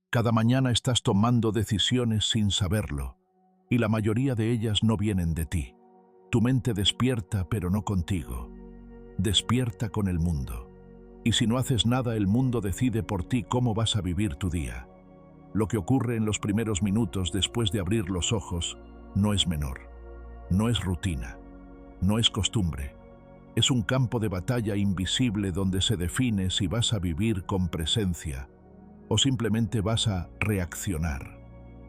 Cada mañana estás tomando decisiones sin saberlo, y la mayoría de ellas no vienen de ti. Tu mente despierta, pero no contigo. Despierta con el mundo. Y si no haces nada, el mundo decide por ti cómo vas a vivir tu día. Lo que ocurre en los primeros minutos después de abrir los ojos no es menor. No es rutina. No es costumbre. Es un campo de batalla invisible donde se define si vas a vivir con presencia o simplemente vas a reaccionar.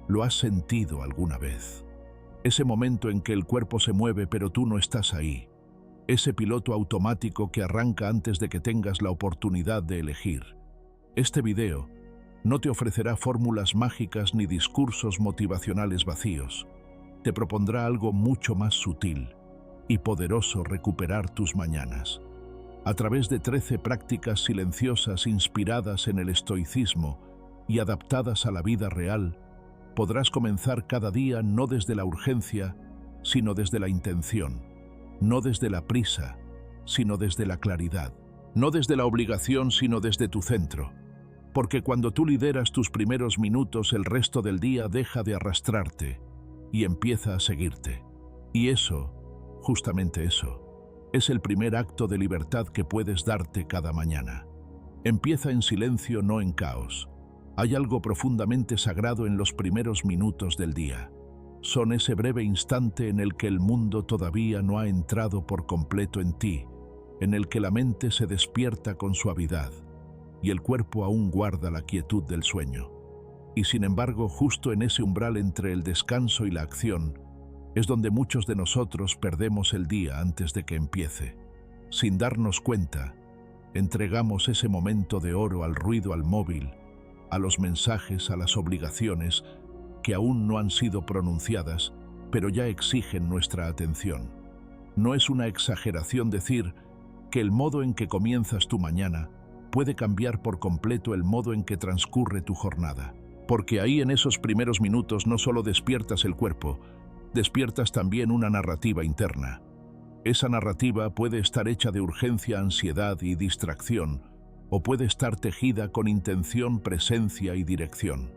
¿Lo has sentido alguna vez? Ese momento en que el cuerpo se mueve pero tú no estás ahí. Ese piloto automático que arranca antes de que tengas la oportunidad de elegir. Este video no te ofrecerá fórmulas mágicas ni discursos motivacionales vacíos. Te propondrá algo mucho más sutil y poderoso: recuperar tus mañanas. A través de 13 prácticas silenciosas inspiradas en el estoicismo y adaptadas a la vida real, podrás comenzar cada día no desde la urgencia, sino desde la intención, no desde la prisa, sino desde la claridad, no desde la obligación, sino desde tu centro. Porque cuando tú lideras tus primeros minutos, el resto del día deja de arrastrarte y empieza a seguirte. Y eso, justamente eso, es el primer acto de libertad que puedes darte cada mañana. Empieza en silencio, no en caos. Hay algo profundamente sagrado en los primeros minutos del día. Son ese breve instante en el que el mundo todavía no ha entrado por completo en ti, en el que la mente se despierta con suavidad y el cuerpo aún guarda la quietud del sueño. Y sin embargo, justo en ese umbral entre el descanso y la acción, es donde muchos de nosotros perdemos el día antes de que empiece. Sin darnos cuenta, entregamos ese momento de oro al ruido, al móvil, a los mensajes, a las obligaciones que aún no han sido pronunciadas, pero ya exigen nuestra atención. No es una exageración decir que el modo en que comienzas tu mañana puede cambiar por completo el modo en que transcurre tu jornada. Porque ahí, en esos primeros minutos, no solo despiertas el cuerpo, despiertas también una narrativa interna. Esa narrativa puede estar hecha de urgencia, ansiedad y distracción, o puede estar tejida con intención, presencia y dirección.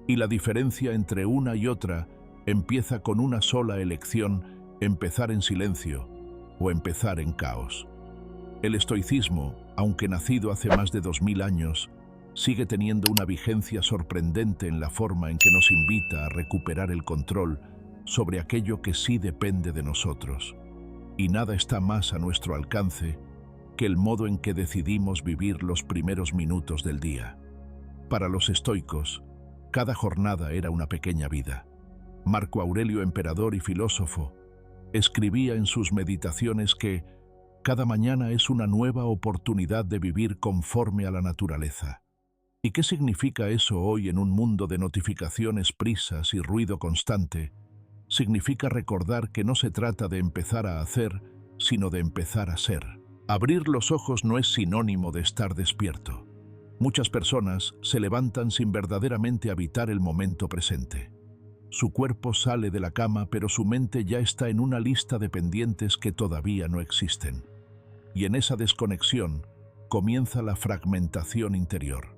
Y la diferencia entre una y otra empieza con una sola elección: empezar en silencio o empezar en caos. El estoicismo, aunque nacido hace más de 2000 años, sigue teniendo una vigencia sorprendente en la forma en que nos invita a recuperar el control sobre aquello que sí depende de nosotros. Y nada está más a nuestro alcance que el modo en que decidimos vivir los primeros minutos del día. Para los estoicos, cada jornada era una pequeña vida. Marco Aurelio, emperador y filósofo, escribía en sus meditaciones que cada mañana es una nueva oportunidad de vivir conforme a la naturaleza. ¿Y qué significa eso hoy en un mundo de notificaciones, prisas y ruido constante? Significa recordar que no se trata de empezar a hacer, sino de empezar a ser. Abrir los ojos no es sinónimo de estar despierto. Muchas personas se levantan sin verdaderamente habitar el momento presente. Su cuerpo sale de la cama, pero su mente ya está en una lista de pendientes que todavía no existen. Y en esa desconexión comienza la fragmentación interior.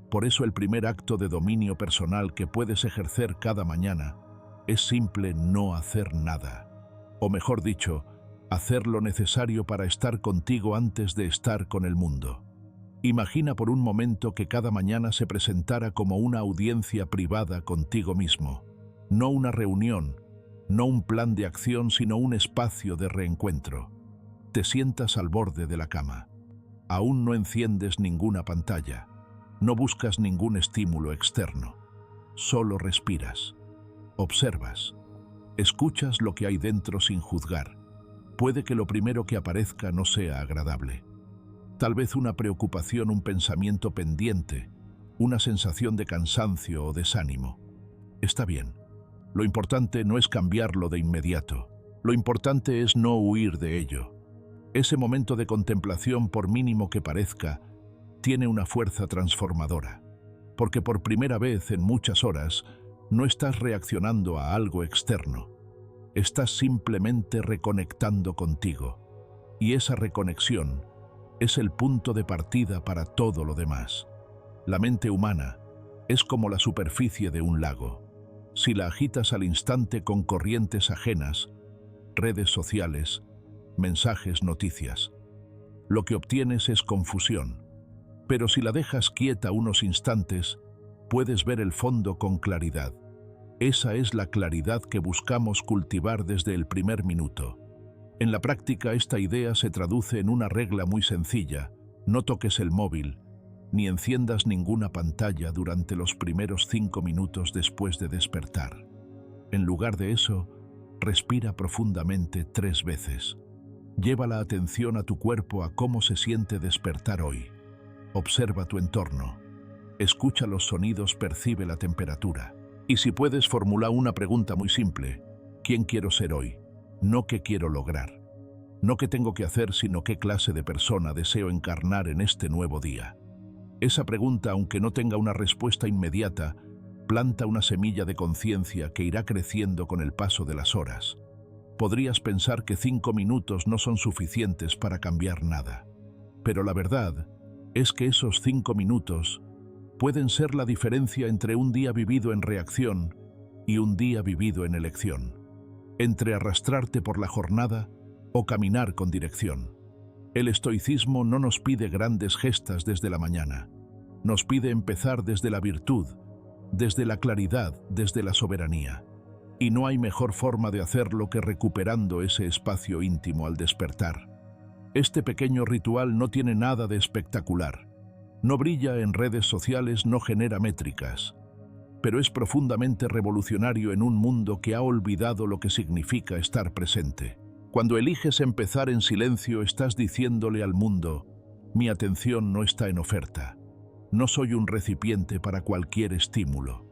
Por eso el primer acto de dominio personal que puedes ejercer cada mañana es simple: no hacer nada. O mejor dicho, hacer lo necesario para estar contigo antes de estar con el mundo. Imagina por un momento que cada mañana se presentara como una audiencia privada contigo mismo. No una reunión, no un plan de acción, sino un espacio de reencuentro. Te sientas al borde de la cama. Aún no enciendes ninguna pantalla. No buscas ningún estímulo externo. Solo respiras. Observas. Escuchas lo que hay dentro sin juzgar. Puede que lo primero que aparezca no sea agradable. Tal vez una preocupación, un pensamiento pendiente, una sensación de cansancio o desánimo. Está bien. Lo importante no es cambiarlo de inmediato. Lo importante es no huir de ello. Ese momento de contemplación, por mínimo que parezca, tiene una fuerza transformadora. Porque por primera vez en muchas horas no estás reaccionando a algo externo. Estás simplemente reconectando contigo. Y esa reconexión es el punto de partida para todo lo demás. La mente humana Es como la superficie de un lago. Si la agitas al instante con corrientes ajenas, redes sociales, mensajes, noticias, lo que obtienes es confusión. Pero si la dejas quieta unos instantes, puedes ver el fondo con claridad. Esa es la claridad que buscamos cultivar desde el primer minuto. En la práctica, esta idea se traduce en una regla muy sencilla: no toques el móvil, ni enciendas ninguna pantalla durante los primeros 5 minutos después de despertar. En lugar de eso, respira profundamente 3 veces. Lleva la atención a tu cuerpo, a cómo se siente despertar hoy. Observa tu entorno. Escucha los sonidos, percibe la temperatura. Y si puedes, formula una pregunta muy simple: ¿quién quiero ser hoy? No qué quiero lograr. No qué tengo que hacer, sino qué clase de persona deseo encarnar en este nuevo día. Esa pregunta, aunque no tenga una respuesta inmediata, planta una semilla de conciencia que irá creciendo con el paso de las horas. Podrías pensar que 5 minutos no son suficientes para cambiar nada. Pero la verdad es que esos 5 minutos pueden ser la diferencia entre un día vivido en reacción y un día vivido en elección. Entre arrastrarte por la jornada o caminar con dirección. El estoicismo no nos pide grandes gestas desde la mañana. Nos pide empezar desde la virtud, desde la claridad, desde la soberanía. Y no hay mejor forma de hacerlo que recuperando ese espacio íntimo al despertar. Este pequeño ritual no tiene nada de espectacular. No brilla en redes sociales, no genera métricas. Pero es profundamente revolucionario en un mundo que ha olvidado lo que significa estar presente. Cuando eliges empezar en silencio, estás diciéndole al mundo: mi atención no está en oferta. No soy un recipiente para cualquier estímulo.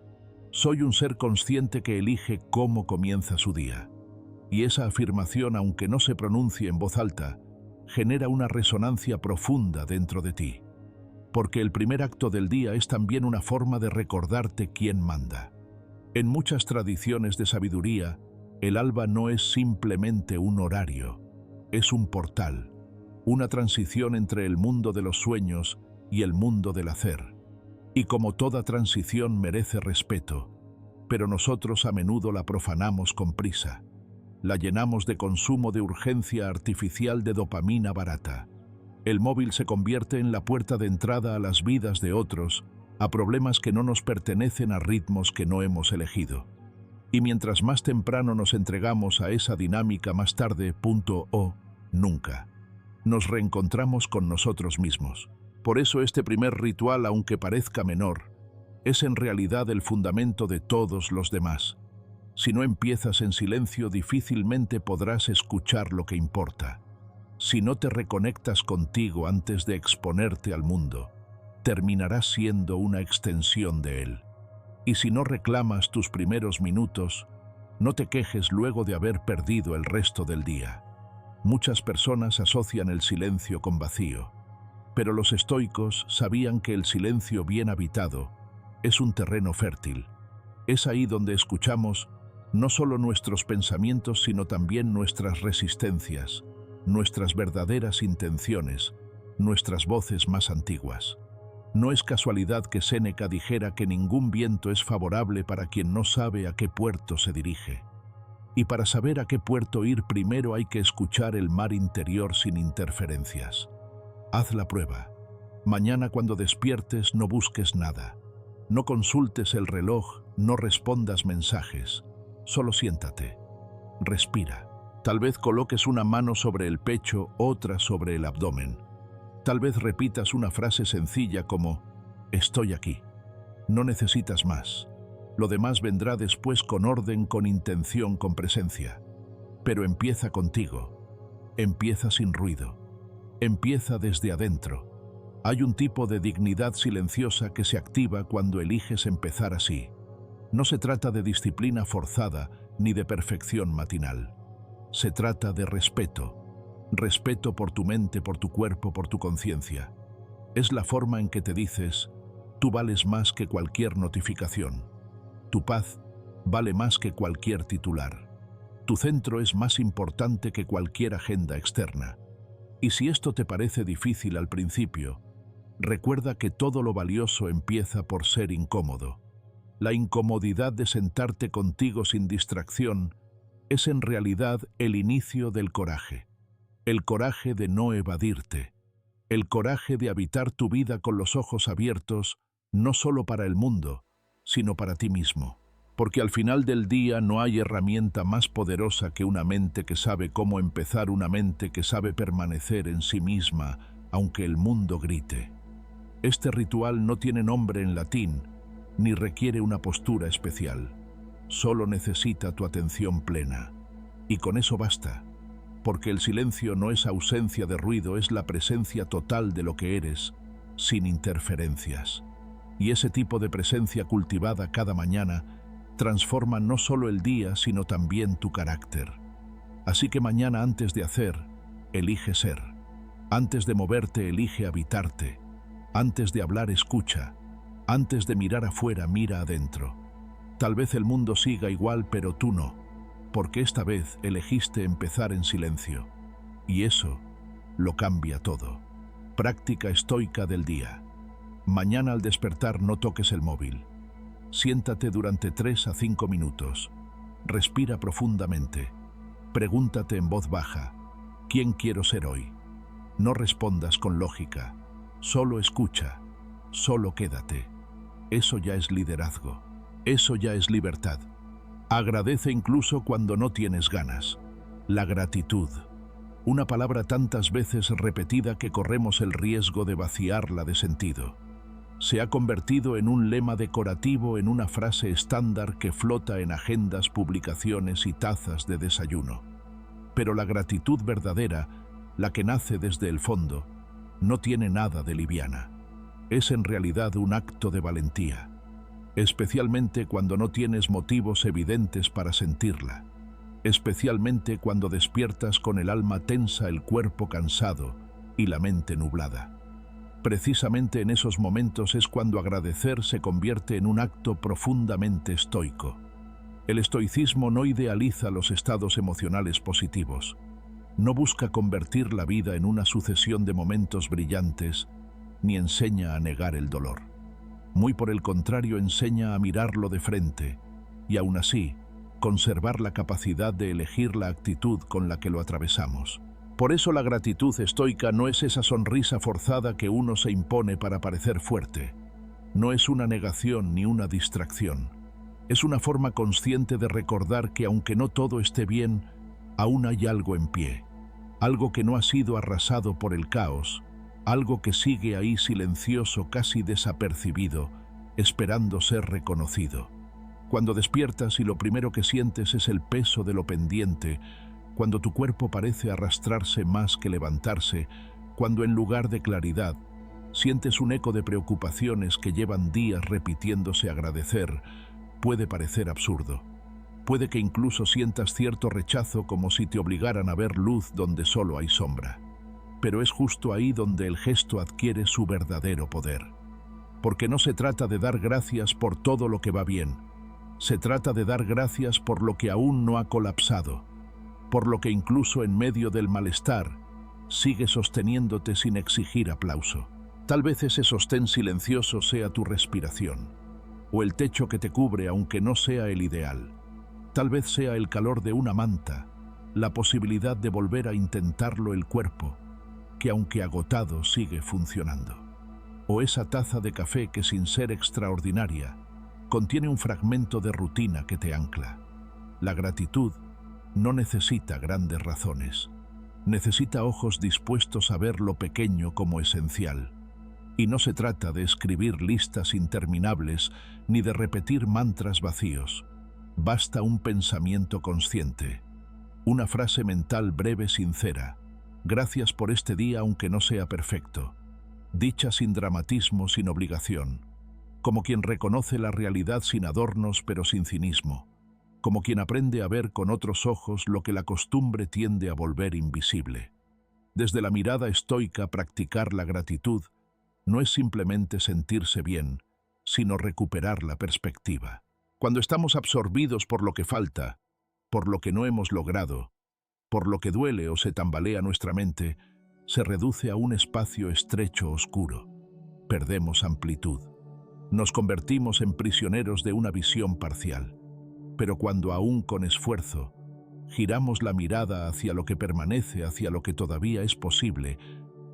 Soy un ser consciente que elige cómo comienza su día. Y esa afirmación, aunque no se pronuncie en voz alta, genera una resonancia profunda dentro de ti. Porque el primer acto del día es también una forma de recordarte quién manda. En muchas tradiciones de sabiduría, el alba no es simplemente un horario, es un portal, una transición entre el mundo de los sueños y el mundo del hacer. Y como toda transición merece respeto, pero nosotros a menudo la profanamos con prisa. La llenamos de consumo de urgencia artificial, de dopamina barata. El móvil se convierte en la puerta de entrada a las vidas de otros, a problemas que no nos pertenecen, a ritmos que no hemos elegido. Y mientras más temprano nos entregamos a esa dinámica, más tarde, nunca, nos reencontramos con nosotros mismos. Por eso este primer ritual, aunque parezca menor, es en realidad el fundamento de todos los demás. Si no empiezas en silencio, difícilmente podrás escuchar lo que importa. Si no te reconectas contigo antes de exponerte al mundo, terminarás siendo una extensión de él. Y si no reclamas tus primeros minutos, no te quejes luego de haber perdido el resto del día. Muchas personas asocian el silencio con vacío, pero los estoicos sabían que el silencio bien habitado es un terreno fértil. Es ahí donde escuchamos no solo nuestros pensamientos, sino también nuestras resistencias, nuestras verdaderas intenciones, nuestras voces más antiguas. No es casualidad que Séneca dijera que ningún viento es favorable para quien no sabe a qué puerto se dirige. Y para saber a qué puerto ir, primero hay que escuchar el mar interior sin interferencias. Haz la prueba. Mañana cuando despiertes, no busques nada. No consultes el reloj, no respondas mensajes. Solo siéntate. Respira. Tal vez coloques una mano sobre el pecho, otra sobre el abdomen. Tal vez repitas una frase sencilla como: estoy aquí. No necesitas más. Lo demás vendrá después, con orden, con intención, con presencia. Pero empieza contigo. Empieza sin ruido. Empieza desde adentro. Hay un tipo de dignidad silenciosa que se activa cuando eliges empezar así. No se trata de disciplina forzada ni de perfección matinal. Se trata de respeto. Respeto por tu mente, por tu cuerpo, por tu conciencia. Es la forma en que te dices: tú vales más que cualquier notificación. Tu paz vale más que cualquier titular. Tu centro es más importante que cualquier agenda externa. Y si esto te parece difícil al principio, Recuerda que todo lo valioso empieza por ser incómodo. La incomodidad de sentarte contigo sin distracción es en realidad el inicio del coraje. El coraje de no evadirte. El coraje de habitar tu vida con los ojos abiertos, no solo para el mundo, sino para ti mismo. Porque al final del día no hay herramienta más poderosa que una mente que sabe cómo empezar, una mente que sabe permanecer en sí misma, aunque el mundo grite. Este ritual no tiene nombre en latín, ni requiere una postura especial. Solo necesita tu atención plena. Y con eso basta, porque el silencio no es ausencia de ruido, es la presencia total de lo que eres, sin interferencias. Y ese tipo de presencia cultivada cada mañana transforma no solo el día, sino también tu carácter. Así que mañana, antes de hacer, elige ser. Antes de moverte, elige habitarte. Antes de hablar, escucha. Antes de mirar afuera, mira adentro. Tal vez el mundo siga igual, pero tú no, porque esta vez elegiste empezar en silencio. Y eso lo cambia todo. Práctica estoica del día. Mañana al despertar no toques el móvil. Siéntate durante 3 a 5 minutos. Respira profundamente. Pregúntate en voz baja, ¿quién quiero ser hoy? No respondas con lógica. Solo escucha, solo quédate. Eso ya es liderazgo, eso ya es libertad. Agradece incluso cuando no tienes ganas. La gratitud, una palabra tantas veces repetida que corremos el riesgo de vaciarla de sentido. Se ha convertido en un lema decorativo, en una frase estándar que flota en agendas, publicaciones y tazas de desayuno. Pero la gratitud verdadera, la que nace desde el fondo, no tiene nada de liviana. Es en realidad un acto de valentía, especialmente cuando no tienes motivos evidentes para sentirla, especialmente cuando despiertas con el alma tensa, el cuerpo cansado y la mente nublada. Precisamente en esos momentos es cuando agradecer se convierte en un acto profundamente estoico. El estoicismo no idealiza los estados emocionales positivos. No busca convertir la vida en una sucesión de momentos brillantes, ni enseña a negar el dolor. Muy por el contrario, enseña a mirarlo de frente y aún así, conservar la capacidad de elegir la actitud con la que lo atravesamos. Por eso la gratitud estoica no es esa sonrisa forzada que uno se impone para parecer fuerte. No es una negación ni una distracción. Es una forma consciente de recordar que aunque no todo esté bien, aún hay algo en pie, algo que no ha sido arrasado por el caos, algo que sigue ahí silencioso, casi desapercibido, esperando ser reconocido. Cuando despiertas y lo primero que sientes es el peso de lo pendiente, cuando tu cuerpo parece arrastrarse más que levantarse, cuando en lugar de claridad sientes un eco de preocupaciones que llevan días repitiéndose, agradecer puede parecer absurdo. Puede que incluso sientas cierto rechazo, como si te obligaran a ver luz donde solo hay sombra. Pero es justo ahí donde el gesto adquiere su verdadero poder. Porque no se trata de dar gracias por todo lo que va bien. Se trata de dar gracias por lo que aún no ha colapsado, por lo que incluso en medio del malestar sigue sosteniéndote sin exigir aplauso. Tal vez ese sostén silencioso sea tu respiración, o el techo que te cubre aunque no sea el ideal. Tal vez sea el calor de una manta, la posibilidad de volver a intentarlo, el cuerpo, que aunque agotado sigue funcionando. O esa taza de café que sin ser extraordinaria, contiene un fragmento de rutina que te ancla. La gratitud no necesita grandes razones. Necesita ojos dispuestos a ver lo pequeño como esencial. Y no se trata de escribir listas interminables ni de repetir mantras vacíos. Basta un pensamiento consciente, una frase mental breve, sincera. Gracias por este día aunque no sea perfecto. Dicha sin dramatismo, sin obligación. Como quien reconoce la realidad sin adornos pero sin cinismo. Como quien aprende a ver con otros ojos lo que la costumbre tiende a volver invisible. Desde la mirada estoica, practicar la gratitud no es simplemente sentirse bien, sino recuperar la perspectiva. Cuando estamos absorbidos por lo que falta, por lo que no hemos logrado, por lo que duele o se tambalea nuestra mente, se reduce a un espacio estrecho, oscuro. perdemos amplitud. Nos convertimos en prisioneros de una visión parcial. Pero cuando aún con esfuerzo giramos la mirada hacia lo que permanece, hacia lo que todavía es posible,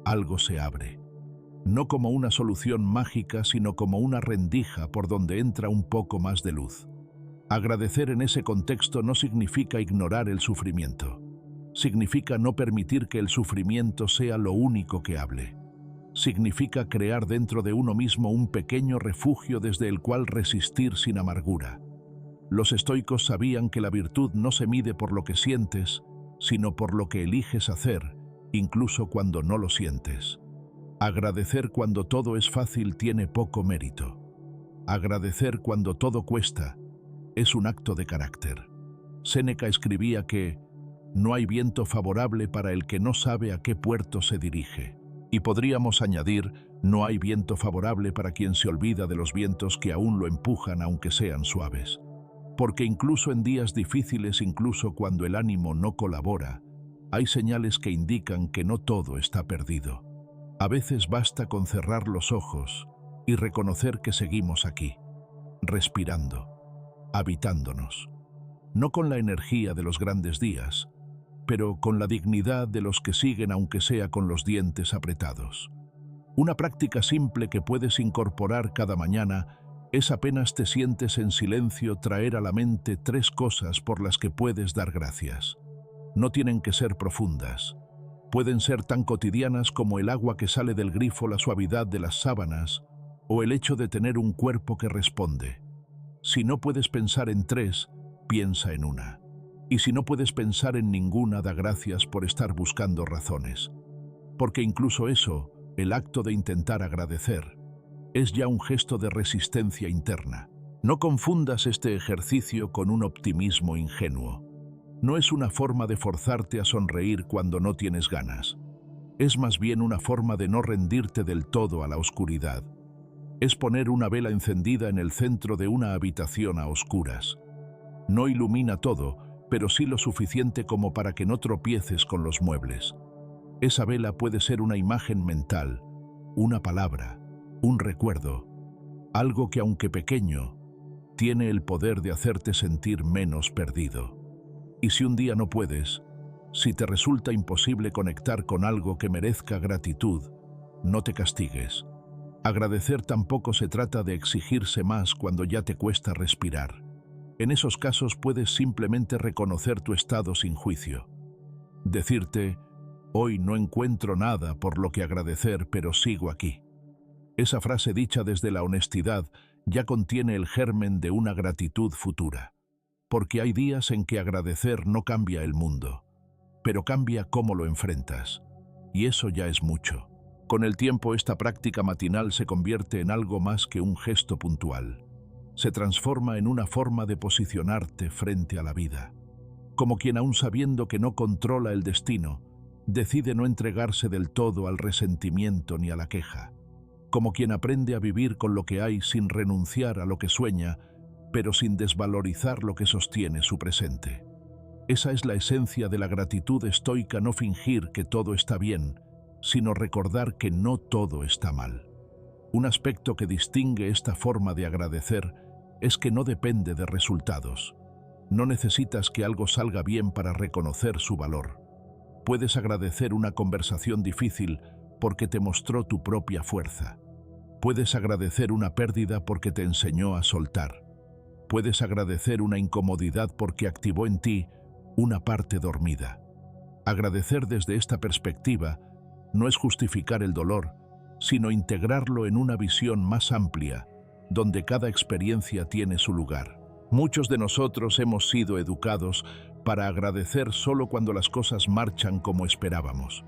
algo se abre. No como una solución mágica, sino como una rendija por donde entra un poco más de luz. Agradecer en ese contexto no significa ignorar el sufrimiento. Significa no permitir que el sufrimiento sea lo único que hable. Significa crear dentro de uno mismo un pequeño refugio desde el cual resistir sin amargura. Los estoicos sabían que la virtud no se mide por lo que sientes, sino por lo que eliges hacer, incluso cuando no lo sientes. Agradecer cuando todo es fácil tiene poco mérito. Agradecer cuando todo cuesta es un acto de carácter. Séneca escribía que no hay viento favorable para el que no sabe a qué puerto se dirige. Y podríamos añadir, no hay viento favorable para quien se olvida de los vientos que aún lo empujan aunque sean suaves. Porque incluso en días difíciles, incluso cuando el ánimo no colabora, hay señales que indican que no todo está perdido. A veces basta con cerrar los ojos y reconocer que seguimos aquí, respirando, habitándonos. No con la energía de los grandes días, pero con la dignidad de los que siguen aunque sea con los dientes apretados. Una práctica simple que puedes incorporar cada mañana es apenas te sientes en silencio traer a la mente 3 cosas por las que puedes dar gracias. No tienen que ser profundas. Pueden ser tan cotidianas como el agua que sale del grifo, la suavidad de las sábanas o el hecho de tener un cuerpo que responde. Si no puedes pensar en 3, piensa en una. Y si no puedes pensar en ninguna, da gracias por estar buscando razones. Porque incluso eso, el acto de intentar agradecer, es ya un gesto de resistencia interna. No confundas este ejercicio con un optimismo ingenuo. No es una forma de forzarte a sonreír cuando no tienes ganas. Es más bien una forma de no rendirte del todo a la oscuridad. Es poner una vela encendida en el centro de una habitación a oscuras. No ilumina todo, pero sí lo suficiente como para que no tropieces con los muebles. Esa vela puede ser una imagen mental, una palabra, un recuerdo, algo que aunque pequeño, tiene el poder de hacerte sentir menos perdido. Y si un día no puedes, si te resulta imposible conectar con algo que merezca gratitud, no te castigues. Agradecer tampoco se trata de exigirse más cuando ya te cuesta respirar. En esos casos puedes simplemente reconocer tu estado sin juicio. Decirte, hoy no encuentro nada por lo que agradecer, pero sigo aquí. Esa frase dicha desde la honestidad ya contiene el germen de una gratitud futura. Porque hay días en que agradecer no cambia el mundo, pero cambia cómo lo enfrentas. Y eso ya es mucho. Con el tiempo esta práctica matinal se convierte en algo más que un gesto puntual. Se transforma en una forma de posicionarte frente a la vida. Como quien aún sabiendo que no controla el destino, decide no entregarse del todo al resentimiento ni a la queja. Como quien aprende a vivir con lo que hay sin renunciar a lo que sueña, pero sin desvalorizar lo que sostiene su presente. Esa es la esencia de la gratitud estoica, no fingir que todo está bien, sino recordar que no todo está mal. Un aspecto que distingue esta forma de agradecer es que no depende de resultados. No necesitas que algo salga bien para reconocer su valor. Puedes agradecer una conversación difícil porque te mostró tu propia fuerza. Puedes agradecer una pérdida porque te enseñó a soltar. Puedes agradecer una incomodidad porque activó en ti una parte dormida. Agradecer desde esta perspectiva no es justificar el dolor, sino integrarlo en una visión más amplia, donde cada experiencia tiene su lugar. Muchos de nosotros hemos sido educados para agradecer solo cuando las cosas marchan como esperábamos.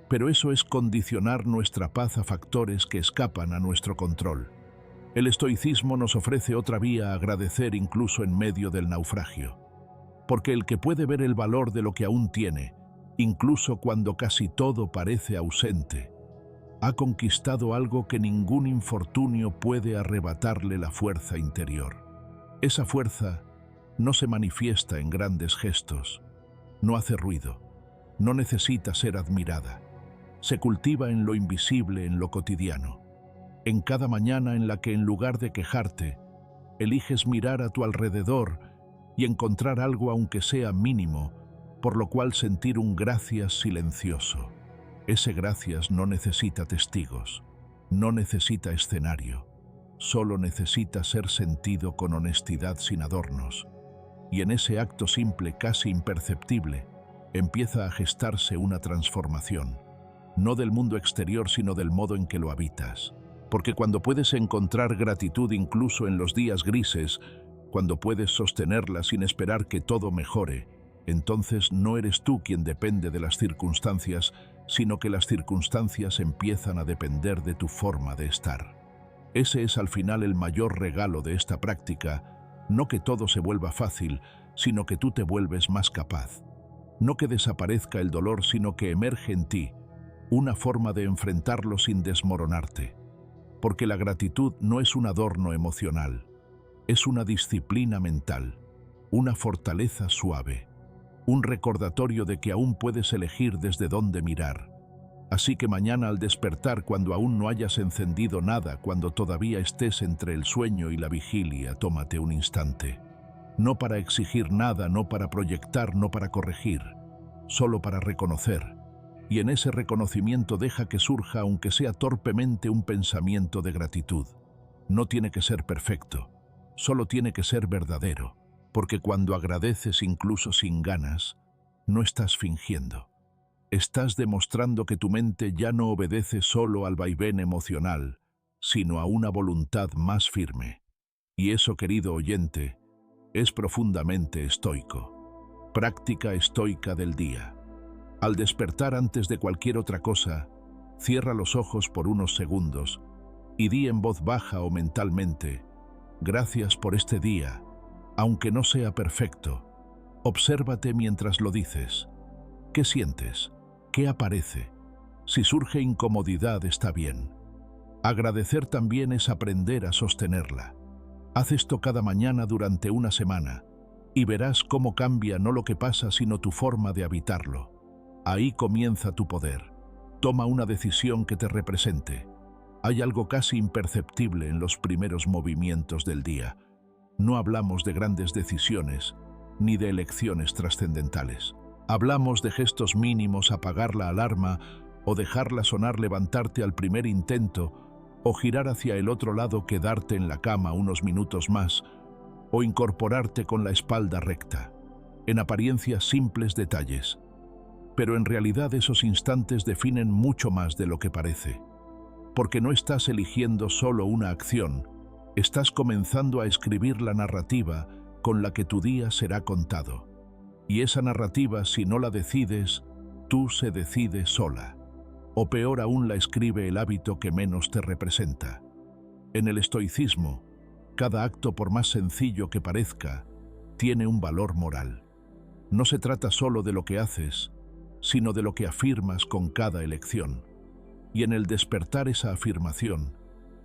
Pero eso es condicionar nuestra paz a factores que escapan a nuestro control. El estoicismo nos ofrece otra vía a agradecer incluso en medio del naufragio. Porque el que puede ver el valor de lo que aún tiene, incluso cuando casi todo parece ausente, ha conquistado algo que ningún infortunio puede arrebatarle: la fuerza interior. Esa fuerza no se manifiesta en grandes gestos, no hace ruido, no necesita ser admirada. Se cultiva en lo invisible, en lo cotidiano. en cada mañana en la que en lugar de quejarte, eliges mirar a tu alrededor y encontrar algo aunque sea mínimo, por lo cual sentir un gracias silencioso. Ese gracias no necesita testigos, no necesita escenario, solo necesita ser sentido con honestidad sin adornos. Y en ese acto simple, casi imperceptible, empieza a gestarse una transformación, no del mundo exterior sino del modo en que lo habitas. Porque cuando puedes encontrar gratitud incluso en los días grises, cuando puedes sostenerla sin esperar que todo mejore, entonces no eres tú quien depende de las circunstancias, sino que las circunstancias empiezan a depender de tu forma de estar. Ese es al final el mayor regalo de esta práctica, no que todo se vuelva fácil, sino que tú te vuelves más capaz. No que desaparezca el dolor, sino que emerge en ti una forma de enfrentarlo sin desmoronarte. Porque la gratitud no es un adorno emocional, es una disciplina mental, una fortaleza suave, un recordatorio de que aún puedes elegir desde dónde mirar. Así que mañana al despertar, cuando aún no hayas encendido nada, cuando todavía estés entre el sueño y la vigilia, tómate un instante. No para exigir nada, no para proyectar, no para corregir, solo para reconocer. Y en ese reconocimiento deja que surja, aunque sea torpemente, un pensamiento de gratitud. No tiene que ser perfecto, solo tiene que ser verdadero, porque cuando agradeces incluso sin ganas, no estás fingiendo. Estás demostrando que tu mente ya no obedece solo al vaivén emocional, sino a una voluntad más firme. Y eso, querido oyente, es profundamente estoico. Práctica estoica del día. Al despertar, antes de cualquier otra cosa, cierra los ojos por unos segundos y di en voz baja o mentalmente: gracias por este día, aunque no sea perfecto. Obsérvate mientras lo dices. ¿Qué sientes? ¿Qué aparece? Si surge incomodidad, está bien. Agradecer también es aprender a sostenerla. Haz esto cada mañana durante una semana y verás cómo cambia no lo que pasa, sino tu forma de habitarlo. Ahí comienza tu poder. Toma una decisión que te represente. Hay algo casi imperceptible en los primeros movimientos del día. No hablamos de grandes decisiones, ni de elecciones trascendentales. Hablamos de gestos mínimos: apagar la alarma o dejarla sonar, levantarte al primer intento, o girar hacia el otro lado, quedarte en la cama unos minutos más, o incorporarte con la espalda recta. En apariencia, simples detalles. Pero en realidad esos instantes definen mucho más de lo que parece. Porque no estás eligiendo solo una acción, estás comenzando a escribir la narrativa con la que tu día será contado. Y esa narrativa, si no la decides, tú se decide sola. O peor aún, la escribe el hábito que menos te representa. En el estoicismo, cada acto, por más sencillo que parezca, tiene un valor moral. No se trata solo de lo que haces, sino de lo que afirmas con cada elección. Y en el despertar, esa afirmación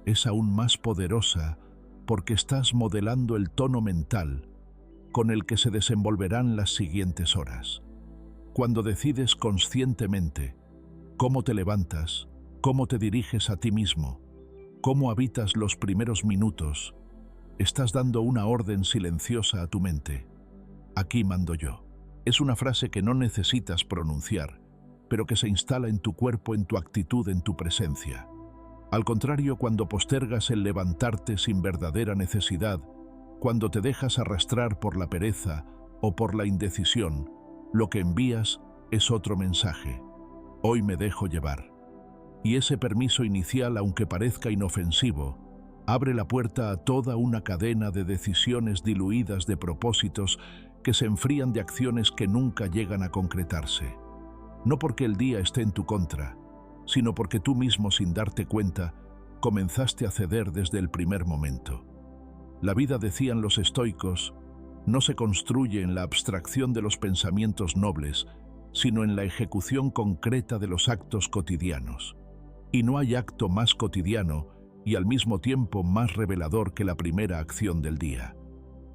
es aún más poderosa porque estás modelando el tono mental con el que se desenvolverán las siguientes horas. Cuando decides conscientemente cómo te levantas, cómo te diriges a ti mismo, cómo habitas los primeros minutos, estás dando una orden silenciosa a tu mente. Aquí mando yo. Es una frase que no necesitas pronunciar, pero que se instala en tu cuerpo, en tu actitud, en tu presencia. Al contrario, cuando postergas el levantarte sin verdadera necesidad, cuando te dejas arrastrar por la pereza o por la indecisión, lo que envías es otro mensaje: hoy me dejo llevar. Y ese permiso inicial, aunque parezca inofensivo, abre la puerta a toda una cadena de decisiones diluidas, de propósitos que se enfrían, de acciones que nunca llegan a concretarse. No porque el día esté en tu contra, sino porque tú mismo, sin darte cuenta, comenzaste a ceder desde el primer momento. La vida, decían los estoicos, no se construye en la abstracción de los pensamientos nobles, sino en la ejecución concreta de los actos cotidianos. Y no hay acto más cotidiano y al mismo tiempo más revelador que la primera acción del día.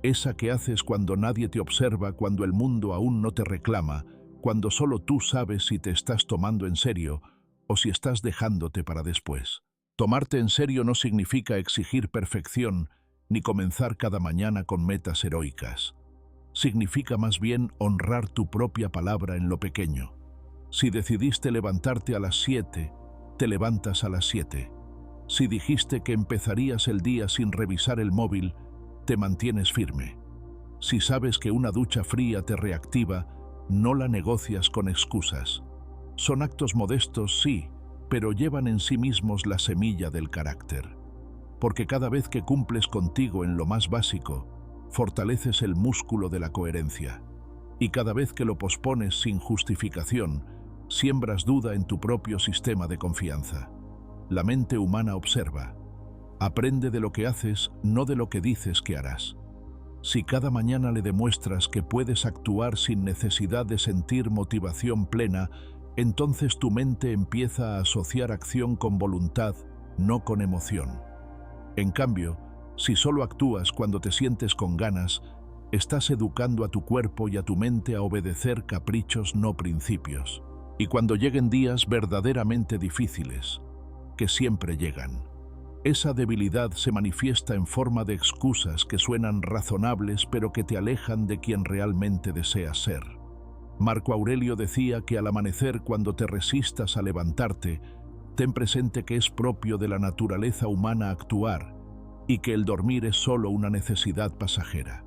Esa que haces cuando nadie te observa, cuando el mundo aún no te reclama, cuando solo tú sabes si te estás tomando en serio o si estás dejándote para después. Tomarte en serio no significa exigir perfección ni comenzar cada mañana con metas heroicas. Significa más bien honrar tu propia palabra en lo pequeño. Si decidiste levantarte a las 7, te levantas a las 7. Si dijiste que empezarías el día sin revisar el móvil, te mantienes firme. Si sabes que una ducha fría te reactiva, no la negocias con excusas. Son actos modestos, sí, pero llevan en sí mismos la semilla del carácter. Porque cada vez que cumples contigo en lo más básico, fortaleces el músculo de la coherencia. Y cada vez que lo pospones sin justificación, siembras duda en tu propio sistema de confianza. La mente humana observa. Aprende de lo que haces, no de lo que dices que harás. Si cada mañana le demuestras que puedes actuar sin necesidad de sentir motivación plena, entonces tu mente empieza a asociar acción con voluntad, no con emoción. En cambio, si solo actúas cuando te sientes con ganas, estás educando a tu cuerpo y a tu mente a obedecer caprichos, no principios. Y cuando lleguen días verdaderamente difíciles, que siempre llegan, esa debilidad se manifiesta en forma de excusas que suenan razonables pero que te alejan de quien realmente deseas ser. Marco Aurelio decía que al amanecer, cuando te resistas a levantarte, ten presente que es propio de la naturaleza humana actuar y que el dormir es solo una necesidad pasajera.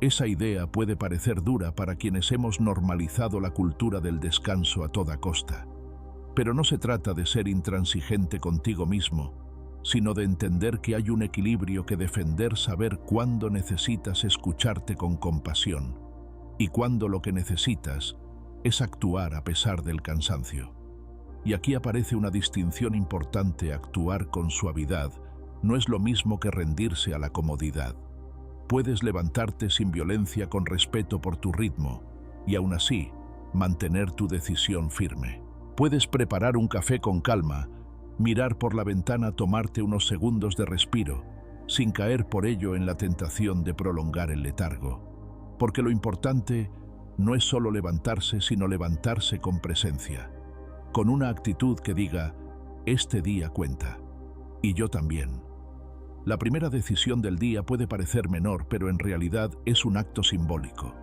Esa idea puede parecer dura para quienes hemos normalizado la cultura del descanso a toda costa. Pero no se trata de ser intransigente contigo mismo, sino de entender que hay un equilibrio que defender, saber cuándo necesitas escucharte con compasión y cuándo lo que necesitas es actuar a pesar del cansancio. Y aquí aparece una distinción importante: actuar con suavidad no es lo mismo que rendirse a la comodidad. Puedes levantarte sin violencia, con respeto por tu ritmo, y aún así mantener tu decisión firme. Puedes preparar un café con calma, mirar por la ventana, tomarte unos segundos de respiro, sin caer por ello en la tentación de prolongar el letargo. Porque lo importante no es solo levantarse, sino levantarse con presencia, con una actitud que diga: este día cuenta, y yo también. La primera decisión del día puede parecer menor, pero en realidad es un acto simbólico.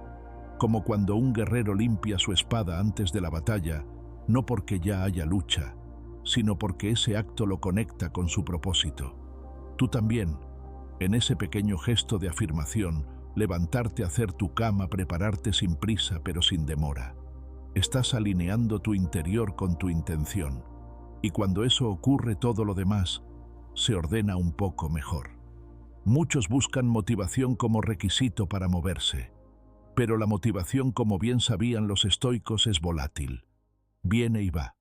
Como cuando un guerrero limpia su espada antes de la batalla, no porque ya haya lucha, sino porque ese acto lo conecta con su propósito. Tú también, en ese pequeño gesto de afirmación, levantarte, hacer tu cama, prepararte sin prisa pero sin demora. Estás alineando tu interior con tu intención, y cuando eso ocurre, todo lo demás se ordena un poco mejor. Muchos buscan motivación como requisito para moverse, pero la motivación, como bien sabían los estoicos, es volátil. Viene y va.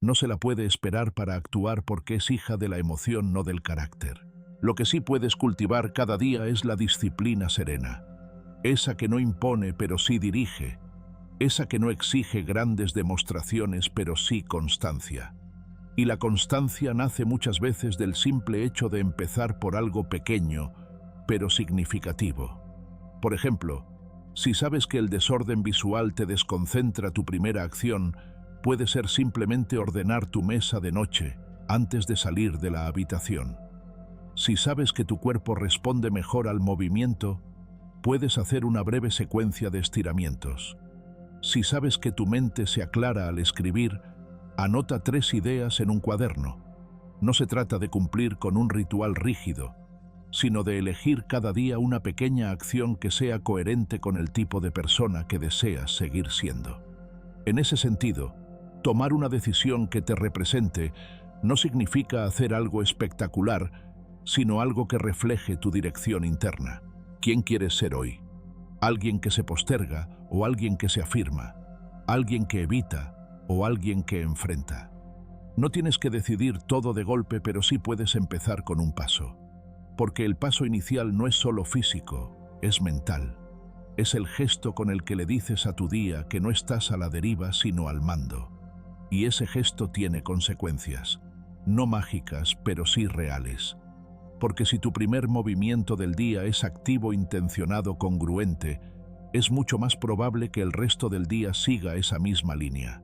No se la puede esperar para actuar porque es hija de la emoción, no del carácter. Lo que sí puedes cultivar cada día es la disciplina serena, esa que no impone pero sí dirige, esa que no exige grandes demostraciones pero sí constancia. Y la constancia nace muchas veces del simple hecho de empezar por algo pequeño pero significativo. Por ejemplo, si sabes que el desorden visual te desconcentra, tu primera acción puede ser simplemente ordenar tu mesa de noche antes de salir de la habitación. Si sabes que tu cuerpo responde mejor al movimiento, puedes hacer una breve secuencia de estiramientos. Si sabes que tu mente se aclara al escribir, anota 3 ideas en un cuaderno. No se trata de cumplir con un ritual rígido, sino de elegir cada día una pequeña acción que sea coherente con el tipo de persona que deseas seguir siendo. En ese sentido, tomar una decisión que te represente no significa hacer algo espectacular, sino algo que refleje tu dirección interna. ¿Quién quieres ser hoy? ¿Alguien que se posterga o alguien que se afirma? ¿Alguien que evita o alguien que enfrenta? No tienes que decidir todo de golpe, pero sí puedes empezar con un paso. Porque el paso inicial no es solo físico, es mental. Es el gesto con el que le dices a tu día que no estás a la deriva, sino al mando. Y ese gesto tiene consecuencias, no mágicas, pero sí reales. Porque si tu primer movimiento del día es activo, intencionado, congruente, es mucho más probable que el resto del día siga esa misma línea.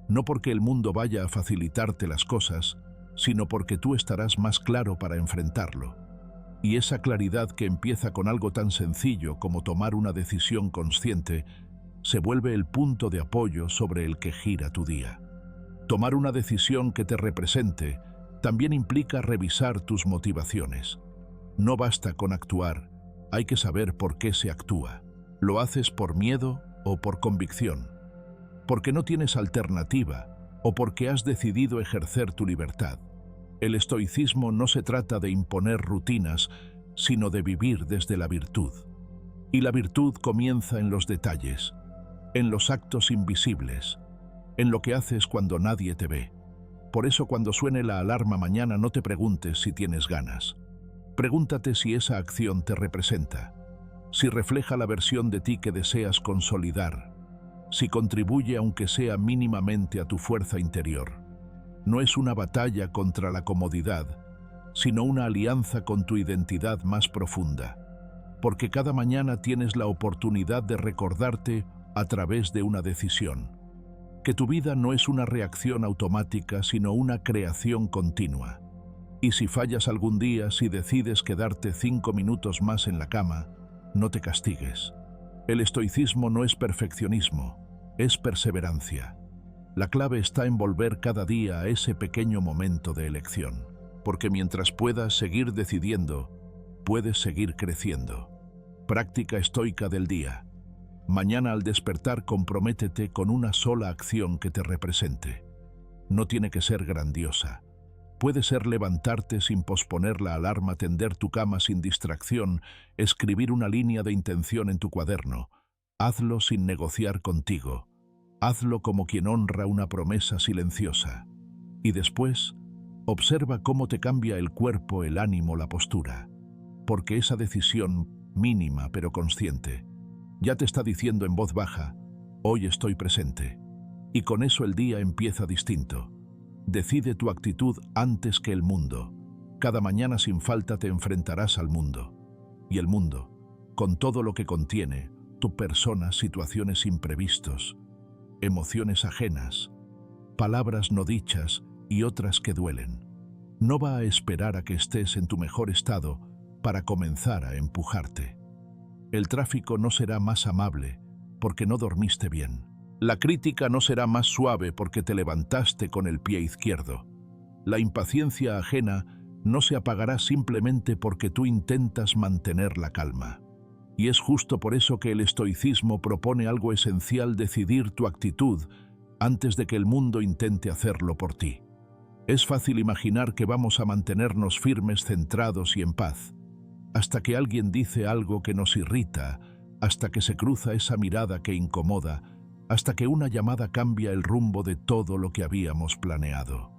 No porque el mundo vaya a facilitarte las cosas, sino porque tú estarás más claro para enfrentarlo. Y esa claridad que empieza con algo tan sencillo como tomar una decisión consciente, se vuelve el punto de apoyo sobre el que gira tu día. Tomar una decisión que te represente también implica revisar tus motivaciones. No basta con actuar, hay que saber por qué se actúa. ¿Lo haces por miedo o por convicción? ¿Porque no tienes alternativa o porque has decidido ejercer tu libertad? El estoicismo no se trata de imponer rutinas, sino de vivir desde la virtud. Y la virtud comienza en los detalles, en los actos invisibles, en lo que haces cuando nadie te ve. Por eso cuando suene la alarma mañana no te preguntes si tienes ganas. Pregúntate si esa acción te representa, si refleja la versión de ti que deseas consolidar, si contribuye aunque sea mínimamente a tu fuerza interior. No es una batalla contra la comodidad, sino una alianza con tu identidad más profunda, porque cada mañana tienes la oportunidad de recordarte a través de una decisión, que tu vida no es una reacción automática, sino una creación continua. Y si fallas algún día, si decides quedarte 5 minutos más en la cama, no te castigues. El estoicismo no es perfeccionismo, es perseverancia. La clave está en volver cada día a ese pequeño momento de elección, porque mientras puedas seguir decidiendo, puedes seguir creciendo. Práctica estoica del día. Mañana al despertar comprométete con una sola acción que te represente. No tiene que ser grandiosa. Puede ser levantarte sin posponer la alarma, tender tu cama sin distracción, escribir una línea de intención en tu cuaderno. Hazlo sin negociar contigo. Hazlo como quien honra una promesa silenciosa. Y después, observa cómo te cambia el cuerpo, el ánimo, la postura. Porque esa decisión, mínima pero consciente, ya te está diciendo en voz baja, hoy estoy presente. Y con eso el día empieza distinto. Decide tu actitud antes que el mundo. Cada mañana sin falta te enfrentarás al mundo. Y el mundo, con todo lo que contiene, tu persona, situaciones imprevistos, emociones ajenas, palabras no dichas y otras que duelen. No va a esperar a que estés en tu mejor estado para comenzar a empujarte. El tráfico no será más amable porque no dormiste bien. La crítica no será más suave porque te levantaste con el pie izquierdo. La impaciencia ajena no se apagará simplemente porque tú intentas mantener la calma. Y es justo por eso que el estoicismo propone algo esencial: decidir tu actitud antes de que el mundo intente hacerlo por ti. Es fácil imaginar que vamos a mantenernos firmes, centrados y en paz, hasta que alguien dice algo que nos irrita, hasta que se cruza esa mirada que incomoda, hasta que una llamada cambia el rumbo de todo lo que habíamos planeado.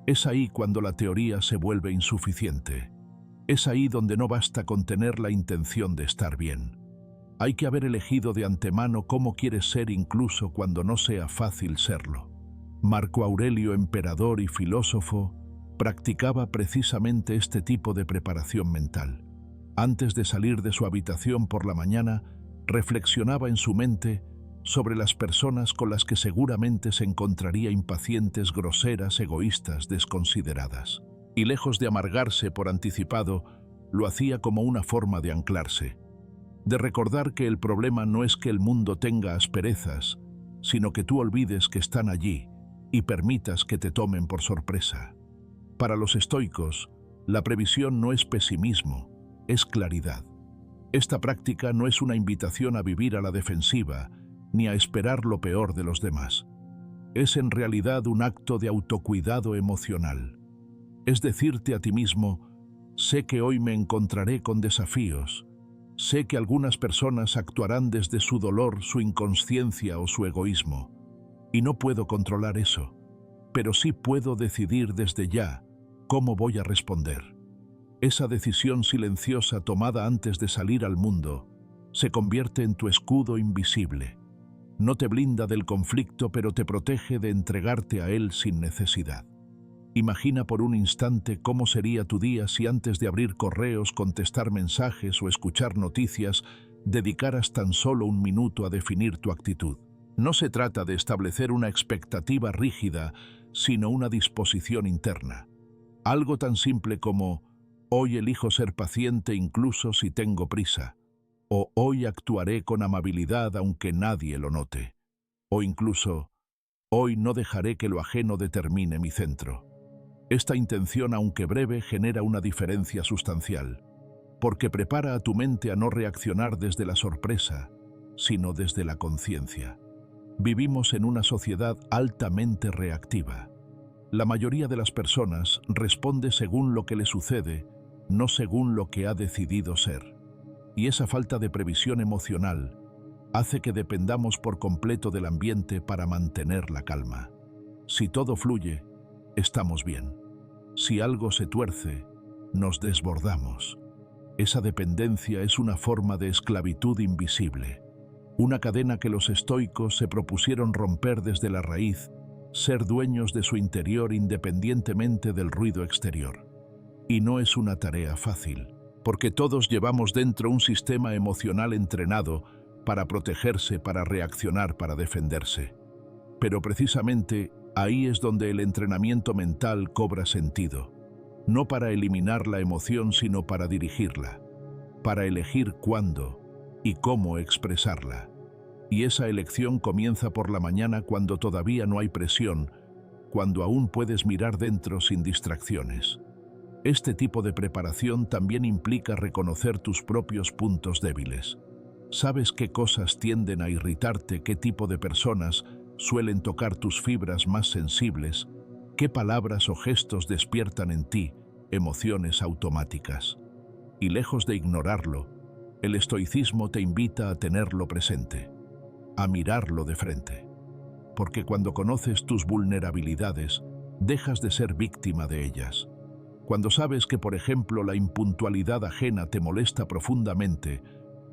Es ahí cuando la teoría se vuelve insuficiente. Es ahí donde no basta con tener la intención de estar bien. Hay que haber elegido de antemano cómo quieres ser incluso cuando no sea fácil serlo. Marco Aurelio, emperador y filósofo, practicaba precisamente este tipo de preparación mental. Antes de salir de su habitación por la mañana, reflexionaba en su mente sobre las personas con las que seguramente se encontraría impacientes, groseras, egoístas, desconsideradas. Y lejos de amargarse por anticipado, lo hacía como una forma de anclarse, de recordar que el problema no es que el mundo tenga asperezas, sino que tú olvides que están allí y permitas que te tomen por sorpresa. Para los estoicos, la previsión no es pesimismo, es claridad. Esta práctica no es una invitación a vivir a la defensiva, ni a esperar lo peor de los demás. Es en realidad un acto de autocuidado emocional. Es decirte a ti mismo, sé que hoy me encontraré con desafíos, sé que algunas personas actuarán desde su dolor, su inconsciencia o su egoísmo, y no puedo controlar eso, pero sí puedo decidir desde ya cómo voy a responder. Esa decisión silenciosa tomada antes de salir al mundo se convierte en tu escudo invisible. No te blinda del conflicto, pero te protege de entregarte a él sin necesidad. Imagina por un instante cómo sería tu día si antes de abrir correos, contestar mensajes o escuchar noticias, dedicaras tan solo un minuto a definir tu actitud. No se trata de establecer una expectativa rígida, sino una disposición interna. Algo tan simple como, hoy elijo ser paciente incluso si tengo prisa, o hoy actuaré con amabilidad aunque nadie lo note, o incluso, hoy no dejaré que lo ajeno determine mi centro. Esta intención, aunque breve, genera una diferencia sustancial, porque prepara a tu mente a no reaccionar desde la sorpresa, sino desde la conciencia. Vivimos en una sociedad altamente reactiva. La mayoría de las personas responde según lo que le sucede, no según lo que ha decidido ser. Y esa falta de previsión emocional hace que dependamos por completo del ambiente para mantener la calma. Si todo fluye, estamos bien. Si algo se tuerce, nos desbordamos. Esa dependencia es una forma de esclavitud invisible, una cadena que los estoicos se propusieron romper desde la raíz, ser dueños de su interior independientemente del ruido exterior. Y no es una tarea fácil, porque todos llevamos dentro un sistema emocional entrenado para protegerse, para reaccionar, para defenderse. Pero precisamente ahí es donde el entrenamiento mental cobra sentido, no para eliminar la emoción, sino para dirigirla, para elegir cuándo y cómo expresarla. Y esa elección comienza por la mañana cuando todavía no hay presión, cuando aún puedes mirar dentro sin distracciones. Este tipo de preparación también implica reconocer tus propios puntos débiles. Sabes qué cosas tienden a irritarte, qué tipo de personas suelen tocar tus fibras más sensibles, qué palabras o gestos despiertan en ti emociones automáticas. Y lejos de ignorarlo, el estoicismo te invita a tenerlo presente, a mirarlo de frente. Porque cuando conoces tus vulnerabilidades, dejas de ser víctima de ellas. Cuando sabes que, por ejemplo, la impuntualidad ajena te molesta profundamente,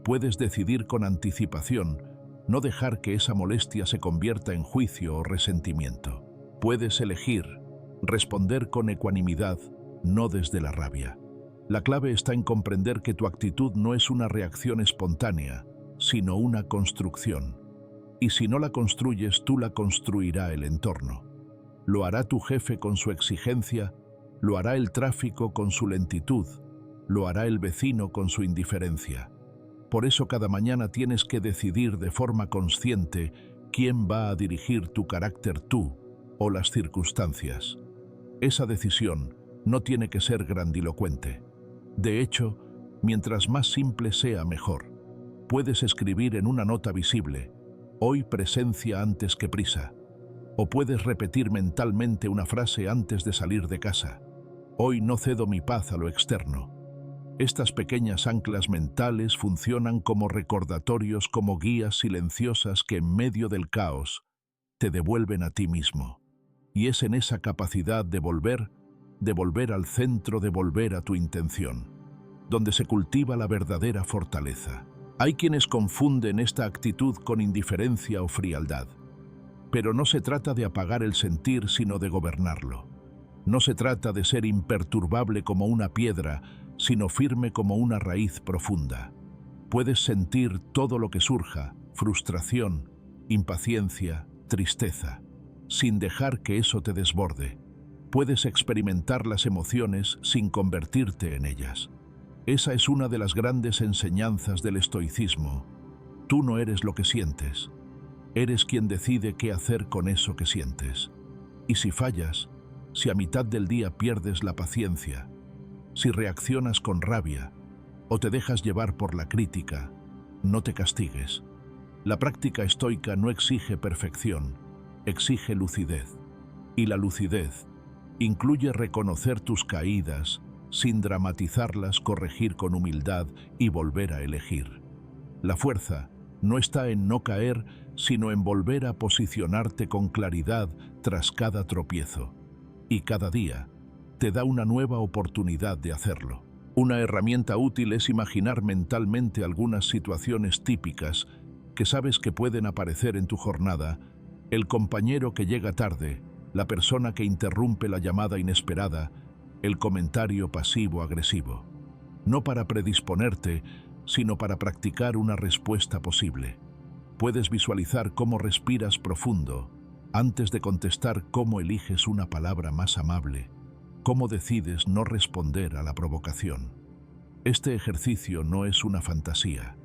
puedes decidir con anticipación no dejar que esa molestia se convierta en juicio o resentimiento. Puedes elegir responder con ecuanimidad, no desde la rabia. La clave está en comprender que tu actitud no es una reacción espontánea, sino una construcción. Y si no la construyes, tú la construirá el entorno. Lo hará tu jefe con su exigencia, lo hará el tráfico con su lentitud, lo hará el vecino con su indiferencia. Por eso cada mañana tienes que decidir de forma consciente quién va a dirigir tu carácter, tú o las circunstancias. Esa decisión no tiene que ser grandilocuente. De hecho, mientras más simple sea, mejor. Puedes escribir en una nota visible, hoy presencia antes que prisa. O puedes repetir mentalmente una frase antes de salir de casa. Hoy no cedo mi paz a lo externo. Estas pequeñas anclas mentales funcionan como recordatorios, como guías silenciosas que en medio del caos te devuelven a ti mismo. Y es en esa capacidad de volver al centro, de volver a tu intención, donde se cultiva la verdadera fortaleza. Hay quienes confunden esta actitud con indiferencia o frialdad. Pero no se trata de apagar el sentir, sino de gobernarlo. No se trata de ser imperturbable como una piedra, sino firme como una raíz profunda. Puedes sentir todo lo que surja, frustración, impaciencia, tristeza, sin dejar que eso te desborde. Puedes experimentar las emociones sin convertirte en ellas. Esa es una de las grandes enseñanzas del estoicismo. Tú no eres lo que sientes. Eres quien decide qué hacer con eso que sientes. Y si fallas, si a mitad del día pierdes la paciencia, si reaccionas con rabia o te dejas llevar por la crítica, no te castigues. La práctica estoica no exige perfección, exige lucidez. Y la lucidez incluye reconocer tus caídas, sin dramatizarlas, corregir con humildad y volver a elegir. La fuerza no está en no caer, sino en volver a posicionarte con claridad tras cada tropiezo. Y cada día te da una nueva oportunidad de hacerlo. Una herramienta útil es imaginar mentalmente algunas situaciones típicas que sabes que pueden aparecer en tu jornada: el compañero que llega tarde, la persona que interrumpe la llamada inesperada, el comentario pasivo-agresivo. No para predisponerte, sino para practicar una respuesta posible. Puedes visualizar cómo respiras profundo, antes de contestar cómo eliges una palabra más amable, ¿Cómo decides no responder a la provocación? Este ejercicio no es una fantasía,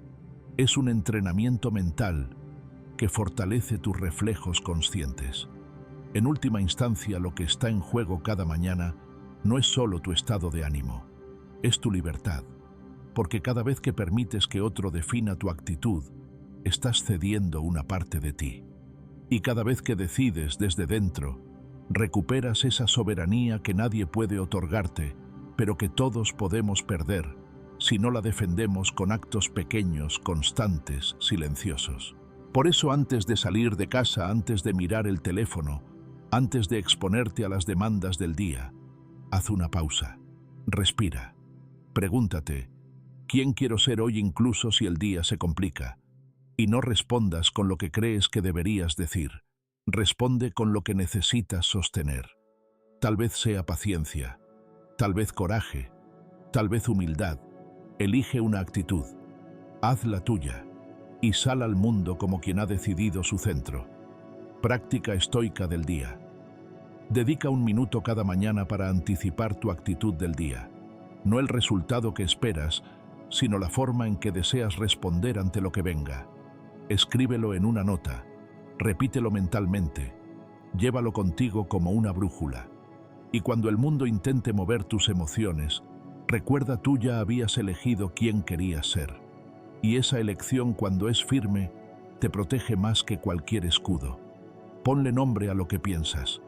es un entrenamiento mental que fortalece tus reflejos conscientes. En última instancia, lo que está en juego cada mañana no es solo tu estado de ánimo, es tu libertad, porque cada vez que permites que otro defina tu actitud, estás cediendo una parte de ti. Y cada vez que decides desde dentro, recuperas esa soberanía que nadie puede otorgarte, pero que todos podemos perder si no la defendemos con actos pequeños, constantes, silenciosos. Por eso, antes de salir de casa, antes de mirar el teléfono, antes de exponerte a las demandas del día, haz una pausa, respira, pregúntate, ¿quién quiero ser hoy incluso si el día se complica? Y no respondas con lo que crees que deberías decir, responde con lo que necesitas sostener. Tal vez sea paciencia, tal vez coraje, tal vez humildad. Elige una actitud, haz la tuya y sal al mundo como quien ha decidido su centro. Práctica estoica del día. Dedica un minuto cada mañana para anticipar tu actitud del día. No el resultado que esperas, sino la forma en que deseas responder ante lo que venga. Escríbelo en una nota, repítelo mentalmente, llévalo contigo como una brújula. Y cuando el mundo intente mover tus emociones, recuerda, tú ya habías elegido quién querías ser. Y esa elección, cuando es firme, te protege más que cualquier escudo. Ponle nombre a lo que piensas.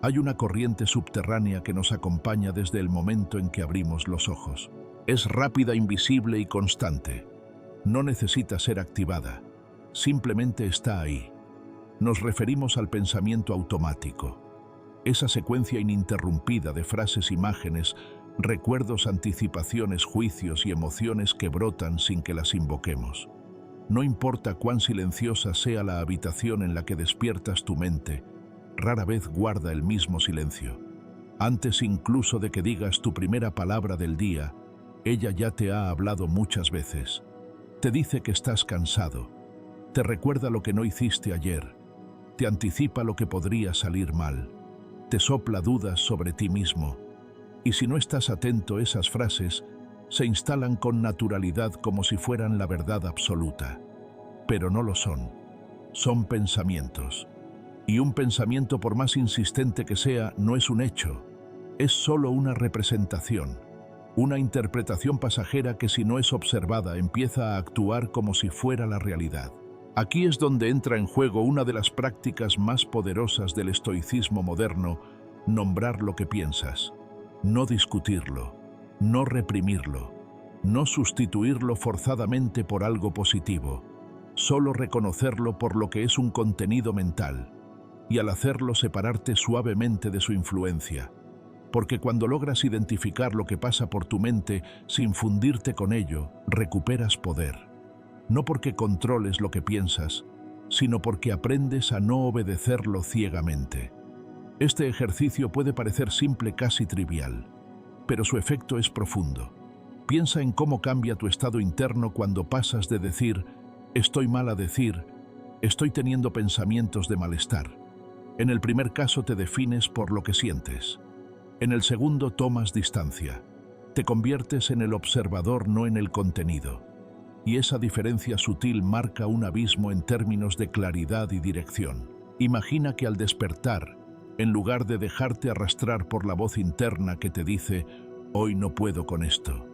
Hay una corriente subterránea que nos acompaña desde el momento en que abrimos los ojos. Es rápida, invisible y constante. No necesita ser activada. Simplemente está ahí. Nos referimos al pensamiento automático. Esa secuencia ininterrumpida de frases, imágenes, recuerdos, anticipaciones, juicios y emociones que brotan sin que las invoquemos. No importa cuán silenciosa sea la habitación en la que despiertas tu mente, rara vez guarda el mismo silencio. Antes incluso de que digas tu primera palabra del día, ella ya te ha hablado muchas veces. Te dice que estás cansado, te recuerda lo que no hiciste ayer, te anticipa lo que podría salir mal, te sopla dudas sobre ti mismo. Y si no estás atento, esas frases se instalan con naturalidad como si fueran la verdad absoluta. Pero no lo son. Son pensamientos. Y un pensamiento, por más insistente que sea, no es un hecho. Es solo una representación. Una interpretación pasajera que, si no es observada, empieza a actuar como si fuera la realidad. Aquí es donde entra en juego una de las prácticas más poderosas del estoicismo moderno: nombrar lo que piensas. No discutirlo, no reprimirlo, no sustituirlo forzadamente por algo positivo, solo reconocerlo por lo que es, un contenido mental, y al hacerlo separarte suavemente de su influencia. Porque cuando logras identificar lo que pasa por tu mente sin fundirte con ello, recuperas poder. No porque controles lo que piensas, sino porque aprendes a no obedecerlo ciegamente. Este ejercicio puede parecer simple, casi trivial, pero su efecto es profundo. Piensa en cómo cambia tu estado interno cuando pasas de decir «estoy mal» a decir «estoy teniendo pensamientos de malestar». En el primer caso te defines por lo que sientes. En el segundo tomas distancia. Te conviertes en el observador, no en el contenido. Y esa diferencia sutil marca un abismo en términos de claridad y dirección. Imagina que al despertar, en lugar de dejarte arrastrar por la voz interna que te dice «hoy no puedo con esto»,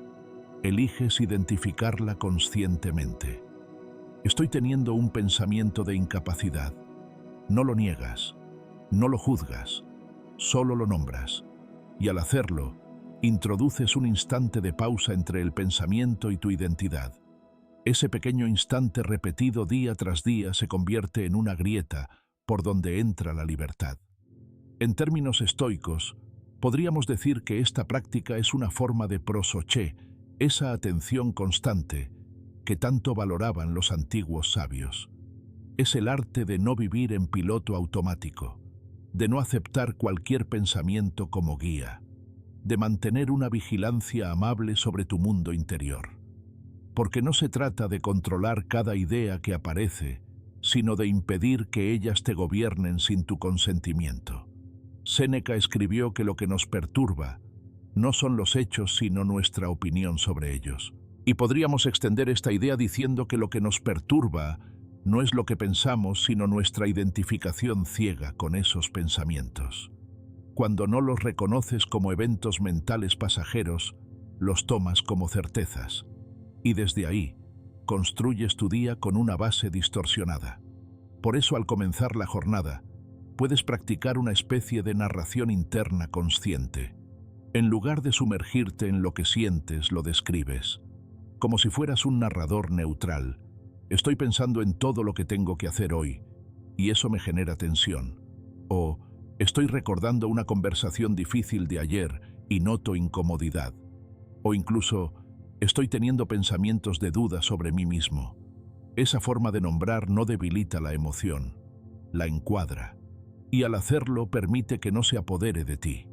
eliges identificarla conscientemente. Estoy teniendo un pensamiento de incapacidad. No lo niegas, no lo juzgas, solo lo nombras. Y al hacerlo, introduces un instante de pausa entre el pensamiento y tu identidad. Ese pequeño instante repetido día tras día se convierte en una grieta por donde entra la libertad. En términos estoicos, podríamos decir que esta práctica es una forma de prosoché, esa atención constante que tanto valoraban los antiguos sabios. Es el arte de no vivir en piloto automático, de no aceptar cualquier pensamiento como guía, de mantener una vigilancia amable sobre tu mundo interior. Porque no se trata de controlar cada idea que aparece, sino de impedir que ellas te gobiernen sin tu consentimiento. Séneca escribió que lo que nos perturba no son los hechos, sino nuestra opinión sobre ellos. Y podríamos extender esta idea diciendo que lo que nos perturba no es lo que pensamos, sino nuestra identificación ciega con esos pensamientos. Cuando no los reconoces como eventos mentales pasajeros, los tomas como certezas. Y desde ahí, construyes tu día con una base distorsionada. Por eso, al comenzar la jornada, puedes practicar una especie de narración interna consciente. En lugar de sumergirte en lo que sientes, lo describes. Como si fueras un narrador neutral. Estoy pensando en todo lo que tengo que hacer hoy, y eso me genera tensión. O estoy recordando una conversación difícil de ayer y noto incomodidad. O incluso, estoy teniendo pensamientos de duda sobre mí mismo. Esa forma de nombrar no debilita la emoción, la encuadra, y al hacerlo permite que no se apodere de ti.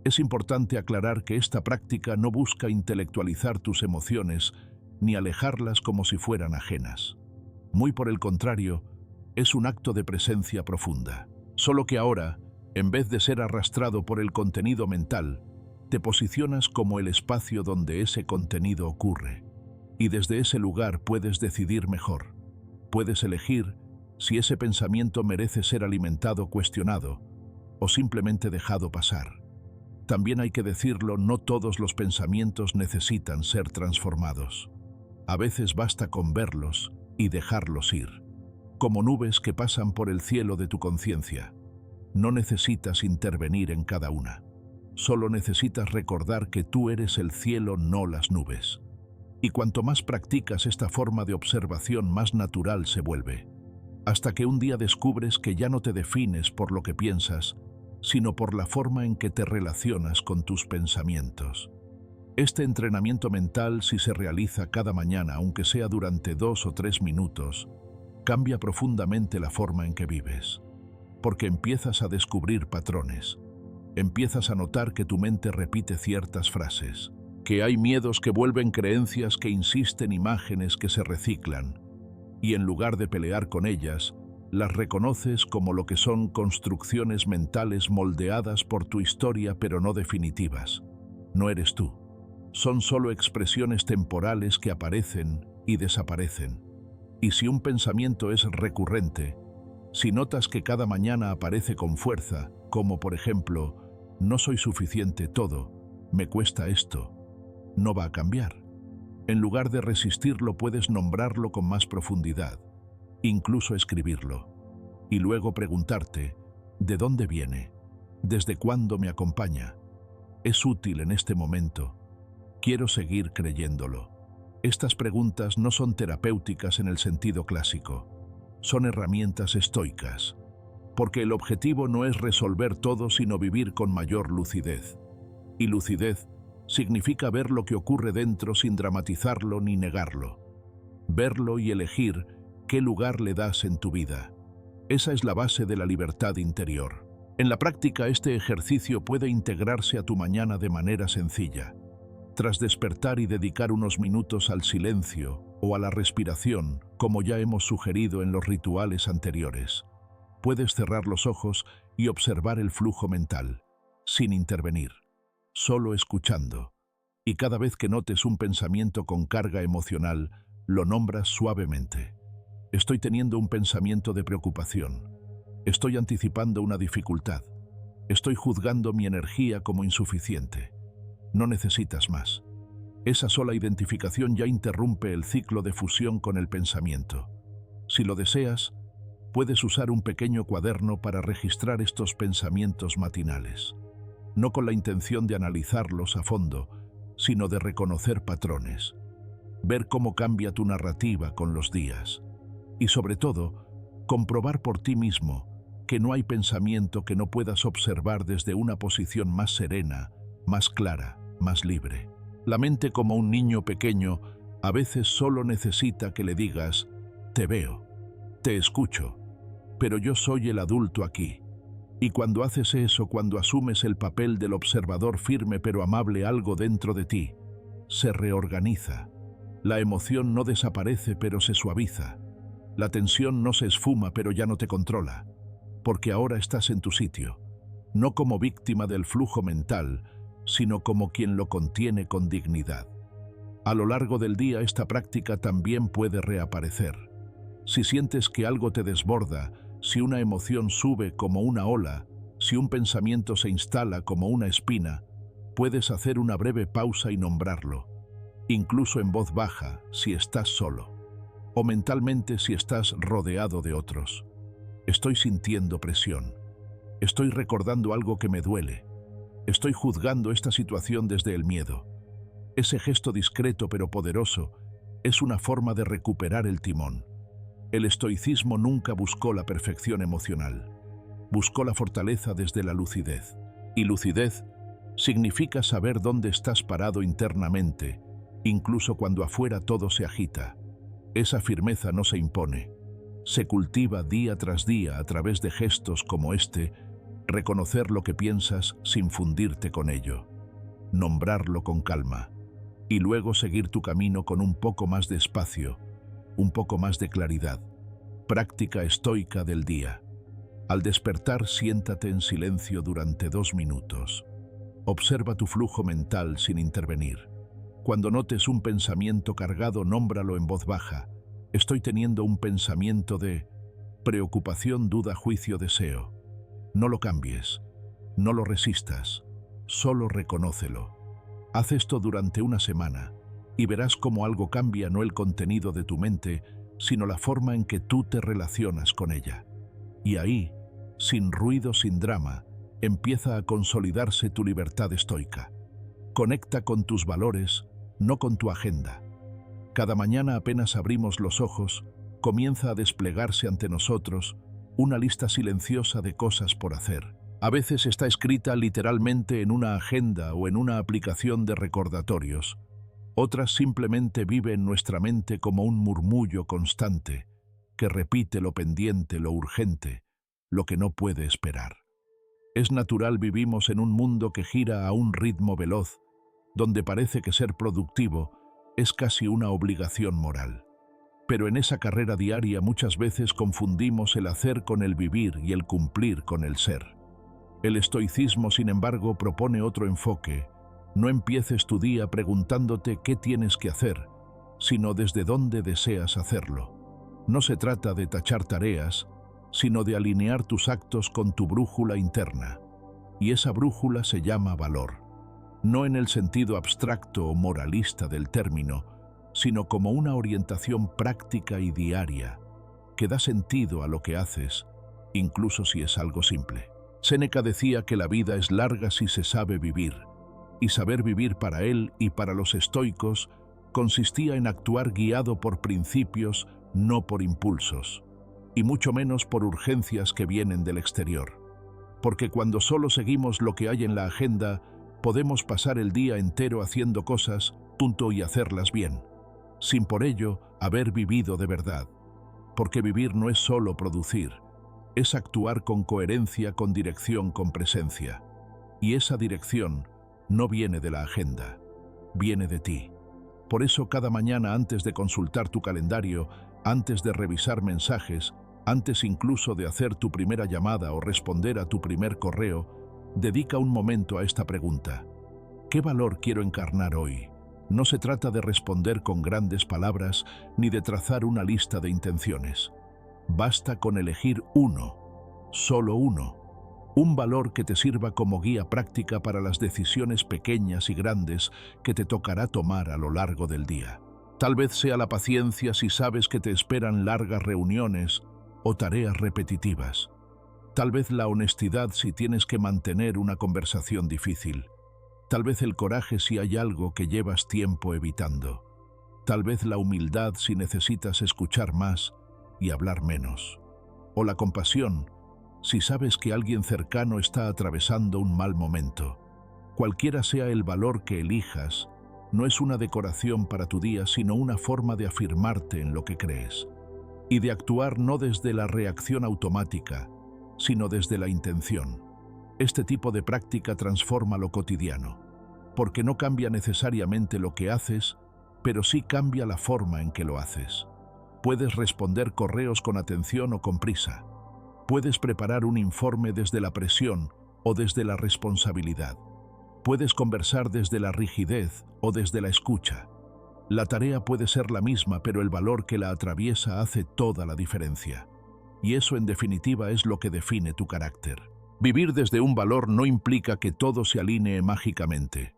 Es importante aclarar que esta práctica no busca intelectualizar tus emociones ni alejarlas como si fueran ajenas. Muy por el contrario, es un acto de presencia profunda. Solo que ahora, en vez de ser arrastrado por el contenido mental, te posicionas como el espacio donde ese contenido ocurre. Y desde ese lugar puedes decidir mejor. Puedes elegir si ese pensamiento merece ser alimentado, cuestionado, o simplemente dejado pasar. También hay que decirlo, no todos los pensamientos necesitan ser transformados. A veces basta con verlos y dejarlos ir, como nubes que pasan por el cielo de tu conciencia. No necesitas intervenir en cada una. Solo necesitas recordar que tú eres el cielo, no las nubes. Y cuanto más practicas esta forma de observación, más natural se vuelve, hasta que un día descubres que ya no te defines por lo que piensas, sino por la forma en que te relacionas con tus pensamientos. Este entrenamiento mental, si se realiza cada mañana, aunque sea durante 2 o 3 minutos, cambia profundamente la forma en que vives, porque empiezas a descubrir patrones, empiezas a notar que tu mente repite ciertas frases, que hay miedos que vuelven creencias, que insisten imágenes que se reciclan, y en lugar de pelear con ellas, las reconoces como lo que son: construcciones mentales moldeadas por tu historia, pero no definitivas. No eres tú. Son solo expresiones temporales que aparecen y desaparecen. Y si un pensamiento es recurrente, si notas que cada mañana aparece con fuerza, como por ejemplo, no soy suficiente, todo, me cuesta esto, no va a cambiar. En lugar de resistirlo, puedes nombrarlo con más profundidad, incluso escribirlo, y luego preguntarte, ¿de dónde viene? ¿Desde cuándo me acompaña? ¿Es útil en este momento? ¿Quiero seguir creyéndolo? Estas preguntas no son terapéuticas en el sentido clásico, son herramientas estoicas, porque el objetivo no es resolver todo, sino vivir con mayor lucidez. Y lucidez significa ver lo que ocurre dentro sin dramatizarlo ni negarlo. Verlo y elegir qué lugar le das en tu vida. Esa es la base de la libertad interior. En la práctica, este ejercicio puede integrarse a tu mañana de manera sencilla. Tras despertar y dedicar unos minutos al silencio o a la respiración, como ya hemos sugerido en los rituales anteriores, puedes cerrar los ojos y observar el flujo mental, sin intervenir, solo escuchando. Y cada vez que notes un pensamiento con carga emocional, lo nombras suavemente. Estoy teniendo un pensamiento de preocupación. Estoy anticipando una dificultad. Estoy juzgando mi energía como insuficiente. No necesitas más. Esa sola identificación ya interrumpe el ciclo de fusión con el pensamiento. Si lo deseas, puedes usar un pequeño cuaderno para registrar estos pensamientos matinales, no con la intención de analizarlos a fondo, sino de reconocer patrones, ver cómo cambia tu narrativa con los días, y sobre todo, comprobar por ti mismo que no hay pensamiento que no puedas observar desde una posición más serena, más clara, más libre. La mente, como un niño pequeño, a veces solo necesita que le digas: te veo, te escucho, pero yo soy el adulto aquí. Y cuando haces eso, cuando asumes el papel del observador firme pero amable, algo dentro de ti se reorganiza. La emoción no desaparece, pero se suaviza. La tensión no se esfuma, pero ya no te controla, porque ahora estás en tu sitio. no como víctima del flujo mental, sino como quien lo contiene con dignidad. A lo largo del día esta práctica también puede reaparecer. Si sientes que algo te desborda, si una emoción sube como una ola, si un pensamiento se instala como una espina, puedes hacer una breve pausa y nombrarlo, incluso en voz baja si estás solo, o mentalmente si estás rodeado de otros. Estoy sintiendo presión. Estoy recordando algo que me duele. Estoy juzgando esta situación desde el miedo. Ese gesto discreto pero poderoso es una forma de recuperar el timón. El estoicismo nunca buscó la perfección emocional. Buscó la fortaleza desde la lucidez. Y lucidez significa saber dónde estás parado internamente, incluso cuando afuera todo se agita. Esa firmeza no se impone. Se cultiva día tras día a través de gestos como este, reconocer lo que piensas sin fundirte con ello, nombrarlo con calma, y luego seguir tu camino con un poco más de espacio, un poco más de claridad. Práctica estoica del día. Al despertar, siéntate en silencio durante 2 minutos. Observa tu flujo mental sin intervenir. Cuando notes un pensamiento cargado, nómbralo en voz baja. Estoy teniendo un pensamiento de preocupación, duda, juicio, deseo. No lo cambies, no lo resistas, solo reconócelo. Haz esto durante una semana y verás cómo algo cambia, no el contenido de tu mente, sino la forma en que tú te relacionas con ella. Y ahí, sin ruido, sin drama, empieza a consolidarse tu libertad estoica. Conecta con tus valores, no con tu agenda. Cada mañana apenas abrimos los ojos, comienza a desplegarse ante nosotros una lista silenciosa de cosas por hacer. A veces está escrita literalmente en una agenda o en una aplicación de recordatorios. Otras simplemente vive en nuestra mente como un murmullo constante que repite lo pendiente, lo urgente, lo que no puede esperar. Es natural, vivimos en un mundo que gira a un ritmo veloz, donde parece que ser productivo es casi una obligación moral. Pero en esa carrera diaria muchas veces confundimos el hacer con el vivir y el cumplir con el ser. El estoicismo, sin embargo, propone otro enfoque. No empieces tu día preguntándote qué tienes que hacer, sino desde dónde deseas hacerlo. No se trata de tachar tareas, sino de alinear tus actos con tu brújula interna. Y esa brújula se llama valor. No en el sentido abstracto o moralista del término, sino como una orientación práctica y diaria, que da sentido a lo que haces, incluso si es algo simple. Séneca decía que la vida es larga si se sabe vivir, y saber vivir para él y para los estoicos consistía en actuar guiado por principios, no por impulsos, y mucho menos por urgencias que vienen del exterior. Porque cuando solo seguimos lo que hay en la agenda, podemos pasar el día entero haciendo cosas, y hacerlas bien, sin por ello haber vivido de verdad. Porque vivir no es solo producir, es actuar con coherencia, con dirección, con presencia. Y esa dirección no viene de la agenda, viene de ti. Por eso cada mañana, antes de consultar tu calendario, antes de revisar mensajes, antes incluso de hacer tu primera llamada o responder a tu primer correo, dedica un momento a esta pregunta. ¿Qué valor quiero encarnar hoy? No se trata de responder con grandes palabras ni de trazar una lista de intenciones. Basta con elegir uno, solo uno, un valor que te sirva como guía práctica para las decisiones pequeñas y grandes que te tocará tomar a lo largo del día. Tal vez sea la paciencia si sabes que te esperan largas reuniones o tareas repetitivas. Tal vez la honestidad si tienes que mantener una conversación difícil. Tal vez el coraje si hay algo que llevas tiempo evitando. Tal vez la humildad si necesitas escuchar más y hablar menos. O la compasión si sabes que alguien cercano está atravesando un mal momento. Cualquiera sea el valor que elijas, no es una decoración para tu día, sino una forma de afirmarte en lo que crees. Y de actuar no desde la reacción automática, sino desde la intención. Este tipo de práctica transforma lo cotidiano, porque no cambia necesariamente lo que haces, pero sí cambia la forma en que lo haces. Puedes responder correos con atención o con prisa. Puedes preparar un informe desde la presión o desde la responsabilidad. Puedes conversar desde la rigidez o desde la escucha. La tarea puede ser la misma, pero el valor que la atraviesa hace toda la diferencia. Y eso, en definitiva, es lo que define tu carácter. Vivir desde un valor no implica que todo se alinee mágicamente.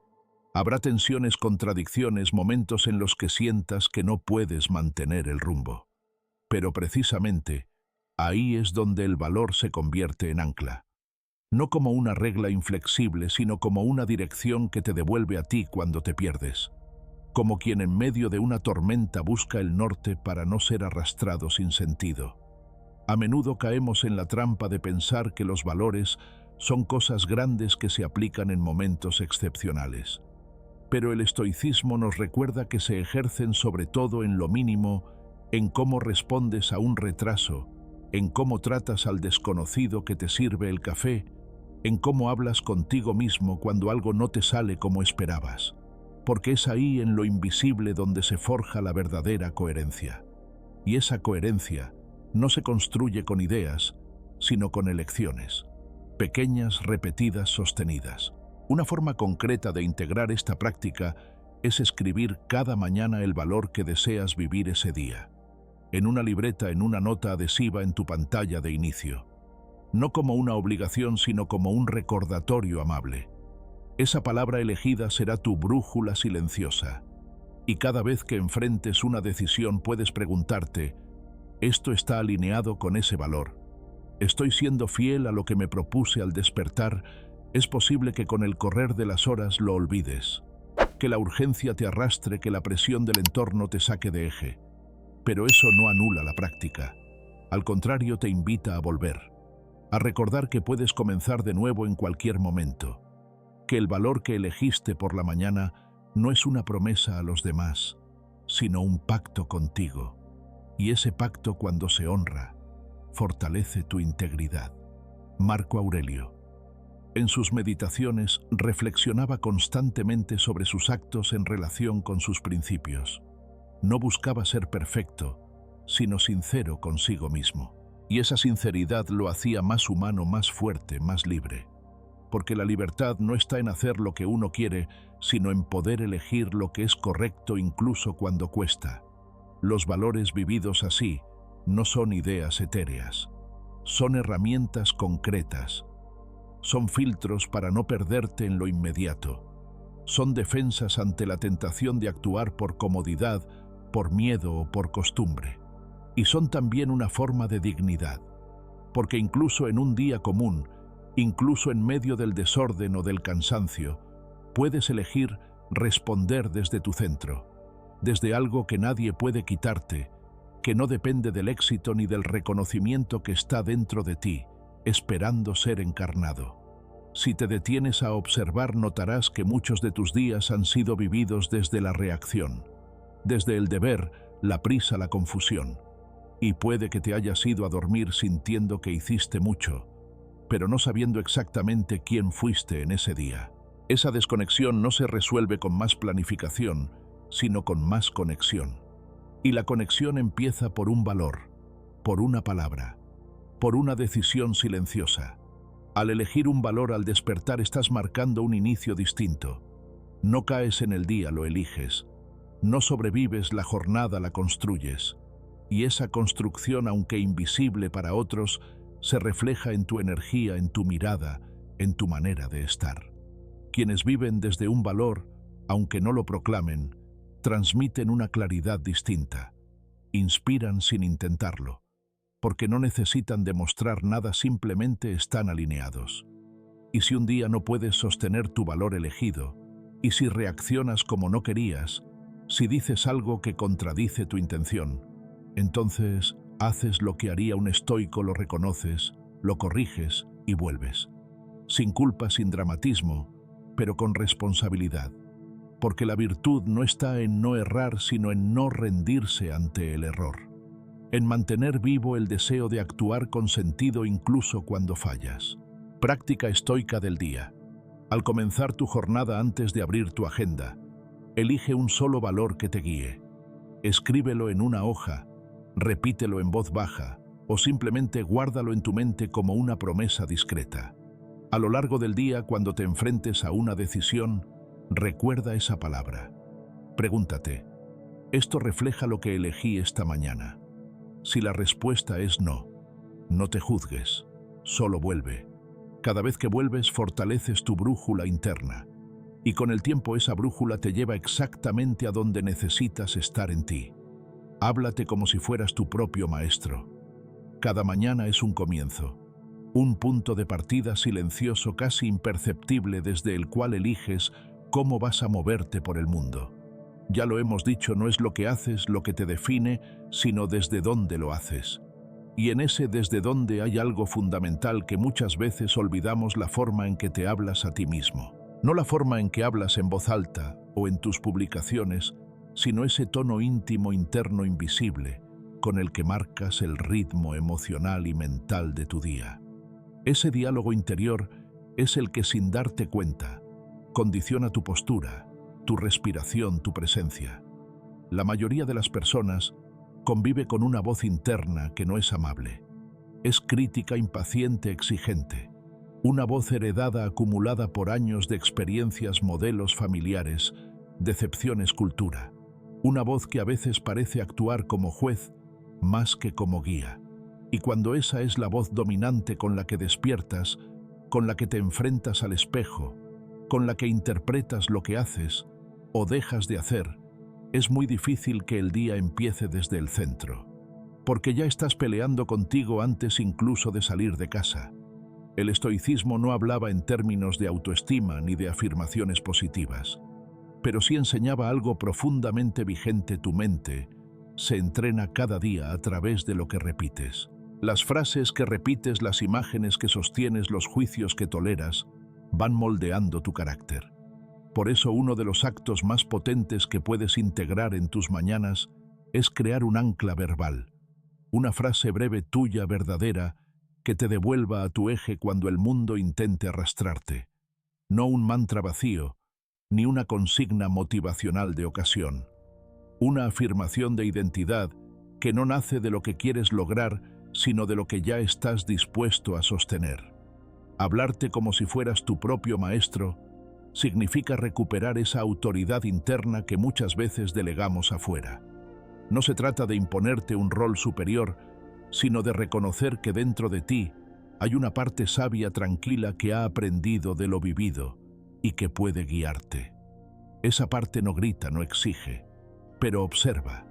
Habrá tensiones, contradicciones, momentos en los que sientas que no puedes mantener el rumbo. Pero precisamente, ahí es donde el valor se convierte en ancla. No como una regla inflexible, sino como una dirección que te devuelve a ti cuando te pierdes. Como quien en medio de una tormenta busca el norte para no ser arrastrado sin sentido. A menudo caemos en la trampa de pensar que los valores son cosas grandes que se aplican en momentos excepcionales. Pero el estoicismo nos recuerda que se ejercen sobre todo en lo mínimo, en cómo respondes a un retraso, en cómo tratas al desconocido que te sirve el café, en cómo hablas contigo mismo cuando algo no te sale como esperabas. Porque es ahí, en lo invisible, donde se forja la verdadera coherencia. Y esa coherencia no se construye con ideas, sino con elecciones, pequeñas, repetidas, sostenidas. Una forma concreta de integrar esta práctica es escribir cada mañana el valor que deseas vivir ese día, en una libreta, en una nota adhesiva en tu pantalla de inicio. No como una obligación, sino como un recordatorio amable. Esa palabra elegida será tu brújula silenciosa. Y cada vez que enfrentes una decisión puedes preguntarte, ¿esto está alineado con ese valor? ¿Estoy siendo fiel a lo que me propuse al despertar? Es posible que con el correr de las horas lo olvides, que la urgencia te arrastre, que la presión del entorno te saque de eje. Pero eso no anula la práctica. Al contrario, te invita a volver, a recordar que puedes comenzar de nuevo en cualquier momento, que el valor que elegiste por la mañana no es una promesa a los demás, sino un pacto contigo. Y ese pacto, cuando se honra, fortalece tu integridad. Marco Aurelio. En sus meditaciones reflexionaba constantemente sobre sus actos en relación con sus principios. No buscaba ser perfecto, sino sincero consigo mismo. Y esa sinceridad lo hacía más humano, más fuerte, más libre. Porque la libertad no está en hacer lo que uno quiere, sino en poder elegir lo que es correcto incluso cuando cuesta. Los valores vividos así no son ideas etéreas, son herramientas concretas, son filtros para no perderte en lo inmediato, son defensas ante la tentación de actuar por comodidad, por miedo o por costumbre. Y son también una forma de dignidad, porque incluso en un día común, incluso en medio del desorden o del cansancio, puedes elegir responder desde tu centro, desde algo que nadie puede quitarte, que no depende del éxito ni del reconocimiento que está dentro de ti, esperando ser encarnado. Si te detienes a observar, notarás que muchos de tus días han sido vividos desde la reacción, desde el deber, la prisa, la confusión. Y puede que te hayas ido a dormir sintiendo que hiciste mucho, pero no sabiendo exactamente quién fuiste en ese día. Esa desconexión no se resuelve con más planificación, sino con más conexión. Y la conexión empieza por un valor, por una palabra, por una decisión silenciosa. Al elegir un valor al despertar estás marcando un inicio distinto. No caes en el día, lo eliges. No sobrevives la jornada, la construyes. Y esa construcción, aunque invisible para otros, se refleja en tu energía, en tu mirada, en tu manera de estar. Quienes viven desde un valor, aunque no lo proclamen, transmiten una claridad distinta. Inspiran sin intentarlo, porque no necesitan demostrar nada, simplemente están alineados. Y si un día no puedes sostener tu valor elegido, y si reaccionas como no querías, si dices algo que contradice tu intención, entonces haces lo que haría un estoico, lo reconoces, lo corriges y vuelves. Sin culpa, sin dramatismo, pero con responsabilidad. Porque la virtud no está en no errar, sino en no rendirse ante el error. En mantener vivo el deseo de actuar con sentido incluso cuando fallas. Práctica estoica del día. Al comenzar tu jornada, antes de abrir tu agenda, elige un solo valor que te guíe. Escríbelo en una hoja, repítelo en voz baja o simplemente guárdalo en tu mente como una promesa discreta. A lo largo del día, cuando te enfrentes a una decisión, recuerda esa palabra. Pregúntate, ¿esto refleja lo que elegí esta mañana? Si la respuesta es no, no te juzgues, solo vuelve. Cada vez que vuelves, fortaleces tu brújula interna, y con el tiempo esa brújula te lleva exactamente a donde necesitas estar en ti. Háblate como si fueras tu propio maestro. Cada mañana es un comienzo, un punto de partida silencioso, casi imperceptible, desde el cual eliges cómo vas a moverte por el mundo. Ya lo hemos dicho, no es lo que haces lo que te define, sino desde dónde lo haces. Y en ese desde dónde hay algo fundamental que muchas veces olvidamos: la forma en que te hablas a ti mismo. No la forma en que hablas en voz alta o en tus publicaciones, sino ese tono íntimo interno invisible con el que marcas el ritmo emocional y mental de tu día. Ese diálogo interior es el que, sin darte cuenta, condiciona tu postura, tu respiración, tu presencia. La mayoría de las personas convive con una voz interna que no es amable. Es crítica, impaciente, exigente. Una voz heredada, acumulada por años de experiencias, modelos familiares, decepciones, cultura. Una voz que a veces parece actuar como juez más que como guía. Y cuando esa es la voz dominante con la que despiertas, con la que te enfrentas al espejo, con la que interpretas lo que haces o dejas de hacer, es muy difícil que el día empiece desde el centro, porque ya estás peleando contigo antes incluso de salir de casa. El estoicismo no hablaba en términos de autoestima ni de afirmaciones positivas, pero sí enseñaba algo profundamente vigente: tu mente se entrena cada día a través de lo que repites. Las frases que repites, las imágenes que sostienes, los juicios que toleras, van moldeando tu carácter. Por eso, uno de los actos más potentes que puedes integrar en tus mañanas es crear un ancla verbal, una frase breve tuya, verdadera, que te devuelva a tu eje cuando el mundo intente arrastrarte. No un mantra vacío, ni una consigna motivacional de ocasión. Una afirmación de identidad que no nace de lo que quieres lograr, sino de lo que ya estás dispuesto a sostener. Hablarte como si fueras tu propio maestro significa recuperar esa autoridad interna que muchas veces delegamos afuera. No se trata de imponerte un rol superior, sino de reconocer que dentro de ti hay una parte sabia, tranquila, que ha aprendido de lo vivido y que puede guiarte. Esa parte no grita, no exige, pero observa,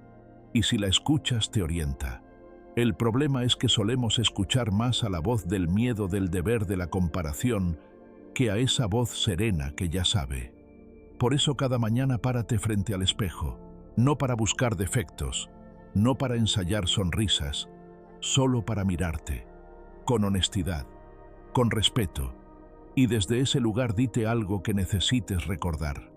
y si la escuchas te orienta. El problema es que solemos escuchar más a la voz del miedo, del deber, de la comparación, que a esa voz serena que ya sabe. Por eso cada mañana párate frente al espejo, no para buscar defectos, no para ensayar sonrisas, solo para mirarte, con honestidad, con respeto, y desde ese lugar dite algo que necesites recordar.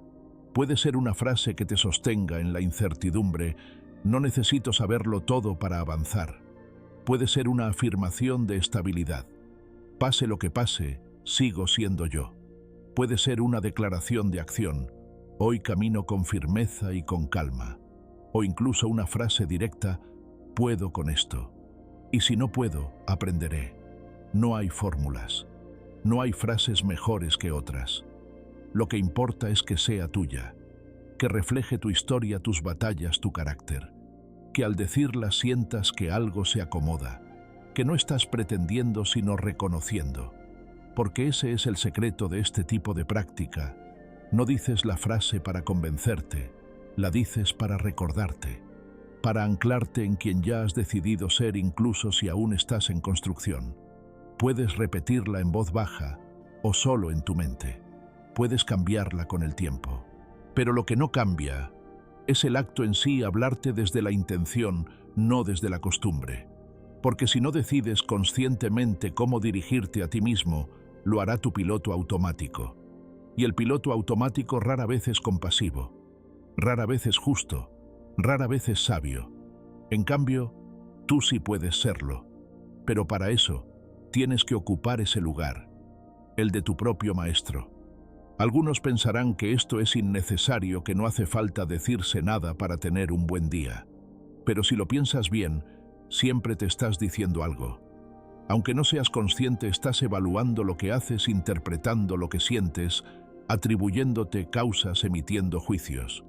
Puede ser una frase que te sostenga en la incertidumbre: no necesito saberlo todo para avanzar. Puede ser una afirmación de estabilidad: pase lo que pase, sigo siendo yo. Puede ser una declaración de acción: hoy camino con firmeza y con calma. O incluso una frase directa: puedo con esto. Y si no puedo, aprenderé. No hay fórmulas. No hay frases mejores que otras. Lo que importa es que sea tuya, que refleje tu historia, tus batallas, tu carácter. Que al decirla sientas que algo se acomoda, que no estás pretendiendo sino reconociendo. Porque ese es el secreto de este tipo de práctica. No dices la frase para convencerte, la dices para recordarte, para anclarte en quien ya has decidido ser, incluso si aún estás en construcción. Puedes repetirla en voz baja o solo en tu mente. Puedes cambiarla con el tiempo. Pero lo que no cambia es el acto en sí: hablarte desde la intención, no desde la costumbre. Porque si no decides conscientemente cómo dirigirte a ti mismo, lo hará tu piloto automático. Y el piloto automático rara vez es compasivo, rara vez es justo, rara vez es sabio. En cambio, tú sí puedes serlo. Pero para eso, tienes que ocupar ese lugar, el de tu propio maestro. Algunos pensarán que esto es innecesario, que no hace falta decirse nada para tener un buen día. Pero si lo piensas bien, siempre te estás diciendo algo. Aunque no seas consciente, estás evaluando lo que haces, interpretando lo que sientes, atribuyéndote causas, emitiendo juicios.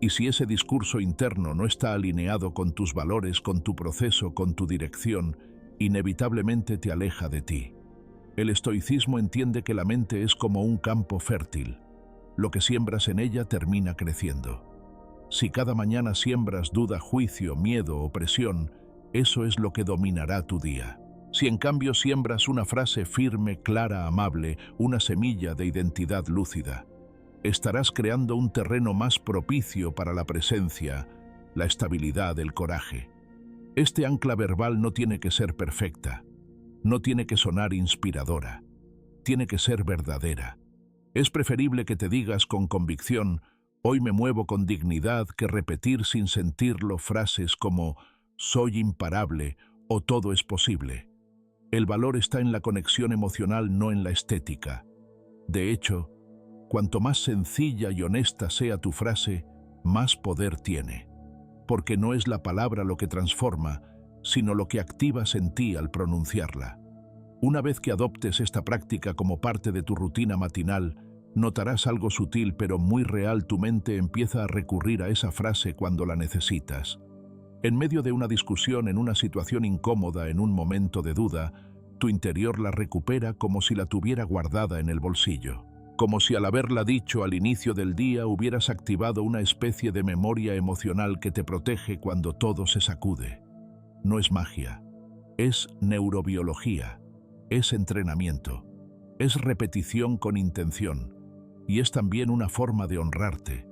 Y si ese discurso interno no está alineado con tus valores, con tu proceso, con tu dirección, inevitablemente te aleja de ti. El estoicismo entiende que la mente es como un campo fértil. Lo que siembras en ella termina creciendo. Si cada mañana siembras duda, juicio, miedo, opresión, eso es lo que dominará tu día. Si en cambio siembras una frase firme, clara, amable, una semilla de identidad lúcida, estarás creando un terreno más propicio para la presencia, la estabilidad, el coraje. Este ancla verbal no tiene que ser perfecta, no tiene que sonar inspiradora, tiene que ser verdadera. Es preferible que te digas con convicción: hoy me muevo con dignidad, que repetir sin sentirlo frases como soy imparable o todo es posible. El valor está en la conexión emocional, no en la estética. De hecho, cuanto más sencilla y honesta sea tu frase, más poder tiene. Porque no es la palabra lo que transforma, sino lo que activas en ti al pronunciarla. Una vez que adoptes esta práctica como parte de tu rutina matinal, notarás algo sutil pero muy real. Tu mente empieza a recurrir a esa frase cuando la necesitas. En medio de una discusión, en una situación incómoda, en un momento de duda, tu interior la recupera como si la tuviera guardada en el bolsillo. Como si al haberla dicho al inicio del día hubieras activado una especie de memoria emocional que te protege cuando todo se sacude. No es magia, es neurobiología, es entrenamiento, es repetición con intención y es también una forma de honrarte,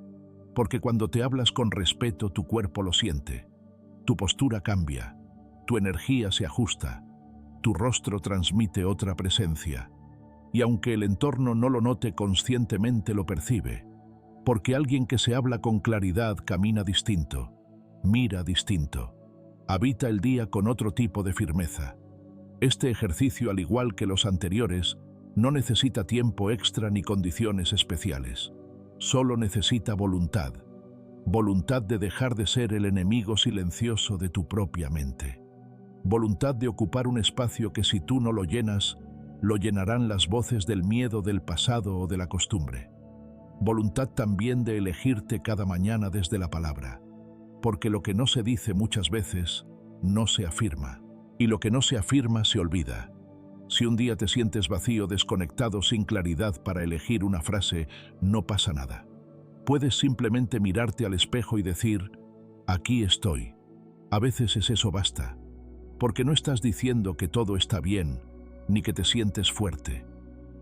porque cuando te hablas con respeto tu cuerpo lo siente. Tu postura cambia, tu energía se ajusta, tu rostro transmite otra presencia. Y aunque el entorno no lo note conscientemente, lo percibe, porque alguien que se habla con claridad camina distinto, mira distinto, habita el día con otro tipo de firmeza. Este ejercicio, al igual que los anteriores, no necesita tiempo extra ni condiciones especiales. Solo necesita voluntad. Voluntad de dejar de ser el enemigo silencioso de tu propia mente. Voluntad de ocupar un espacio que, si tú no lo llenas, lo llenarán las voces del miedo, del pasado o de la costumbre. Voluntad también de elegirte cada mañana desde la palabra, porque lo que no se dice muchas veces no se afirma, y lo que no se afirma se olvida. Si un día te sientes vacío, desconectado, sin claridad para elegir una frase, no pasa nada. Puedes simplemente mirarte al espejo y decir: aquí estoy. A veces eso basta, porque no estás diciendo que todo está bien, ni que te sientes fuerte.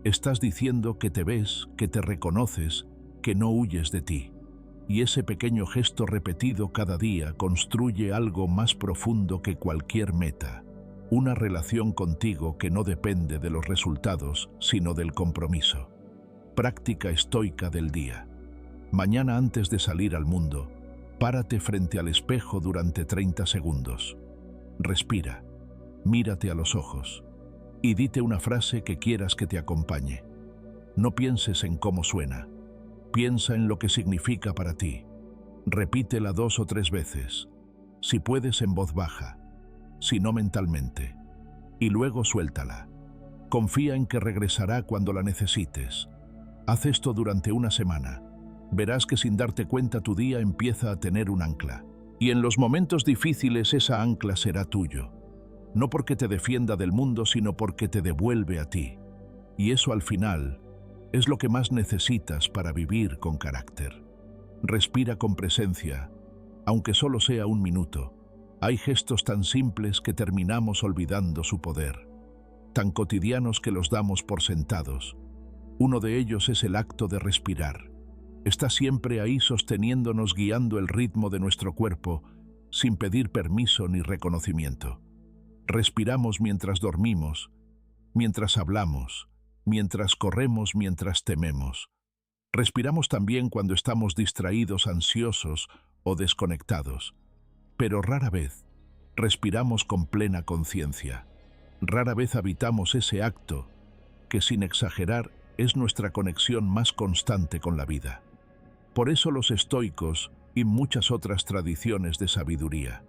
Estás diciendo que te ves, que te reconoces, que no huyes de ti. Y ese pequeño gesto repetido cada día construye algo más profundo que cualquier meta. Una relación contigo que no depende de los resultados, sino del compromiso. Práctica estoica del día. Mañana, antes de salir al mundo, párate frente al espejo durante 30 segundos. Respira, mírate a los ojos y dite una frase que quieras que te acompañe. No pienses en cómo suena, piensa en lo que significa para ti. Repítela 2 o 3 veces, si puedes en voz baja, si no mentalmente, y luego suéltala. Confía en que regresará cuando la necesites. Haz esto durante una semana. Verás que sin darte cuenta tu día empieza a tener un ancla. Y en los momentos difíciles esa ancla será tuyo. No porque te defienda del mundo, sino porque te devuelve a ti. Y eso al final es lo que más necesitas para vivir con carácter. Respira con presencia, aunque solo sea un minuto. Hay gestos tan simples que terminamos olvidando su poder, tan cotidianos que los damos por sentados. Uno de ellos es el acto de respirar. Está siempre ahí sosteniéndonos, guiando el ritmo de nuestro cuerpo, sin pedir permiso ni reconocimiento. Respiramos mientras dormimos, mientras hablamos, mientras corremos, mientras tememos. Respiramos también cuando estamos distraídos, ansiosos o desconectados. Pero rara vez respiramos con plena conciencia. Rara vez habitamos ese acto que, sin exagerar, es nuestra conexión más constante con la vida. Por eso los estoicos y muchas otras tradiciones de sabiduría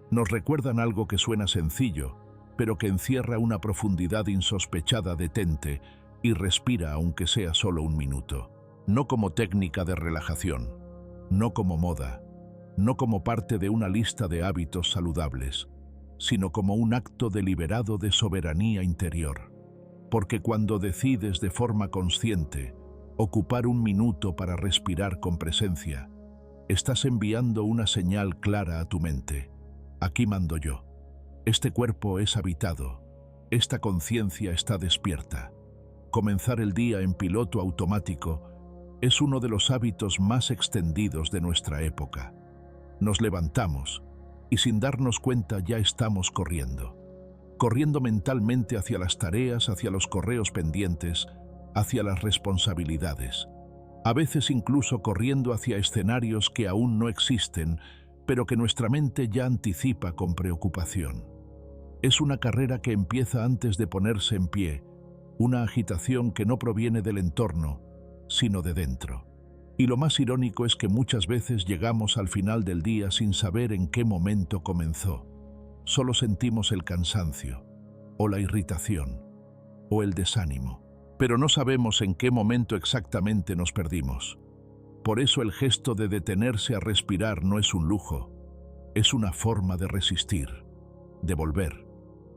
nos recuerdan algo que suena sencillo, pero que encierra una profundidad insospechada. Detente y respira aunque sea solo un minuto. No como técnica de relajación, no como moda, no como parte de una lista de hábitos saludables, sino como un acto deliberado de soberanía interior. Porque cuando decides de forma consciente ocupar un minuto para respirar con presencia, estás enviando una señal clara a tu mente. Aquí mando yo. Este cuerpo es habitado. Esta conciencia está despierta. Comenzar el día en piloto automático es uno de los hábitos más extendidos de nuestra época. Nos levantamos y sin darnos cuenta ya estamos corriendo. Corriendo mentalmente hacia las tareas, hacia los correos pendientes, hacia las responsabilidades. A veces incluso corriendo hacia escenarios que aún no existen, pero que nuestra mente ya anticipa con preocupación. Es una carrera que empieza antes de ponerse en pie, una agitación que no proviene del entorno, sino de dentro. Y lo más irónico es que muchas veces llegamos al final del día sin saber en qué momento comenzó. Solo sentimos el cansancio, o la irritación, o el desánimo, pero no sabemos en qué momento exactamente nos perdimos. Por eso el gesto de detenerse a respirar no es un lujo, es una forma de resistir, de volver.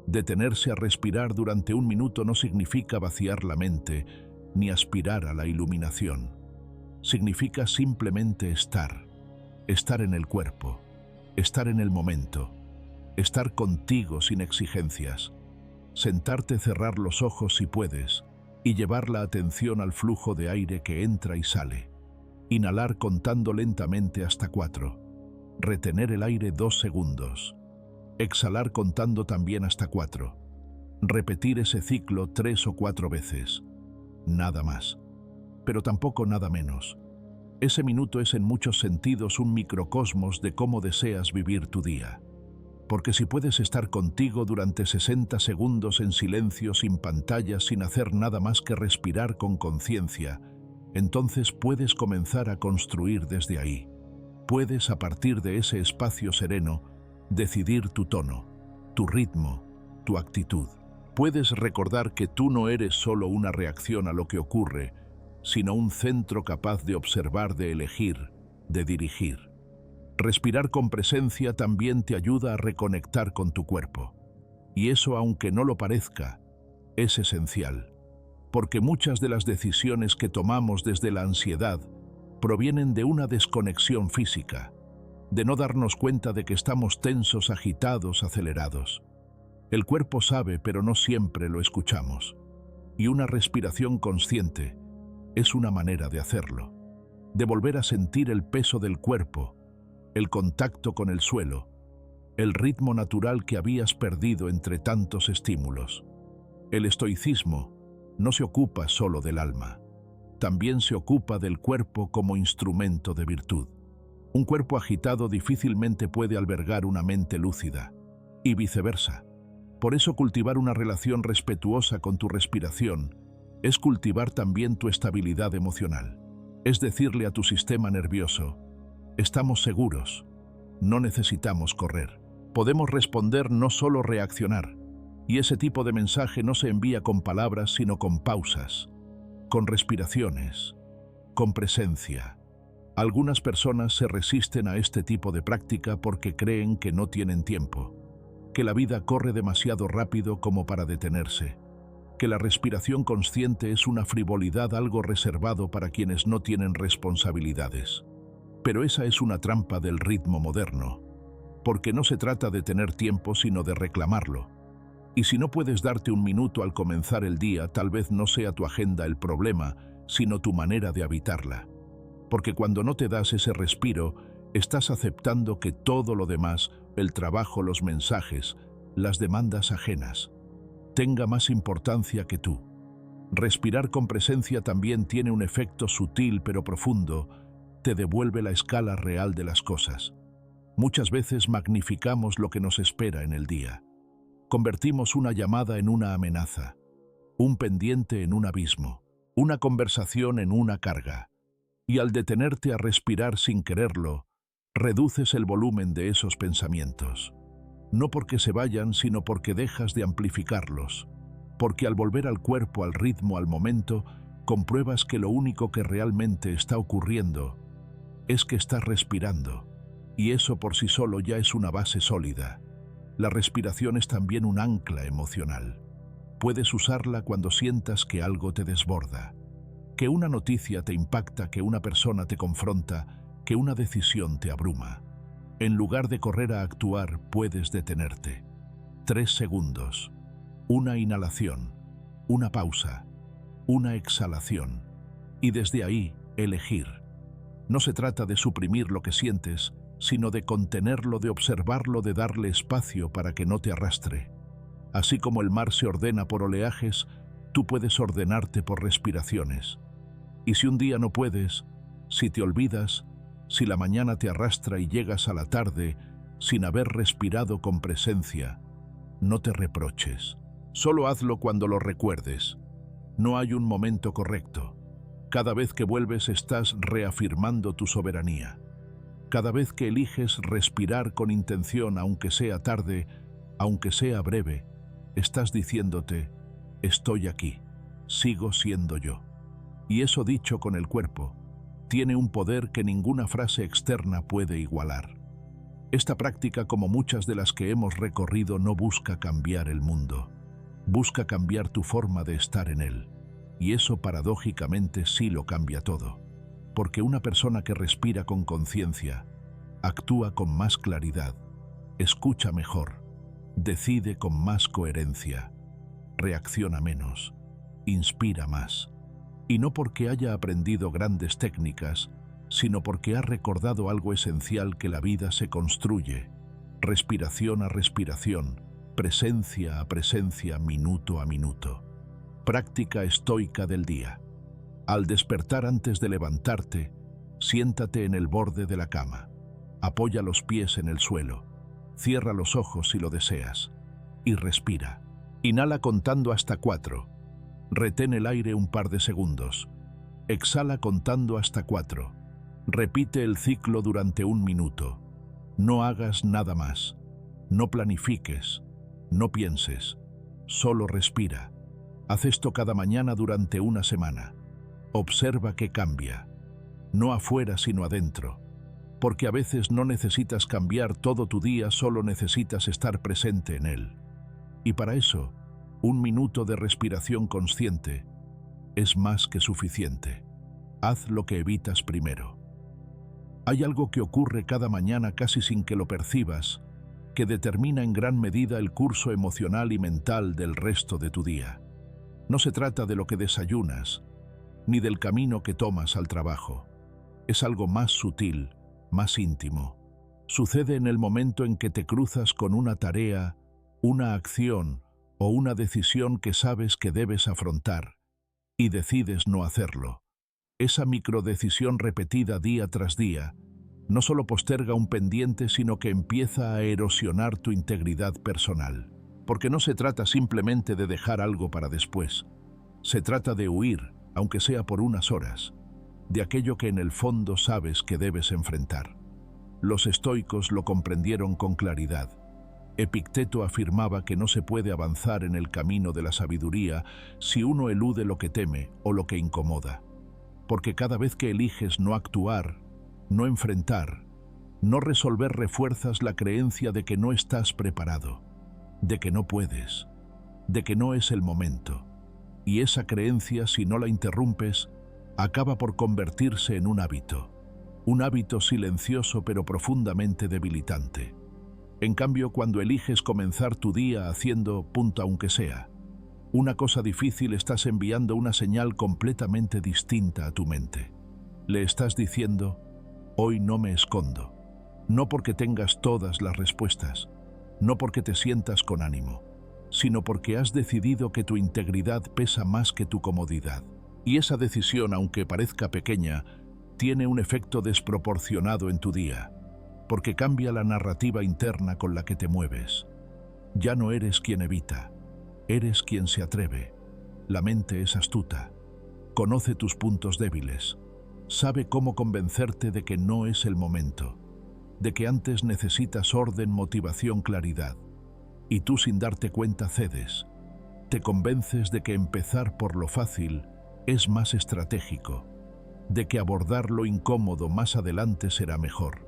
Detenerse a respirar durante un minuto no significa vaciar la mente ni aspirar a la iluminación. Significa simplemente estar en el cuerpo, estar en el momento, estar contigo sin exigencias, sentarte, cerrar los ojos si puedes y llevar la atención al flujo de aire que entra y sale. Inhalar contando lentamente hasta 4, retener el aire 2 segundos, exhalar contando también hasta 4, repetir ese ciclo 3 o 4 veces, nada más, pero tampoco nada menos. Ese minuto es en muchos sentidos un microcosmos de cómo deseas vivir tu día. Porque si puedes estar contigo durante 60 segundos en silencio, sin pantallas, sin hacer nada más que respirar con conciencia, entonces puedes comenzar a construir desde ahí. Puedes, a partir de ese espacio sereno, decidir tu tono, tu ritmo, tu actitud. Puedes recordar que tú no eres solo una reacción a lo que ocurre, sino un centro capaz de observar, de elegir, de dirigir. Respirar con presencia también te ayuda a reconectar con tu cuerpo. Y eso, aunque no lo parezca, es esencial. Porque muchas de las decisiones que tomamos desde la ansiedad provienen de una desconexión física, de no darnos cuenta de que estamos tensos, agitados, acelerados. El cuerpo sabe, pero no siempre lo escuchamos. Y una respiración consciente es una manera de hacerlo, de volver a sentir el peso del cuerpo, el contacto con el suelo, el ritmo natural que habías perdido entre tantos estímulos. El estoicismo no se ocupa solo del alma, también se ocupa del cuerpo como instrumento de virtud. Un cuerpo agitado difícilmente puede albergar una mente lúcida, y viceversa. Por eso cultivar una relación respetuosa con tu respiración es cultivar también tu estabilidad emocional. Es decirle a tu sistema nervioso: estamos seguros, no necesitamos correr. Podemos responder, no solo reaccionar. Y ese tipo de mensaje no se envía con palabras, sino con pausas, con respiraciones, con presencia. Algunas personas se resisten a este tipo de práctica porque creen que no tienen tiempo, que la vida corre demasiado rápido como para detenerse, que la respiración consciente es una frivolidad, algo reservado para quienes no tienen responsabilidades. Pero esa es una trampa del ritmo moderno, porque no se trata de tener tiempo, sino de reclamarlo. Y si no puedes darte un minuto al comenzar el día, tal vez no sea tu agenda el problema, sino tu manera de habitarla. Porque cuando no te das ese respiro, estás aceptando que todo lo demás, el trabajo, los mensajes, las demandas ajenas, tenga más importancia que tú. Respirar con presencia también tiene un efecto sutil pero profundo. Te devuelve la escala real de las cosas. Muchas veces magnificamos lo que nos espera en el día. Convertimos una llamada en una amenaza, un pendiente en un abismo, una conversación en una carga. Y al detenerte a respirar sin quererlo, reduces el volumen de esos pensamientos. No porque se vayan, sino porque dejas de amplificarlos. Porque al volver al cuerpo, al ritmo, al momento, compruebas que lo único que realmente está ocurriendo es que estás respirando. Y eso por sí solo ya es una base sólida. La respiración es también un ancla emocional. Puedes usarla cuando sientas que algo te desborda, que una noticia te impacta, que una persona te confronta, que una decisión te abruma. En lugar de correr a actuar, puedes detenerte. 3 segundos. Una inhalación, una pausa, una exhalación. Y desde ahí, elegir. No se trata de suprimir lo que sientes, sino de contenerlo, de observarlo, de darle espacio para que no te arrastre. Así como el mar se ordena por oleajes, tú puedes ordenarte por respiraciones. Y si un día no puedes, si te olvidas, si la mañana te arrastra y llegas a la tarde sin haber respirado con presencia, no te reproches. Solo hazlo cuando lo recuerdes. No hay un momento correcto. Cada vez que vuelves estás reafirmando tu soberanía. Cada vez que eliges respirar con intención, aunque sea tarde, aunque sea breve, estás diciéndote, estoy aquí, sigo siendo yo. Y eso dicho con el cuerpo, tiene un poder que ninguna frase externa puede igualar. Esta práctica, como muchas de las que hemos recorrido, no busca cambiar el mundo. Busca cambiar tu forma de estar en él. Y eso paradójicamente sí lo cambia todo. Porque una persona que respira con conciencia, actúa con más claridad, escucha mejor, decide con más coherencia, reacciona menos, inspira más. Y no porque haya aprendido grandes técnicas, sino porque ha recordado algo esencial: que la vida se construye, respiración a respiración, presencia a presencia, minuto a minuto. Práctica estoica del día. Al despertar, antes de levantarte, siéntate en el borde de la cama. Apoya los pies en el suelo. Cierra los ojos si lo deseas. Y respira. Inhala contando hasta 4. Retén el aire un par de segundos. Exhala contando hasta 4. Repite el ciclo durante 1 minuto. No hagas nada más. No planifiques. No pienses. Solo respira. Haz esto cada mañana durante 1 semana. Observa qué cambia. No afuera, sino adentro. Porque a veces no necesitas cambiar todo tu día, solo necesitas estar presente en él. Y para eso, 1 minuto de respiración consciente es más que suficiente. Haz lo que evitas primero. Hay algo que ocurre cada mañana casi sin que lo percibas, que determina en gran medida el curso emocional y mental del resto de tu día. No se trata de lo que desayunas, ni del camino que tomas al trabajo. Es algo más sutil, más íntimo. Sucede en el momento en que te cruzas con una tarea, una acción o una decisión que sabes que debes afrontar y decides no hacerlo. Esa microdecisión repetida día tras día no solo posterga un pendiente, sino que empieza a erosionar tu integridad personal. Porque no se trata simplemente de dejar algo para después. Se trata de huir, aunque sea por unas horas, de aquello que en el fondo sabes que debes enfrentar. Los estoicos lo comprendieron con claridad. Epicteto afirmaba que no se puede avanzar en el camino de la sabiduría si uno elude lo que teme o lo que incomoda. Porque cada vez que eliges no actuar, no enfrentar, no resolver, refuerzas la creencia de que no estás preparado, de que no puedes, de que no es el momento. Y esa creencia, si no la interrumpes, acaba por convertirse en un hábito silencioso pero profundamente debilitante. En cambio, cuando eliges comenzar tu día haciendo, aunque sea una cosa difícil, estás enviando una señal completamente distinta a tu mente. Le estás diciendo, hoy no me escondo, no porque tengas todas las respuestas, no porque te sientas con ánimo, sino porque has decidido que tu integridad pesa más que tu comodidad. Y esa decisión, aunque parezca pequeña, tiene un efecto desproporcionado en tu día, porque cambia la narrativa interna con la que te mueves. Ya no eres quien evita, eres quien se atreve. La mente es astuta, conoce tus puntos débiles, sabe cómo convencerte de que no es el momento. de que antes necesitas orden, motivación, claridad, y tú sin darte cuenta cedes. Te convences de que empezar por lo fácil es más estratégico, de que abordar lo incómodo más adelante será mejor.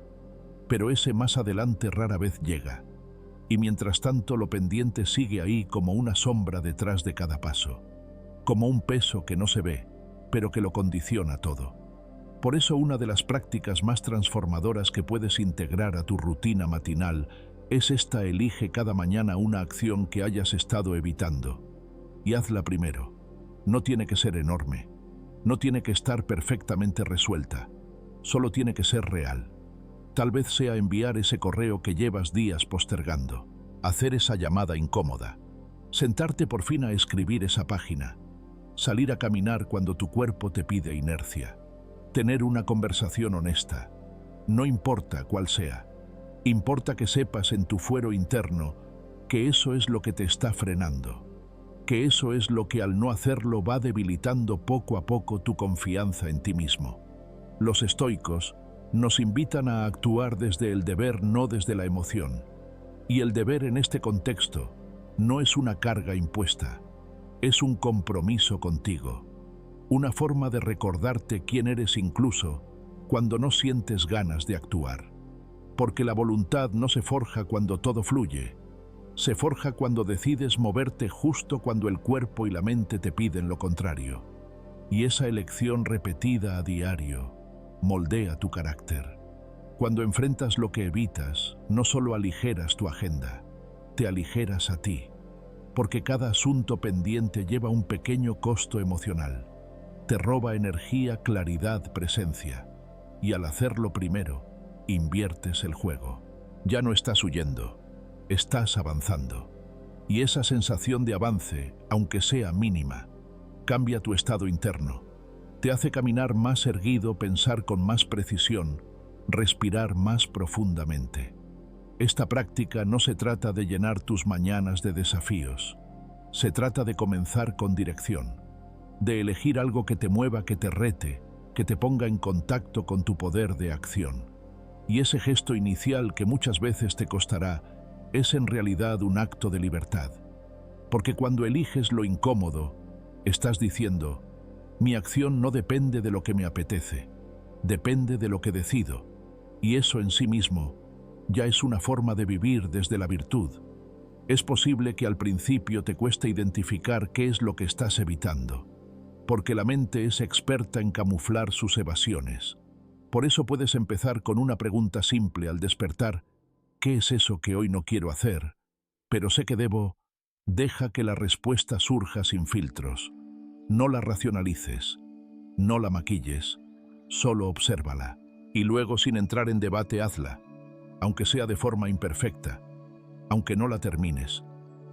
Pero ese más adelante rara vez llega, y mientras tanto lo pendiente sigue ahí como una sombra detrás de cada paso, como un peso que no se ve, pero que lo condiciona todo. Por eso una de las prácticas más transformadoras que puedes integrar a tu rutina matinal es esta: elige cada mañana una acción que hayas estado evitando y hazla primero. No tiene que ser enorme, no tiene que estar perfectamente resuelta, solo tiene que ser real. Tal vez sea enviar ese correo que llevas días postergando, hacer esa llamada incómoda, sentarte por fin a escribir esa página, salir a caminar cuando tu cuerpo te pide inercia, tener una conversación honesta. No importa cuál sea, importa que sepas en tu fuero interno que eso es lo que te está frenando, que eso es lo que al no hacerlo va debilitando poco a poco tu confianza en ti mismo. Los estoicos nos invitan a actuar desde el deber, no desde la emoción. Y el deber en este contexto no es una carga impuesta, es un compromiso contigo, una forma de recordarte quién eres incluso cuando no sientes ganas de actuar. Porque la voluntad no se forja cuando todo fluye, se forja cuando decides moverte justo cuando el cuerpo y la mente te piden lo contrario. Y esa elección repetida a diario moldea tu carácter. Cuando enfrentas lo que evitas, no solo aligeras tu agenda, te aligeras a ti, porque cada asunto pendiente lleva un pequeño costo emocional. Te roba energía, claridad, presencia, y al hacerlo primero, inviertes el juego. Ya no estás huyendo, estás avanzando. Y esa sensación de avance, aunque sea mínima, cambia tu estado interno. Te hace caminar más erguido, pensar con más precisión, respirar más profundamente. Esta práctica no se trata de llenar tus mañanas de desafíos. Se trata de comenzar con dirección, de elegir algo que te mueva, que te rete, que te ponga en contacto con tu poder de acción. Y ese gesto inicial que muchas veces te costará es en realidad un acto de libertad. Porque cuando eliges lo incómodo, estás diciendo: mi acción no depende de lo que me apetece, depende de lo que decido. Y eso en sí mismo ya es una forma de vivir desde la virtud. Es posible que al principio te cueste identificar qué es lo que estás evitando, porque la mente es experta en camuflar sus evasiones. Por eso puedes empezar con una pregunta simple al despertar: ¿qué es eso que hoy no quiero hacer, pero sé que debo? Deja que la respuesta surja sin filtros. No la racionalices, no la maquilles, solo obsérvala. Y luego, sin entrar en debate, hazla, aunque sea de forma imperfecta, aunque no la termines,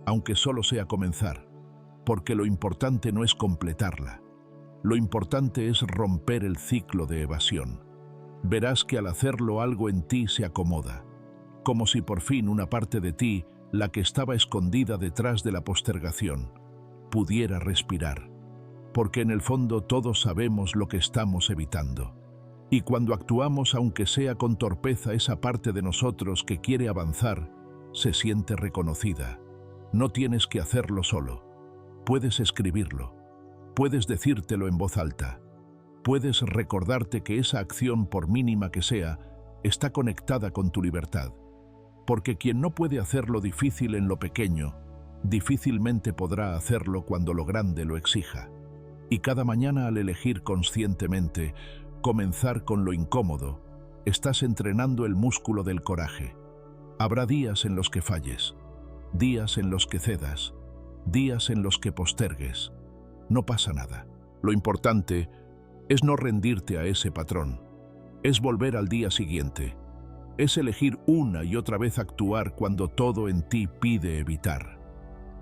aunque solo sea comenzar, porque lo importante no es completarla, lo importante es romper el ciclo de evasión. Verás que al hacerlo algo en ti se acomoda, como si por fin una parte de ti, la que estaba escondida detrás de la postergación, pudiera respirar. Porque en el fondo todos sabemos lo que estamos evitando. Y cuando actuamos, aunque sea con torpeza, esa parte de nosotros que quiere avanzar se siente reconocida. No tienes que hacerlo solo. Puedes escribirlo. Puedes decírtelo en voz alta. Puedes recordarte que esa acción, por mínima que sea, está conectada con tu libertad. Porque quien no puede hacer lo difícil en lo pequeño, difícilmente podrá hacerlo cuando lo grande lo exija. Y cada mañana, al elegir conscientemente comenzar con lo incómodo, estás entrenando el músculo del coraje. Habrá días en los que falles, días en los que cedas, días en los que postergues. No pasa nada. Lo importante es no rendirte a ese patrón, es volver al día siguiente, es elegir una y otra vez actuar cuando todo en ti pide evitar.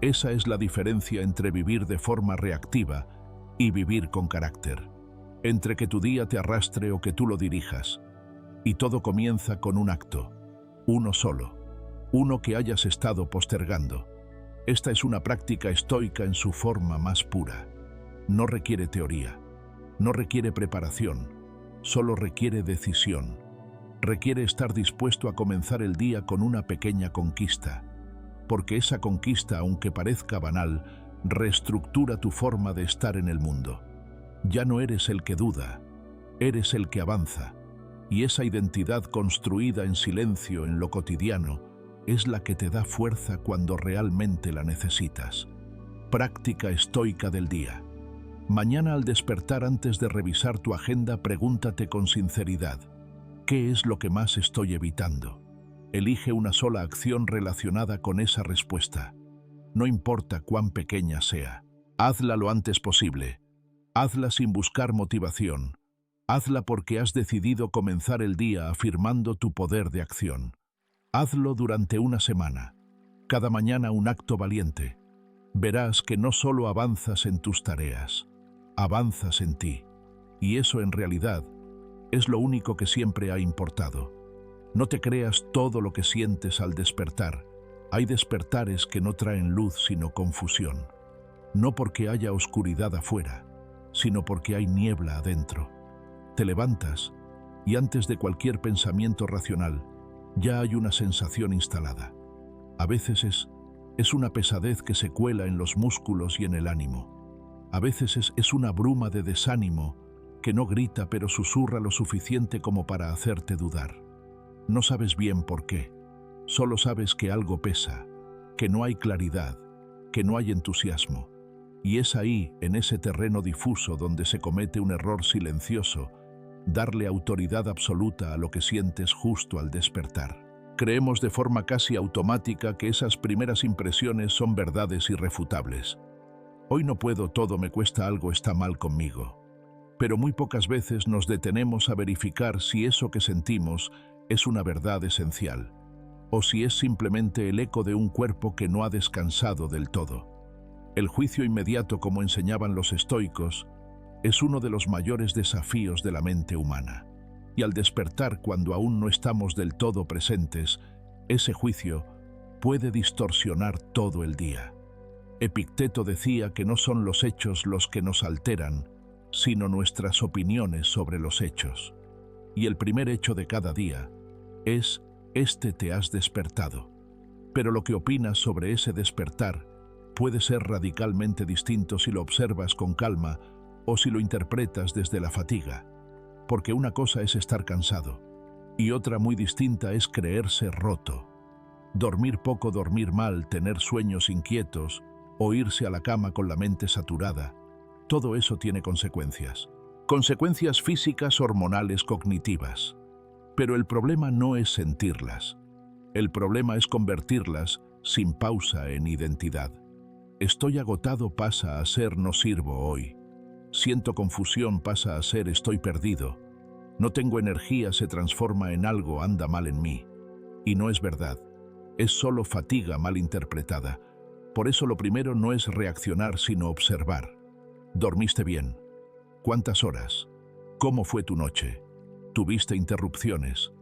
Esa es la diferencia entre vivir de forma reactiva y vivir con carácter, entre que tu día te arrastre o que tú lo dirijas. Y todo comienza con un acto, uno solo, uno que hayas estado postergando. Esta es una práctica estoica en su forma más pura. No requiere teoría, no requiere preparación, solo requiere decisión. requiere estar dispuesto a comenzar el día con una pequeña conquista, porque esa conquista, aunque parezca banal, reestructura tu forma de estar en el mundo. Ya no eres el que duda, eres el que avanza, y esa identidad construida en silencio en lo cotidiano es la que te da fuerza cuando realmente la necesitas. Práctica estoica del día. Mañana al despertar, antes de revisar tu agenda, pregúntate con sinceridad: ¿qué es lo que más estoy evitando? Elige una sola acción relacionada con esa respuesta. No importa cuán pequeña sea. Hazla lo antes posible. Hazla sin buscar motivación. Hazla porque has decidido comenzar el día afirmando tu poder de acción. Hazlo durante una semana. Cada mañana un acto valiente. Verás que no solo avanzas en tus tareas, avanzas en ti. Y eso en realidad es lo único que siempre ha importado. No te creas todo lo que sientes al despertar. Hay despertares que no traen luz sino confusión. No porque haya oscuridad afuera, sino porque hay niebla adentro. Te levantas y antes de cualquier pensamiento racional, ya hay una sensación instalada. A veces es una pesadez que se cuela en los músculos y en el ánimo. A veces es una bruma de desánimo que no grita pero susurra lo suficiente como para hacerte dudar. No sabes bien por qué, solo sabes que algo pesa, que no hay claridad, que no hay entusiasmo. Y es ahí, en ese terreno difuso, donde se comete un error silencioso: darle autoridad absoluta a lo que sientes justo al despertar. Creemos de forma casi automática que esas primeras impresiones son verdades irrefutables. Hoy no puedo, todo me cuesta, algo está mal conmigo. Pero muy pocas veces nos detenemos a verificar si eso que sentimos es una verdad esencial, o si es simplemente el eco de un cuerpo que no ha descansado del todo. El juicio inmediato, como enseñaban los estoicos, es uno de los mayores desafíos de la mente humana. Y al despertar, cuando aún no estamos del todo presentes, ese juicio puede distorsionar todo el día. Epicteto decía que no son los hechos los que nos alteran, sino nuestras opiniones sobre los hechos. Y el primer hecho de cada día es: te has despertado. Pero lo que opinas sobre ese despertar puede ser radicalmente distinto si lo observas con calma o si lo interpretas desde la fatiga. Porque una cosa es estar cansado y otra muy distinta es creerse roto. Dormir poco, dormir mal, tener sueños inquietos o irse a la cama con la mente saturada, todo eso tiene consecuencias. Consecuencias físicas, hormonales, cognitivas. Pero el problema no es sentirlas. El problema es convertirlas, sin pausa, en identidad. Estoy agotado pasa a ser no sirvo hoy. Siento confusión pasa a ser estoy perdido. No tengo energía se transforma en algo anda mal en mí. Y no es verdad. Es solo fatiga mal interpretada. Por eso lo primero no es reaccionar sino observar. ¿Dormiste bien? ¿Cuántas horas? ¿Cómo fue tu noche? ¿Tuviste interrupciones?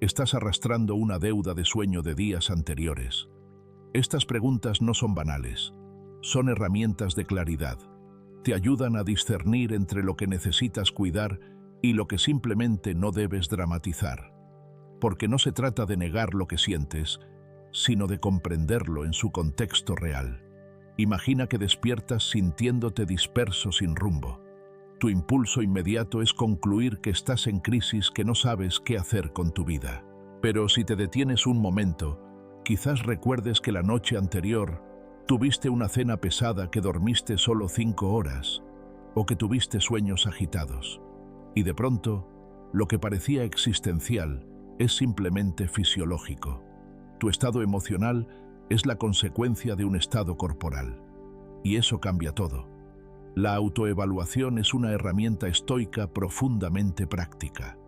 ¿Estás arrastrando una deuda de sueño de días anteriores? Estas preguntas no son banales. Son herramientas de claridad. Te ayudan a discernir entre lo que necesitas cuidar y lo que simplemente no debes dramatizar. Porque no se trata de negar lo que sientes, sino de comprenderlo en su contexto real. Imagina que despiertas sintiéndote disperso, sin rumbo. Tu impulso inmediato es concluir que estás en crisis, que no sabes qué hacer con tu vida. Pero si te detienes un momento, quizás recuerdes que la noche anterior tuviste una cena pesada, que dormiste solo 5 horas, o que tuviste sueños agitados. Y de pronto, lo que parecía existencial es simplemente fisiológico. Tu estado emocional es la consecuencia de un estado corporal. Y eso cambia todo. La autoevaluación es una herramienta estoica profundamente práctica.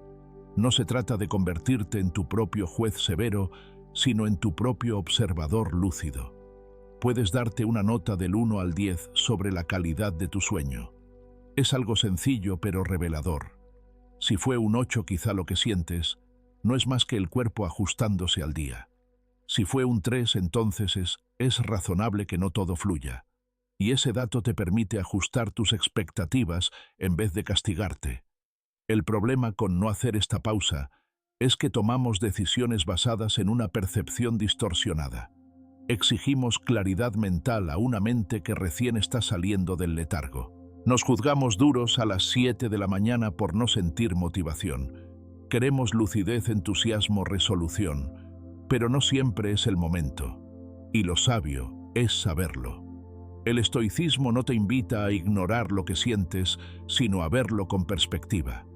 No se trata de convertirte en tu propio juez severo, sino en tu propio observador lúcido. Puedes darte una nota del 1 al 10 sobre la calidad de tu sueño. Es algo sencillo pero revelador. Si fue un 8, quizá lo que sientes no es más que el cuerpo ajustándose al día. Si fue un 3, entonces es razonable que no todo fluya. Y ese dato te permite ajustar tus expectativas en vez de castigarte. El problema con no hacer esta pausa es que tomamos decisiones basadas en una percepción distorsionada. Exigimos claridad mental a una mente que recién está saliendo del letargo. Nos juzgamos duros a las 7 de la mañana por no sentir motivación. Queremos lucidez, entusiasmo, resolución, pero no siempre es el momento. Y lo sabio es saberlo. El estoicismo no te invita a ignorar lo que sientes, sino a verlo con perspectiva.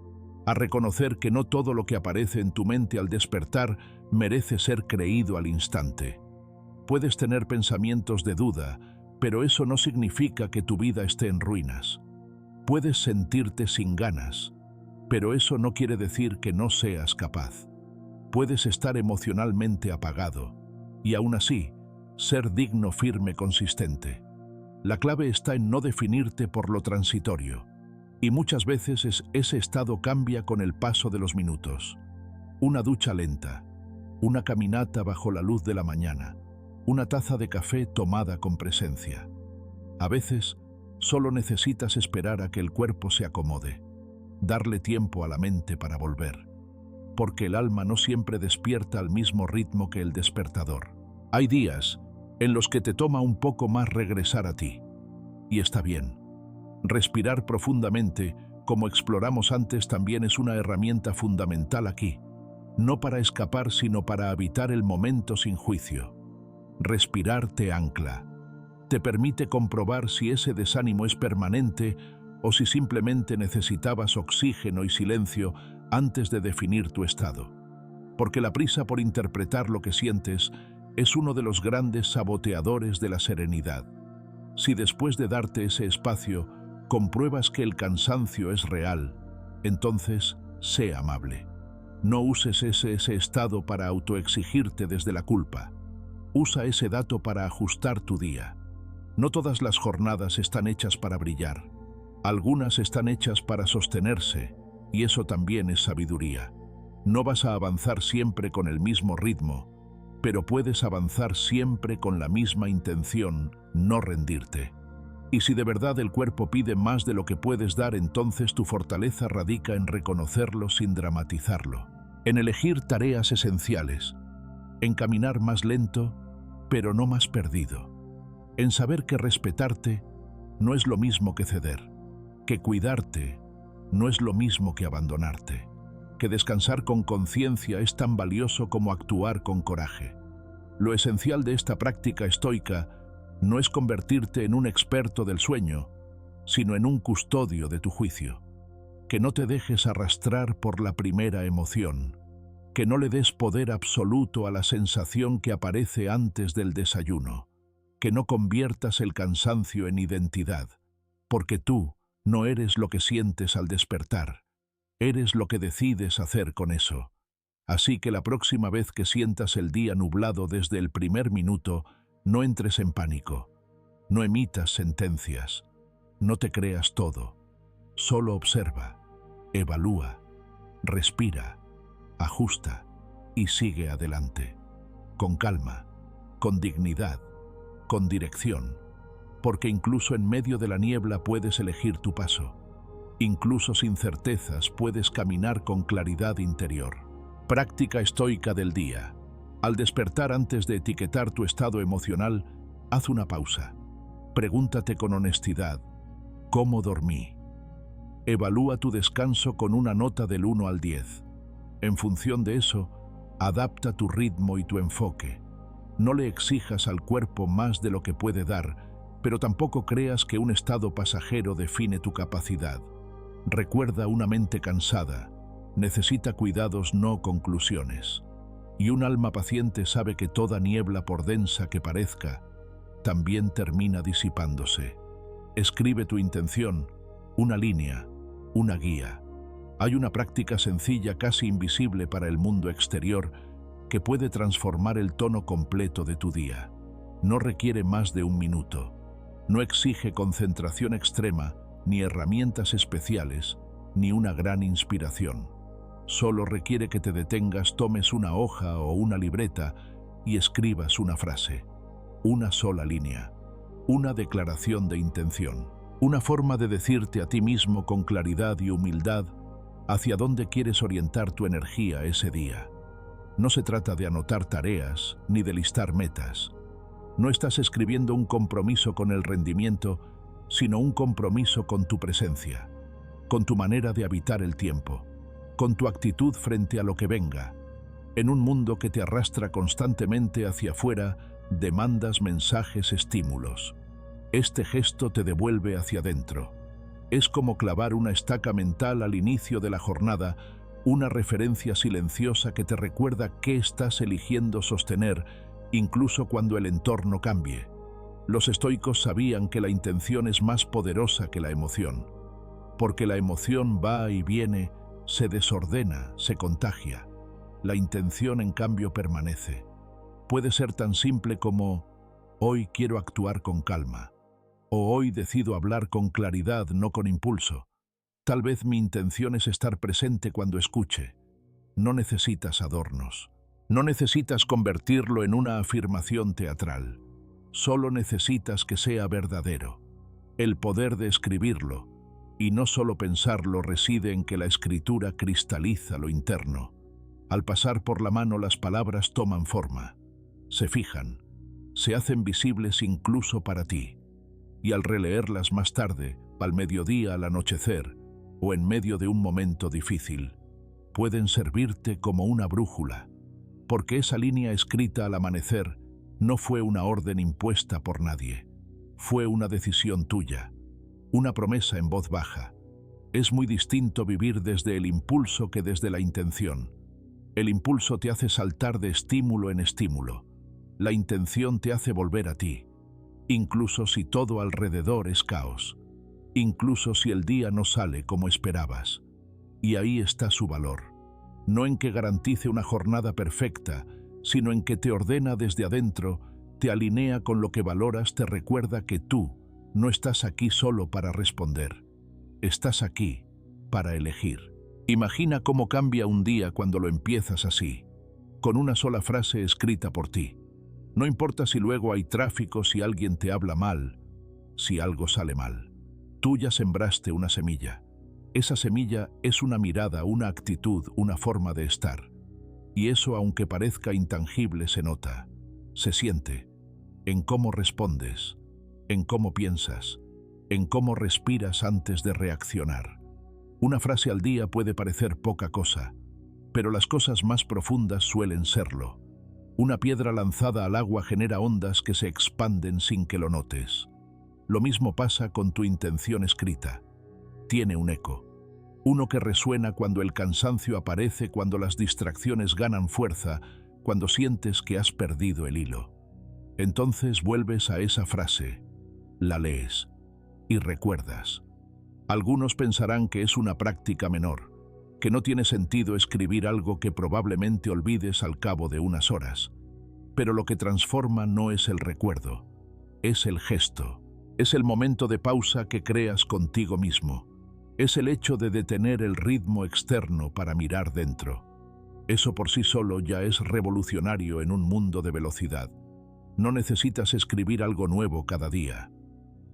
A reconocer que no todo lo que aparece en tu mente al despertar merece ser creído al instante. Puedes tener pensamientos de duda, pero eso no significa que tu vida esté en ruinas. Puedes sentirte sin ganas, pero eso no quiere decir que no seas capaz. Puedes estar emocionalmente apagado, y aún así, ser digno, firme, consistente. La clave está en no definirte por lo transitorio, y muchas veces ese estado cambia con el paso de los minutos. Una ducha lenta, una caminata bajo la luz de la mañana, una taza de café tomada con presencia. A veces, solo necesitas esperar a que el cuerpo se acomode, darle tiempo a la mente para volver, porque el alma no siempre despierta al mismo ritmo que el despertador. Hay días en los que te toma un poco más regresar a ti, y está bien. Respirar profundamente, como exploramos antes, también es una herramienta fundamental aquí, no para escapar, sino para habitar el momento sin juicio. Respirar te ancla, te permite comprobar si ese desánimo es permanente o si simplemente necesitabas oxígeno y silencio antes de definir tu estado. Porque la prisa por interpretar lo que sientes es uno de los grandes saboteadores de la serenidad. Si después de darte ese espacio compruebas que el cansancio es real, entonces sé amable. No uses ese estado para autoexigirte desde la culpa. Usa ese dato para ajustar tu día. No todas las jornadas están hechas para brillar. Algunas están hechas para sostenerse, y eso también es sabiduría. No vas a avanzar siempre con el mismo ritmo, pero puedes avanzar siempre con la misma intención, no rendirte. Y si de verdad el cuerpo pide más de lo que puedes dar, entonces tu fortaleza radica en reconocerlo sin dramatizarlo, en elegir tareas esenciales, en caminar más lento, pero no más perdido, en saber que respetarte no es lo mismo que ceder, que cuidarte no es lo mismo que abandonarte, que descansar con conciencia es tan valioso como actuar con coraje. Lo esencial de esta práctica estoica no es convertirte en un experto del sueño, sino en un custodio de tu juicio. Que no te dejes arrastrar por la primera emoción, que no le des poder absoluto a la sensación que aparece antes del desayuno, que no conviertas el cansancio en identidad, porque tú no eres lo que sientes al despertar, eres lo que decides hacer con eso. Así que la próxima vez que sientas el día nublado desde el primer minuto, no entres en pánico, no emitas sentencias, no te creas todo, solo observa, evalúa, respira, ajusta y sigue adelante, con calma, con dignidad, con dirección, porque incluso en medio de la niebla puedes elegir tu paso, incluso sin certezas puedes caminar con claridad interior. Práctica estoica del día. Al despertar, antes de etiquetar tu estado emocional, haz una pausa. Pregúntate con honestidad, ¿cómo dormí? Evalúa tu descanso con una nota del 1 al 10. En función de eso, adapta tu ritmo y tu enfoque. No le exijas al cuerpo más de lo que puede dar, pero tampoco creas que un estado pasajero define tu capacidad. Recuerda, una mente cansada necesita cuidados, no conclusiones. Y un alma paciente sabe que toda niebla, por densa que parezca, también termina disipándose. Escribe tu intención, una línea, una guía. Hay una práctica sencilla, casi invisible para el mundo exterior, que puede transformar el tono completo de tu día. No requiere más de un minuto. No exige concentración extrema, ni herramientas especiales, ni una gran inspiración. Solo requiere que te detengas, tomes una hoja o una libreta y escribas una frase, una sola línea, una declaración de intención, una forma de decirte a ti mismo con claridad y humildad: ¿Hacia dónde quieres orientar tu energía ese día? No se trata de anotar tareas ni de listar metas. No estás escribiendo un compromiso con el rendimiento, sino un compromiso con tu presencia, con tu manera de habitar el tiempo, con tu actitud frente a lo que venga. En un mundo que te arrastra constantemente hacia afuera, demandas, mensajes, estímulos. Este gesto te devuelve hacia adentro. Es como clavar una estaca mental al inicio de la jornada, una referencia silenciosa que te recuerda qué estás eligiendo sostener, incluso cuando el entorno cambie. Los estoicos sabían que la intención es más poderosa que la emoción, porque la emoción va y viene, se desordena, se contagia. La intención, en cambio, permanece. Puede ser tan simple como: hoy quiero actuar con calma, o hoy decido hablar con claridad, no con impulso. Tal vez mi intención es estar presente cuando escuche. No necesitas adornos. No necesitas convertirlo en una afirmación teatral. Solo necesitas que sea verdadero. El poder de escribirlo, y no solo pensarlo, reside en que la escritura cristaliza lo interno. Al pasar por la mano, las palabras toman forma, se fijan, se hacen visibles incluso para ti. Y al releerlas más tarde, al mediodía, al anochecer, o en medio de un momento difícil, pueden servirte como una brújula, porque esa línea escrita al amanecer no fue una orden impuesta por nadie, fue una decisión tuya, una promesa en voz baja. Es muy distinto vivir desde el impulso que desde la intención. El impulso te hace saltar de estímulo en estímulo. La intención te hace volver a ti, incluso si todo alrededor es caos, incluso si el día no sale como esperabas. Y ahí está su valor, no en que garantice una jornada perfecta, sino en que te ordena desde adentro, te alinea con lo que valoras, te recuerda que tú no estás aquí solo para responder, estás aquí para elegir. Imagina cómo cambia un día cuando lo empiezas así, con una sola frase escrita por ti. No importa si luego hay tráfico, si alguien te habla mal, si algo sale mal. Tú ya sembraste una semilla. Esa semilla es una mirada, una actitud, una forma de estar. Y eso, aunque parezca intangible, se nota, se siente, en cómo respondes, en cómo piensas, en cómo respiras antes de reaccionar. Una frase al día puede parecer poca cosa, pero las cosas más profundas suelen serlo. Una piedra lanzada al agua genera ondas que se expanden sin que lo notes. Lo mismo pasa con tu intención escrita. Tiene un eco, uno que resuena cuando el cansancio aparece, cuando las distracciones ganan fuerza, cuando sientes que has perdido el hilo. Entonces vuelves a esa frase, la lees y recuerdas. Algunos pensarán que es una práctica menor, que no tiene sentido escribir algo que probablemente olvides al cabo de unas horas. Pero lo que transforma no es el recuerdo, es el gesto, es el momento de pausa que creas contigo mismo, es el hecho de detener el ritmo externo para mirar dentro. Eso por sí solo ya es revolucionario en un mundo de velocidad. No necesitas escribir algo nuevo cada día.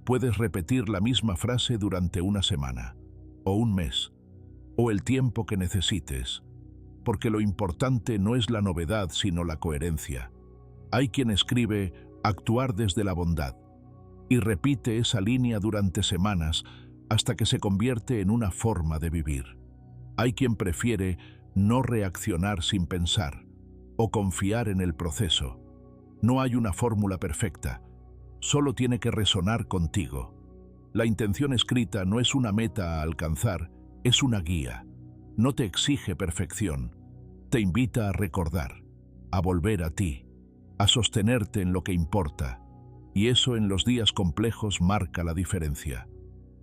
Puedes repetir la misma frase durante una semana, o un mes, o el tiempo que necesites, porque lo importante no es la novedad sino la coherencia. Hay quien escribe actuar desde la bondad y repite esa línea durante semanas hasta que se convierte en una forma de vivir. Hay quien prefiere no reaccionar sin pensar o confiar en el proceso. No hay una fórmula perfecta, solo tiene que resonar contigo. La intención escrita no es una meta a alcanzar, es una guía. No te exige perfección, te invita a recordar, a volver a ti, a sostenerte en lo que importa. Y eso en los días complejos marca la diferencia.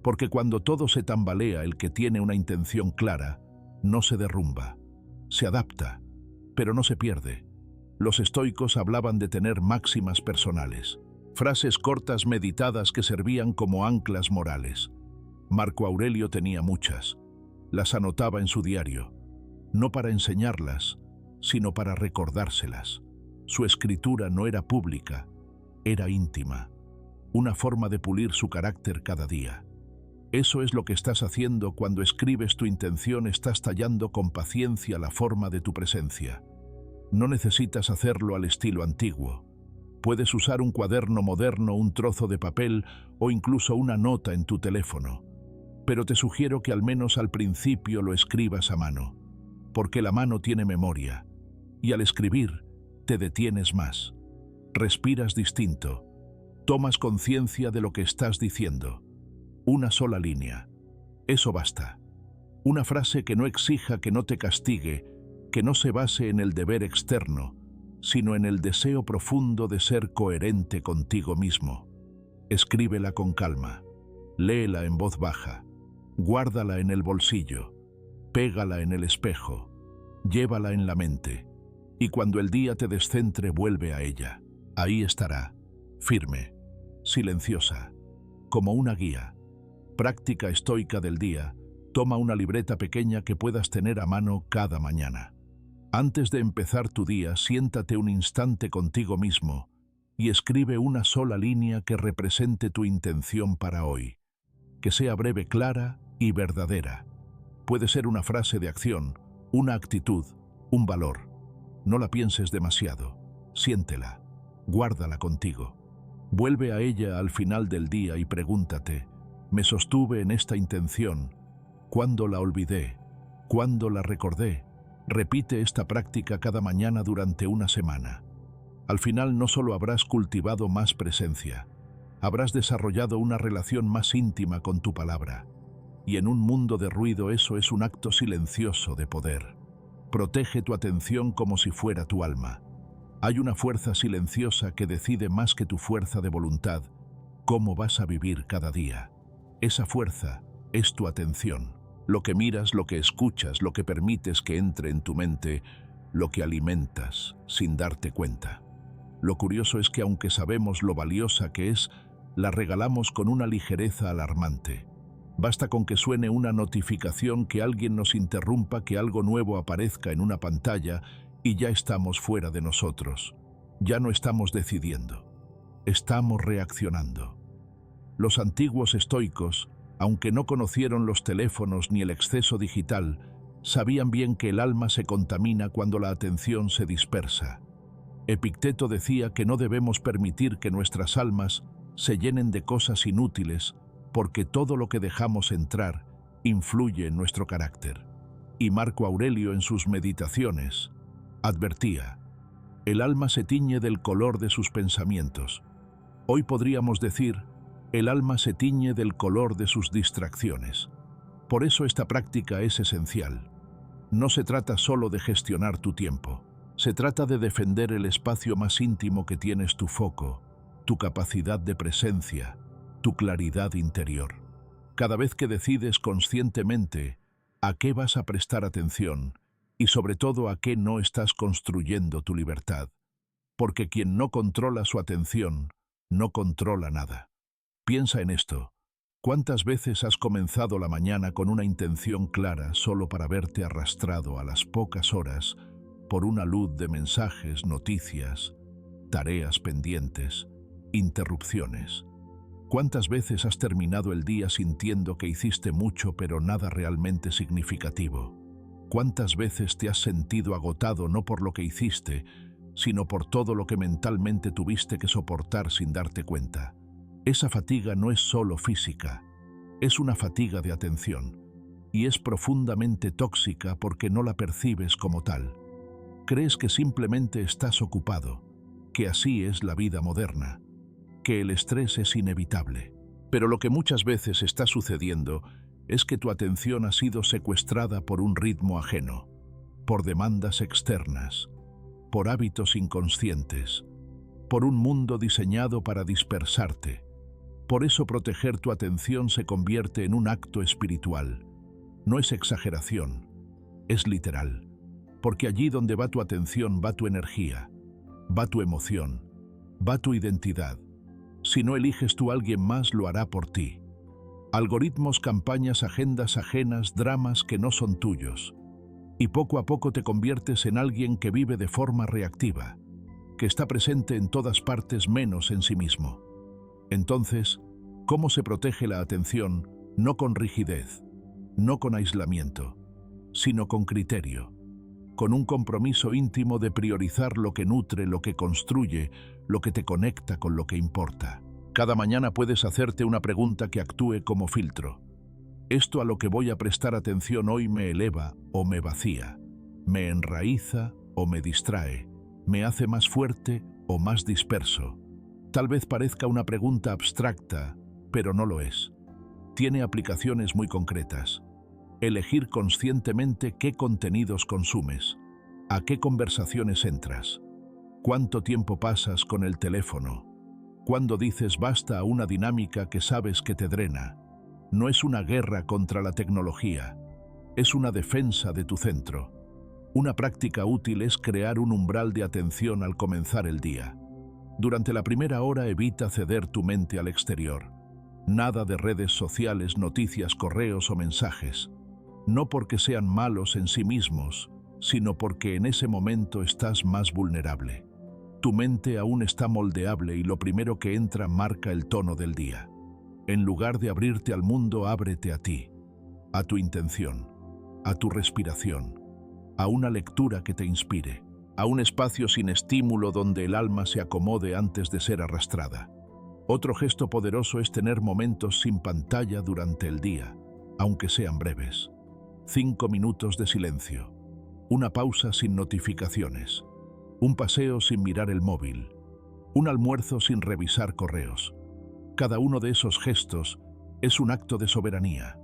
Porque cuando todo se tambalea, el que tiene una intención clara no se derrumba, se adapta, pero no se pierde. Los estoicos hablaban de tener máximas personales, frases cortas meditadas que servían como anclas morales. Marco Aurelio tenía muchas, las anotaba en su diario, no para enseñarlas, sino para recordárselas. Su escritura no era pública, era íntima, una forma de pulir su carácter cada día. Eso es lo que estás haciendo cuando escribes tu intención, estás tallando con paciencia la forma de tu presencia. No necesitas hacerlo al estilo antiguo. Puedes usar un cuaderno moderno, un trozo de papel o incluso una nota en tu teléfono. Pero te sugiero que al menos al principio lo escribas a mano, porque la mano tiene memoria, y al escribir te detienes más. Respiras distinto, tomas conciencia de lo que estás diciendo. Una sola línea. Eso basta. Una frase que no exija, que no te castigue, que no se base en el deber externo, sino en el deseo profundo de ser coherente contigo mismo. Escríbela con calma, léela en voz baja, guárdala en el bolsillo, pégala en el espejo, llévala en la mente, y cuando el día te descentre vuelve a ella. Ahí estará, firme, silenciosa, como una guía. Práctica estoica del día. Toma una libreta pequeña que puedas tener a mano cada mañana. Antes de empezar tu día, siéntate un instante contigo mismo y escribe una sola línea que represente tu intención para hoy. Que sea breve, clara y verdadera. Puede ser una frase de acción, una actitud, un valor. No la pienses demasiado. Siéntela. Guárdala contigo. Vuelve a ella al final del día y pregúntate: ¿me sostuve en esta intención? ¿Cuándo la olvidé? ¿Cuándo la recordé? Repite esta práctica cada mañana durante una semana. Al final no solo habrás cultivado más presencia, habrás desarrollado una relación más íntima con tu palabra. Y en un mundo de ruido eso es un acto silencioso de poder. Protege tu atención como si fuera tu alma. Hay una fuerza silenciosa que decide más que tu fuerza de voluntad cómo vas a vivir cada día. Esa fuerza es tu atención. Lo que miras, lo que escuchas, lo que permites que entre en tu mente, lo que alimentas sin darte cuenta. Lo curioso es que aunque sabemos lo valiosa que es, la regalamos con una ligereza alarmante. Basta con que suene una notificación, que alguien nos interrumpa, que algo nuevo aparezca en una pantalla y ya estamos fuera de nosotros. Ya no estamos decidiendo. Estamos reaccionando. Los antiguos estoicos, aunque no conocieron los teléfonos ni el exceso digital, sabían bien que el alma se contamina cuando la atención se dispersa. Epicteto decía que no debemos permitir que nuestras almas se llenen de cosas inútiles, porque todo lo que dejamos entrar influye en nuestro carácter. Y Marco Aurelio, en sus Meditaciones, advertía: el alma se tiñe del color de sus pensamientos. Hoy podríamos decir: el alma se tiñe del color de sus distracciones. Por eso esta práctica es esencial. No se trata solo de gestionar tu tiempo. Se trata de defender el espacio más íntimo que tienes, tu foco, tu capacidad de presencia, tu claridad interior. Cada vez que decides conscientemente a qué vas a prestar atención y sobre todo a qué no, estás construyendo tu libertad. Porque quien no controla su atención, no controla nada. Piensa en esto. ¿Cuántas veces has comenzado la mañana con una intención clara solo para verte arrastrado a las pocas horas por una luz de mensajes, noticias, tareas pendientes, interrupciones? ¿Cuántas veces has terminado el día sintiendo que hiciste mucho pero nada realmente significativo? ¿Cuántas veces te has sentido agotado no por lo que hiciste, sino por todo lo que mentalmente tuviste que soportar sin darte cuenta? Esa fatiga no es solo física, es una fatiga de atención, y es profundamente tóxica porque no la percibes como tal. Crees que simplemente estás ocupado, que así es la vida moderna, que el estrés es inevitable. Pero lo que muchas veces está sucediendo es que tu atención ha sido secuestrada por un ritmo ajeno, por demandas externas, por hábitos inconscientes, por un mundo diseñado para dispersarte. Por eso proteger tu atención se convierte en un acto espiritual. No es exageración, es literal. Porque allí donde va tu atención va tu energía, va tu emoción, va tu identidad. Si no eliges tú, alguien más lo hará por ti. Algoritmos, campañas, agendas ajenas, dramas que no son tuyos. Y poco a poco te conviertes en alguien que vive de forma reactiva, que está presente en todas partes menos en sí mismo. Entonces, ¿cómo se protege la atención no con rigidez, no con aislamiento, sino con criterio, con un compromiso íntimo de priorizar lo que nutre, lo que construye, lo que te conecta con lo que importa. Cada mañana puedes hacerte una pregunta que actúe como filtro. ¿Esto a lo que voy a prestar atención hoy me eleva o me vacía? ¿Me enraiza o me distrae? ¿Me hace más fuerte o más disperso? Tal vez parezca una pregunta abstracta, pero no lo es. Tiene aplicaciones muy concretas. Elegir conscientemente qué contenidos consumes, a qué conversaciones entras, cuánto tiempo pasas con el teléfono, cuándo dices basta a una dinámica que sabes que te drena. No es una guerra contra la tecnología, es una defensa de tu centro. Una práctica útil es crear un umbral de atención al comenzar el día. Durante la primera hora evita ceder tu mente al exterior. Nada de redes sociales, noticias, correos o mensajes. No porque sean malos en sí mismos, sino porque en ese momento estás más vulnerable. Tu mente aún está moldeable y lo primero que entra marca el tono del día. En lugar de abrirte al mundo, ábrete a ti, a tu intención, a tu respiración, a una lectura que te inspire, a un espacio sin estímulo donde el alma se acomode antes de ser arrastrada. Otro gesto poderoso es tener momentos sin pantalla durante el día, aunque sean breves. 5 minutos de silencio, una pausa sin notificaciones, un paseo sin mirar el móvil, un almuerzo sin revisar correos. Cada uno de esos gestos es un acto de soberanía,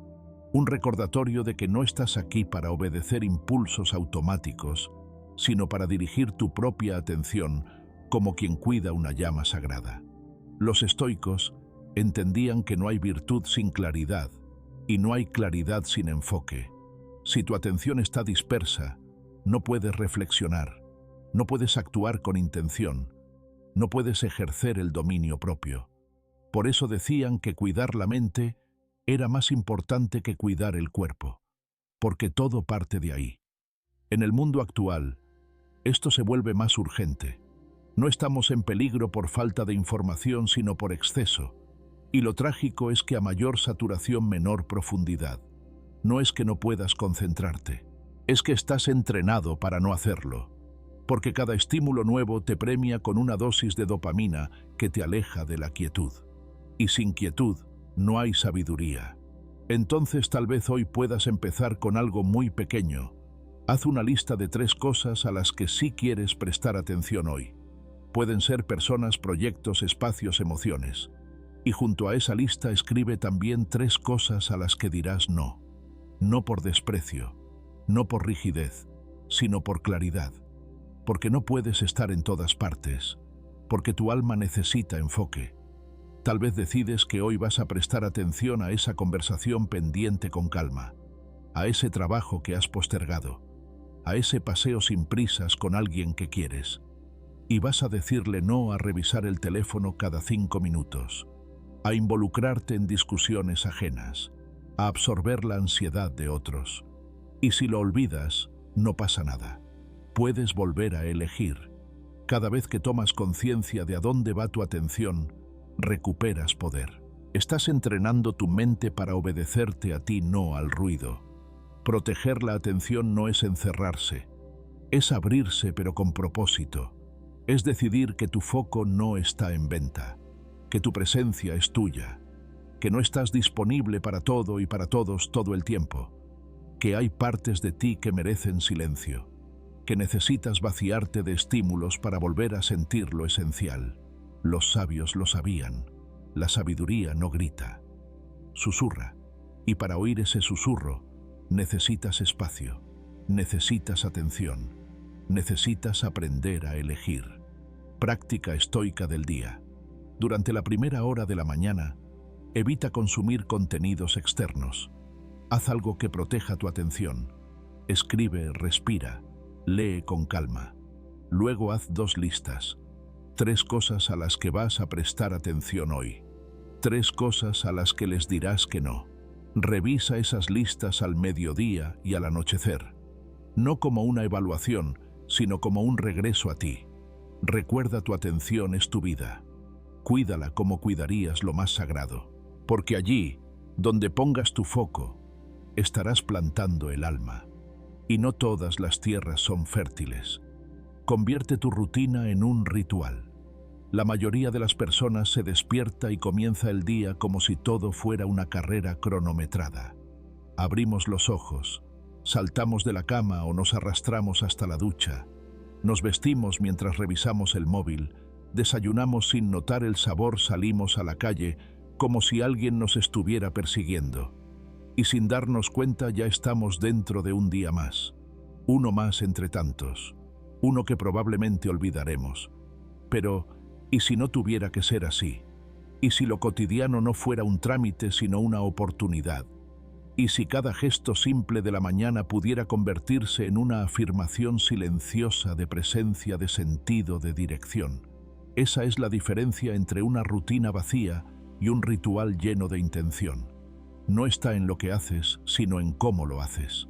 un recordatorio de que no estás aquí para obedecer impulsos automáticos, sino para dirigir tu propia atención como quien cuida una llama sagrada. Los estoicos entendían que no hay virtud sin claridad y no hay claridad sin enfoque. Si tu atención está dispersa, no puedes reflexionar, no puedes actuar con intención, no puedes ejercer el dominio propio. Por eso decían que cuidar la mente era más importante que cuidar el cuerpo, porque todo parte de ahí. En el mundo actual, esto se vuelve más urgente. No estamos en peligro por falta de información, sino por exceso. Y lo trágico es que a mayor saturación, menor profundidad. No es que no puedas concentrarte, es que estás entrenado para no hacerlo, porque cada estímulo nuevo te premia con una dosis de dopamina que te aleja de la quietud. Y sin quietud no hay sabiduría. Entonces tal vez hoy puedas empezar con algo muy pequeño. Haz una lista de 3 cosas a las que sí quieres prestar atención hoy. Pueden ser personas, proyectos, espacios, emociones. Y junto a esa lista escribe también 3 cosas a las que dirás no. No por desprecio, no por rigidez, sino por claridad. Porque no puedes estar en todas partes, porque tu alma necesita enfoque. Tal vez decides que hoy vas a prestar atención a esa conversación pendiente con calma, a ese trabajo que has postergado, a ese paseo sin prisas con alguien que quieres. Y vas a decirle no a revisar el teléfono cada 5 minutos, a involucrarte en discusiones ajenas, a absorber la ansiedad de otros. Y si lo olvidas, no pasa nada. Puedes volver a elegir. Cada vez que tomas conciencia de a dónde va tu atención, recuperas poder. Estás entrenando tu mente para obedecerte a ti, no al ruido. Proteger la atención no es encerrarse, es abrirse pero con propósito. Es decidir que tu foco no está en venta, que tu presencia es tuya, que no estás disponible para todo y para todos todo el tiempo, que hay partes de ti que merecen silencio, que necesitas vaciarte de estímulos para volver a sentir lo esencial. Los sabios lo sabían. La sabiduría no grita, susurra. Y para oír ese susurro, necesitas espacio, necesitas atención, necesitas aprender a elegir. Práctica estoica del día. Durante la primera hora de la mañana, evita consumir contenidos externos. Haz algo que proteja tu atención. Escribe, respira, lee con calma. Luego haz 2 listas. 3 cosas a las que vas a prestar atención hoy. 3 cosas a las que les dirás que no. Revisa esas listas al mediodía y al anochecer. No como una evaluación, sino como un regreso a ti. Recuerda, tu atención es tu vida. Cuídala como cuidarías lo más sagrado, porque allí, Donde pongas tu foco, estarás plantando el alma. Y no todas las tierras son fértiles. Convierte tu rutina en un ritual. La mayoría de las personas se despierta y comienza el día como si todo fuera una carrera cronometrada. Abrimos los ojos, saltamos de la cama o nos arrastramos hasta la ducha. Nos vestimos mientras revisamos el móvil, desayunamos sin notar el sabor, salimos a la calle como si alguien nos estuviera persiguiendo. Y sin darnos cuenta ya estamos dentro de un día más. Uno más entre tantos. Uno que probablemente olvidaremos. Pero, ¿y si no tuviera que ser así? ¿Y si lo cotidiano no fuera un trámite sino una oportunidad? ¿Y si cada gesto simple de la mañana pudiera convertirse en una afirmación silenciosa de presencia, de sentido, de dirección? Esa es la diferencia entre una rutina vacía y un ritual lleno de intención. No está en lo que haces, sino en cómo lo haces.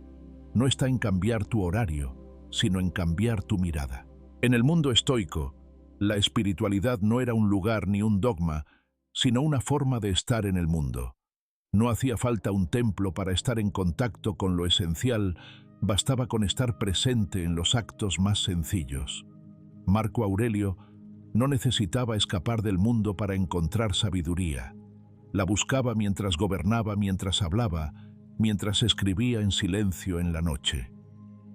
No está en cambiar tu horario, sino en cambiar tu mirada. En el mundo estoico, la espiritualidad no era un lugar ni un dogma, sino una forma de estar en el mundo. No hacía falta un templo para estar en contacto con lo esencial, bastaba con estar presente en los actos más sencillos. Marco Aurelio no necesitaba escapar del mundo para encontrar sabiduría. La buscaba mientras gobernaba, mientras hablaba, mientras escribía en silencio en la noche.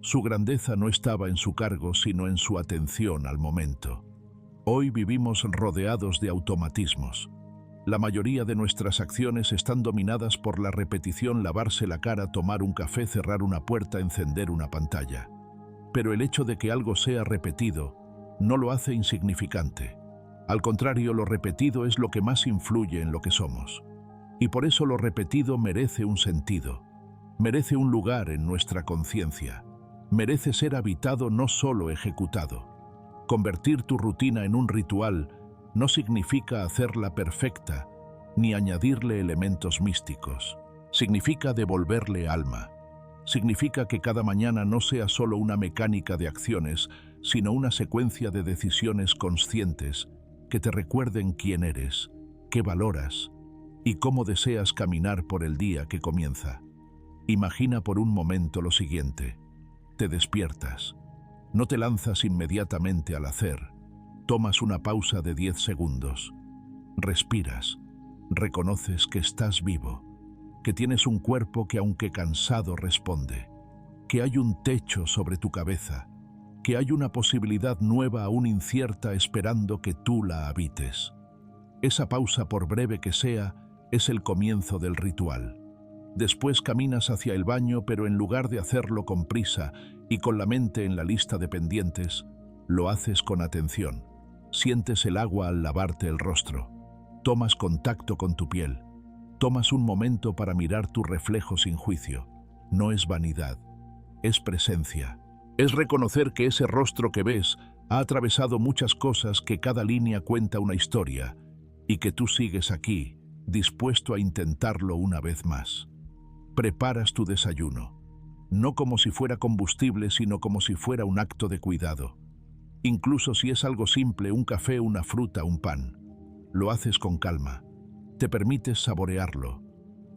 Su grandeza no estaba en su cargo, sino en su atención al momento. Hoy vivimos rodeados de automatismos. La mayoría de nuestras acciones están dominadas por la repetición: lavarse la cara, tomar un café, cerrar una puerta, encender una pantalla. Pero el hecho de que algo sea repetido no lo hace insignificante. Al contrario, lo repetido es lo que más influye en lo que somos. Y por eso lo repetido merece un sentido, merece un lugar en nuestra conciencia, merece ser habitado, no solo ejecutado. Convertir tu rutina en un ritual no significa hacerla perfecta, ni añadirle elementos místicos. Significa devolverle alma. Significa que cada mañana no sea solo una mecánica de acciones, sino una secuencia de decisiones conscientes que te recuerden quién eres, qué valoras y cómo deseas caminar por el día que comienza. Imagina por un momento lo siguiente. Te despiertas. No te lanzas inmediatamente al hacer. Tomas una pausa de 10 segundos. Respiras. Reconoces que estás vivo, que tienes un cuerpo que, aunque cansado, responde, que hay un techo sobre tu cabeza, que hay una posibilidad nueva aún incierta esperando que tú la habites. Esa pausa, por breve que sea, es el comienzo del ritual. Después caminas hacia el baño, pero en lugar de hacerlo con prisa y con la mente en la lista de pendientes, lo haces con atención. Sientes el agua al lavarte el rostro. Tomas contacto con tu piel. Tomas un momento para mirar tu reflejo sin juicio. No es vanidad, es presencia. Es reconocer que ese rostro que ves ha atravesado muchas cosas, que cada línea cuenta una historia y que tú sigues aquí, dispuesto a intentarlo una vez más. Preparas tu desayuno, no como si fuera combustible, sino como si fuera un acto de cuidado. Incluso si es algo simple, un café, una fruta, un pan. Lo haces con calma. Te permites saborearlo.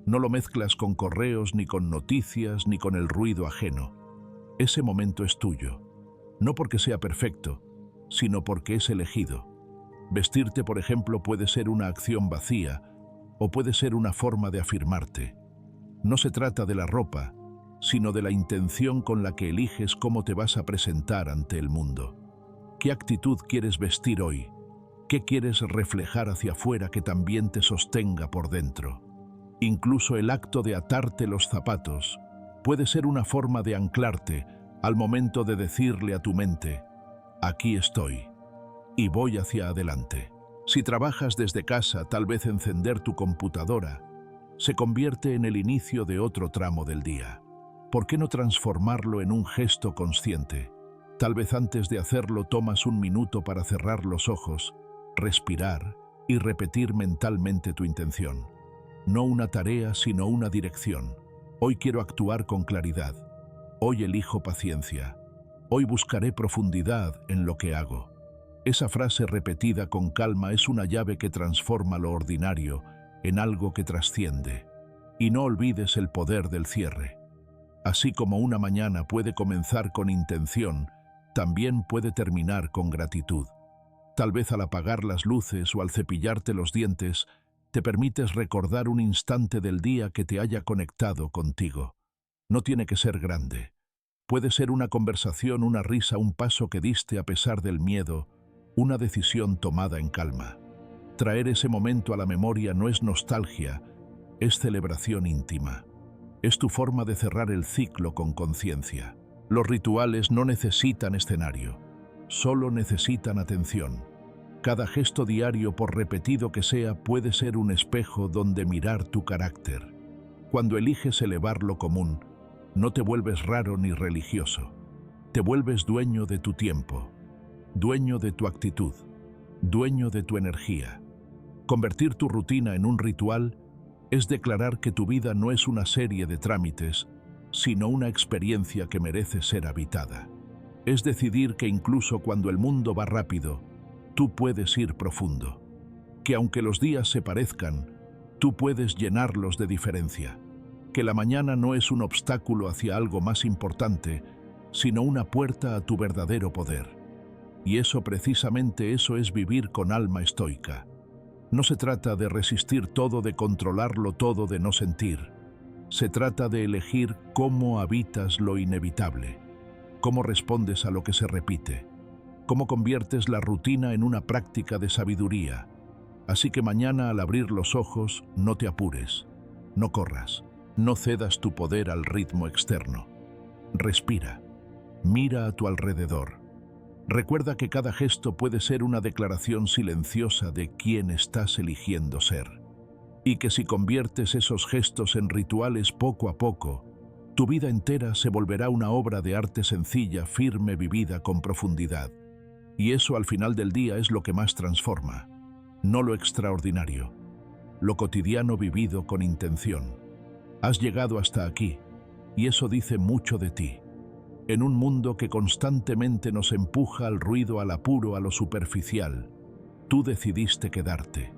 No lo mezclas con correos, ni con noticias, ni con el ruido ajeno. Ese momento es tuyo, no porque sea perfecto, sino porque es elegido. Vestirte, por ejemplo, puede ser una acción vacía o puede ser una forma de afirmarte. No se trata de la ropa, sino de la intención con la que eliges cómo te vas a presentar ante el mundo. ¿Qué actitud quieres vestir hoy? ¿Qué quieres reflejar hacia afuera que también te sostenga por dentro? Incluso el acto de atarte los zapatos puede ser una forma de anclarte al momento de decirle a tu mente: aquí estoy y voy hacia adelante. Si trabajas desde casa, tal vez encender tu computadora se convierte en el inicio de otro tramo del día. ¿Por qué no transformarlo en un gesto consciente? Tal vez antes de hacerlo tomas un minuto para cerrar los ojos, respirar y repetir mentalmente tu intención. No una tarea, sino una dirección. Hoy quiero actuar con claridad. Hoy elijo paciencia. Hoy buscaré profundidad en lo que hago. Esa frase repetida con calma es una llave que transforma lo ordinario en algo que trasciende. Y no olvides el poder del cierre. Así como una mañana puede comenzar con intención, también puede terminar con gratitud. Tal vez al apagar las luces o al cepillarte los dientes, te permites recordar un instante del día que te haya conectado contigo. No tiene que ser grande. Puede ser una conversación, una risa, un paso que diste a pesar del miedo, una decisión tomada en calma. Traer ese momento a la memoria no es nostalgia, es celebración íntima. Es tu forma de cerrar el ciclo con conciencia. Los rituales no necesitan escenario, solo necesitan atención. Cada gesto diario, por repetido que sea, puede ser un espejo donde mirar tu carácter. Cuando eliges elevar lo común, no te vuelves raro ni religioso. Te vuelves dueño de tu tiempo, dueño de tu actitud, dueño de tu energía. Convertir tu rutina en un ritual es declarar que tu vida no es una serie de trámites, sino una experiencia que merece ser habitada. Es decidir que incluso cuando el mundo va rápido, tú puedes ir profundo. Que aunque los días se parezcan, tú puedes llenarlos de diferencia. Que la mañana no es un obstáculo hacia algo más importante, sino una puerta a tu verdadero poder. Y precisamente eso es vivir con alma estoica. No se trata de resistir todo, de controlarlo todo, de no sentir. Se trata de elegir cómo habitas lo inevitable, cómo respondes a lo que se repite, cómo conviertes la rutina en una práctica de sabiduría. Así que mañana, al abrir los ojos, no te apures, no corras, no cedas tu poder al ritmo externo. Respira, mira a tu alrededor. Recuerda que cada gesto puede ser una declaración silenciosa de quién estás eligiendo ser. Y que si conviertes esos gestos en rituales poco a poco, tu vida entera se volverá una obra de arte sencilla, firme, vivida con profundidad. Y eso al final del día es lo que más transforma, no lo extraordinario, lo cotidiano vivido con intención. Has llegado hasta aquí, y eso dice mucho de ti. En un mundo que constantemente nos empuja al ruido, al apuro, a lo superficial, tú decidiste quedarte,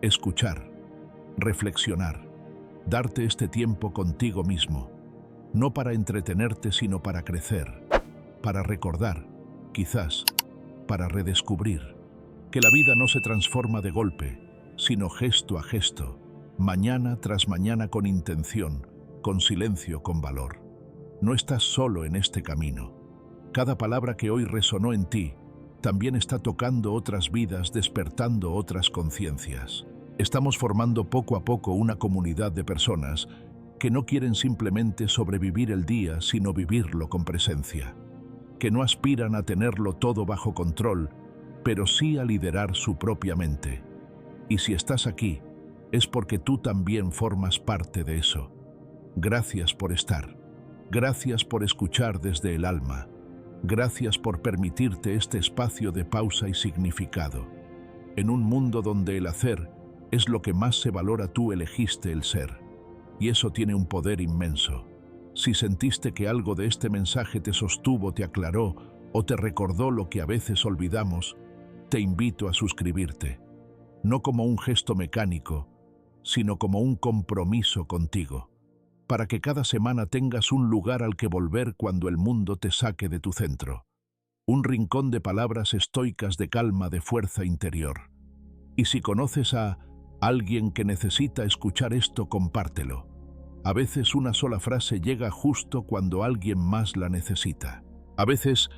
escuchar, reflexionar, darte este tiempo contigo mismo, no para entretenerte sino para crecer, para recordar, quizás, para redescubrir, que la vida no se transforma de golpe, sino gesto a gesto, mañana tras mañana con intención, con silencio, con valor. No estás solo en este camino. Cada palabra que hoy resonó en ti también está tocando otras vidas, despertando otras conciencias. Estamos formando poco a poco una comunidad de personas que no quieren simplemente sobrevivir el día, sino vivirlo con presencia. Que no aspiran a tenerlo todo bajo control, pero sí a liderar su propia mente. Y si estás aquí, es porque tú también formas parte de eso. Gracias por estar. Gracias por escuchar desde el alma. Gracias por permitirte este espacio de pausa y significado. En un mundo donde el hacer es lo que más se valora, tú elegiste el ser. Y eso tiene un poder inmenso. Si sentiste que algo de este mensaje te sostuvo, te aclaró o te recordó lo que a veces olvidamos, te invito a suscribirte. No como un gesto mecánico, sino como un compromiso contigo, para que cada semana tengas un lugar al que volver cuando el mundo te saque de tu centro. Un rincón de palabras estoicas, de calma, de fuerza interior. Y si conoces a alguien que necesita escuchar esto, compártelo. A veces una sola frase llega justo cuando alguien más la necesita. A veces,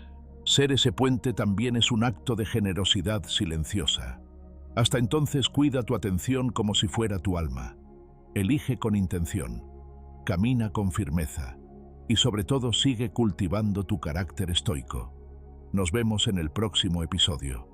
ser ese puente también es un acto de generosidad silenciosa. Hasta entonces, cuida tu atención como si fuera tu alma. Elige con intención. Camina con firmeza. Y sobre todo, sigue cultivando tu carácter estoico. Nos vemos en el próximo episodio.